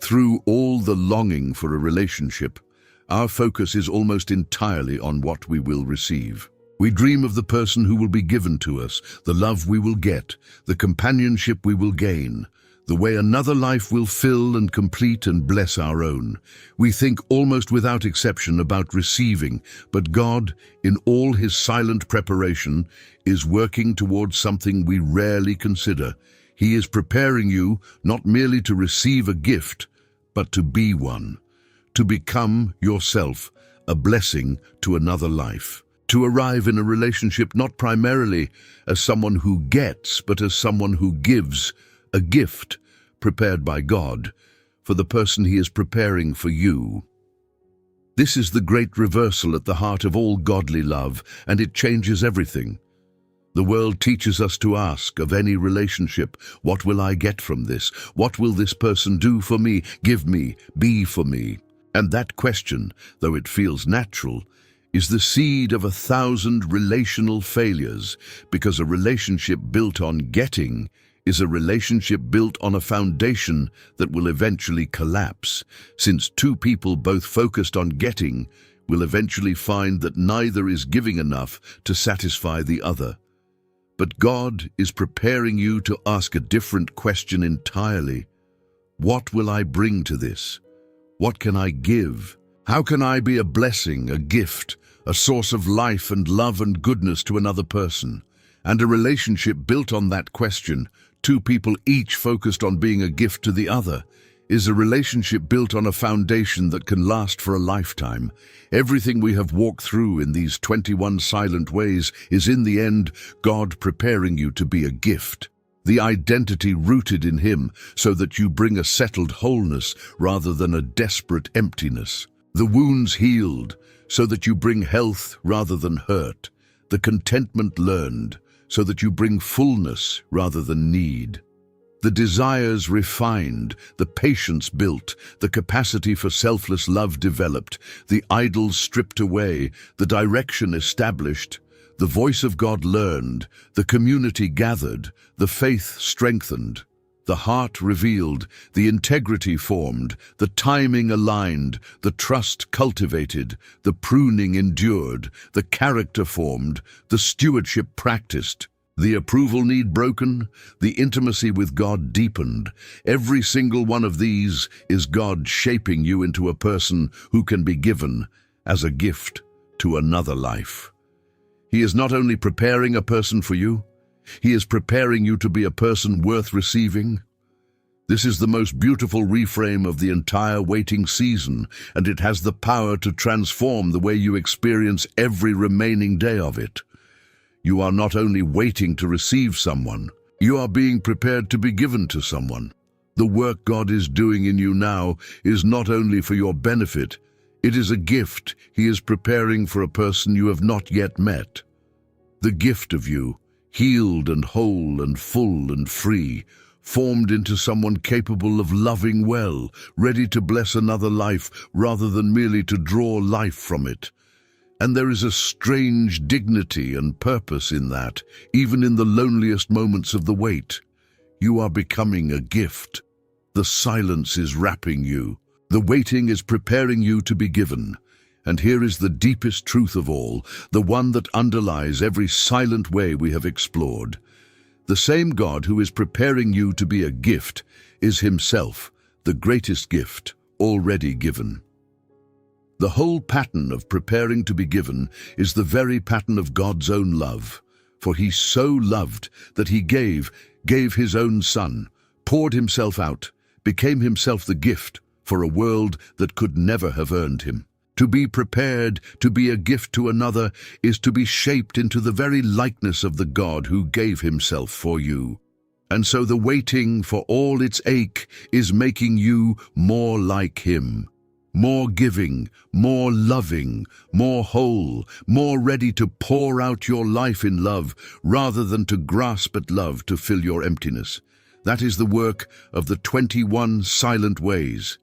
Through all the longing for a relationship, our focus is almost entirely on what we will receive. We dream of the person who will be given to us, the love we will get, the companionship we will gain, the way another life will fill and complete and bless our own. We think almost without exception about receiving, but God, in all His silent preparation, is working towards something we rarely consider. He is preparing you not merely to receive a gift, but to be one, to become yourself a blessing to another life, to arrive in a relationship not primarily as someone who gets, but as someone who gives, a gift prepared by God for the person He is preparing for you. This is the great reversal at the heart of all godly love, and it changes everything. The world teaches us to ask of any relationship, what will I get from this? What will this person do for me, give me, be for me? And that question, though it feels natural, is the seed of 1,000 relational failures, because a relationship built on getting is a relationship built on a foundation that will eventually collapse, since two people both focused on getting will eventually find that neither is giving enough to satisfy the other. But God is preparing you to ask a different question entirely. What will I bring to this? What can I give? How can I be a blessing, a gift, a source of life and love and goodness to another person? And a relationship built on that question, two people each focused on being a gift to the other, is a relationship built on a foundation that can last for a lifetime. Everything we have walked through in these 21 silent ways is in the end God preparing you to be a gift. The identity rooted in Him so that you bring a settled wholeness rather than a desperate emptiness. The wounds healed so that you bring health rather than hurt. The contentment learned so that you bring fullness rather than need. The desires refined, the patience built, the capacity for selfless love developed, the idols stripped away, the direction established, the voice of God learned, the community gathered, the faith strengthened, the heart revealed, the integrity formed, the timing aligned, the trust cultivated, the pruning endured, the character formed, the stewardship practiced, the approval need broken, the intimacy with God deepened. Every single one of these is God shaping you into a person who can be given as a gift to another life. He is not only preparing a person for you, He is preparing you to be a person worth receiving. This is the most beautiful reframe of the entire waiting season, and it has the power to transform the way you experience every remaining day of it. You are not only waiting to receive someone, you are being prepared to be given to someone. The work God is doing in you now is not only for your benefit, it is a gift He is preparing for a person you have not yet met. The gift of you, healed and whole and full and free, formed into someone capable of loving well, ready to bless another life rather than merely to draw life from it. And there is a strange dignity and purpose in that, even in the loneliest moments of the wait. You are becoming a gift. The silence is wrapping you. The waiting is preparing you to be given. And here is the deepest truth of all, the one that underlies every silent way we have explored. The same God who is preparing you to be a gift is Himself, the greatest gift already given. The whole pattern of preparing to be given is the very pattern of God's own love. For He so loved that He gave His own Son, poured Himself out, became Himself the gift for a world that could never have earned Him. To be prepared to be a gift to another is to be shaped into the very likeness of the God who gave Himself for you. And so the waiting, for all its ache, is making you more like Him. More giving, more loving, more whole, more ready to pour out your life in love rather than to grasp at love to fill your emptiness. That is the work of the 21 silent ways.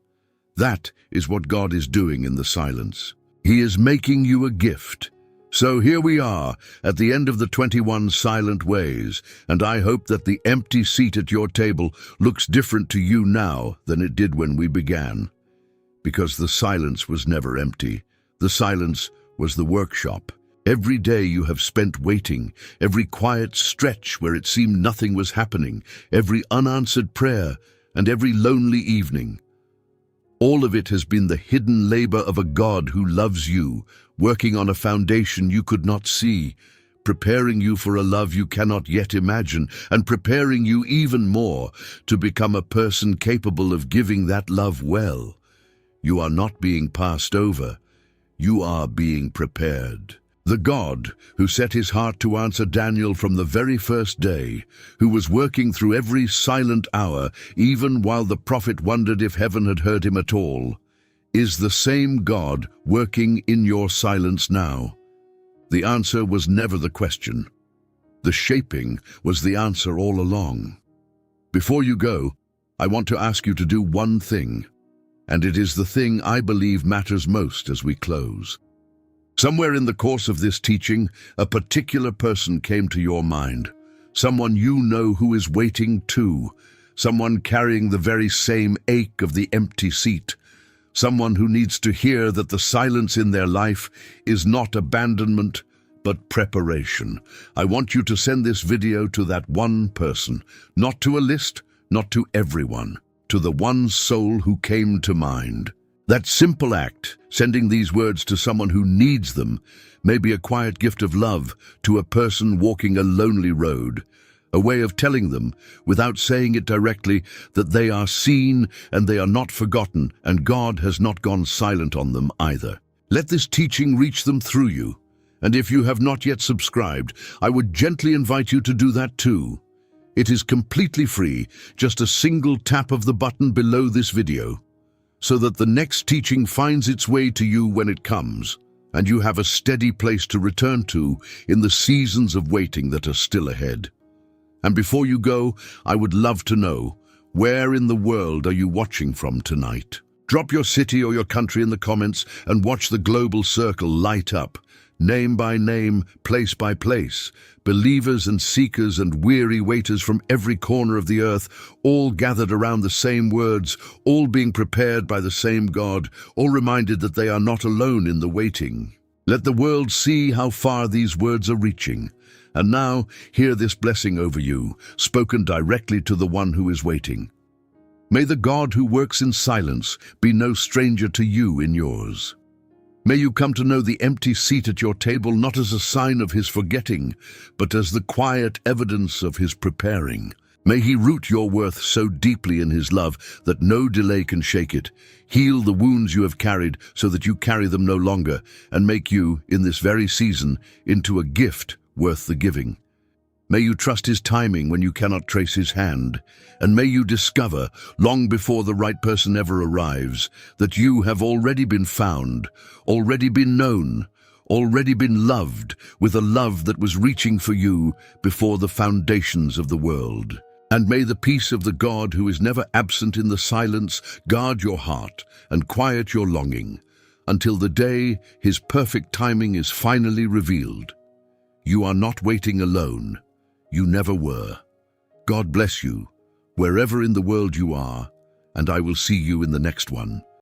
That is what God is doing in the silence. He is making you a gift. So here we are at the end of the 21 silent ways, and I hope that the empty seat at your table looks different to you now than it did when we began. Because the silence was never empty. The silence was the workshop. Every day you have spent waiting, every quiet stretch where it seemed nothing was happening, every unanswered prayer, and every lonely evening. All of it has been the hidden labor of a God who loves you, working on a foundation you could not see, preparing you for a love you cannot yet imagine, and preparing you even more to become a person capable of giving that love well. You are not being passed over. You are being prepared. The God who set His heart to answer Daniel from the very first day, who was working through every silent hour, even while the prophet wondered if heaven had heard him at all, is the same God working in your silence now. The answer was never the question. The shaping was the answer all along. Before you go, I want to ask you to do one thing, and it is the thing I believe matters most as we close. Somewhere in the course of this teaching, a particular person came to your mind. Someone you know who is waiting too. Someone carrying the very same ache of the empty seat. Someone who needs to hear that the silence in their life is not abandonment, but preparation. I want you to send this video to that one person, not to a list, not to everyone, to the one soul who came to mind. That simple act, sending these words to someone who needs them, may be a quiet gift of love to a person walking a lonely road, a way of telling them, without saying it directly, that they are seen and they are not forgotten, and God has not gone silent on them either. Let this teaching reach them through you, and if you have not yet subscribed, I would gently invite you to do that too. It is completely free, just a single tap of the button below this video, so that the next teaching finds its way to you when it comes, and you have a steady place to return to in the seasons of waiting that are still ahead. And before you go, I would love to know, where in the world are you watching from tonight? Drop your city or your country in the comments and watch the global circle light up, name by name, place by place, believers and seekers and weary waiters from every corner of the earth, all gathered around the same words, all being prepared by the same God, all reminded that they are not alone in the waiting. Let the world see how far these words are reaching. And now, hear this blessing over you, spoken directly to the one who is waiting. May the God who works in silence be no stranger to you in yours. May you come to know the empty seat at your table not as a sign of his forgetting, but as the quiet evidence of his preparing. May he root your worth so deeply in his love that no delay can shake it, heal the wounds you have carried so that you carry them no longer, and make you, in this very season, into a gift worth the giving. May you trust his timing when you cannot trace his hand, and may you discover, long before the right person ever arrives, that you have already been found, already been known, already been loved with a love that was reaching for you before the foundations of the world. And may the peace of the God who is never absent in the silence guard your heart and quiet your longing, until the day his perfect timing is finally revealed. You are not waiting alone. You never were. God bless you, wherever in the world you are, and I will see you in the next one.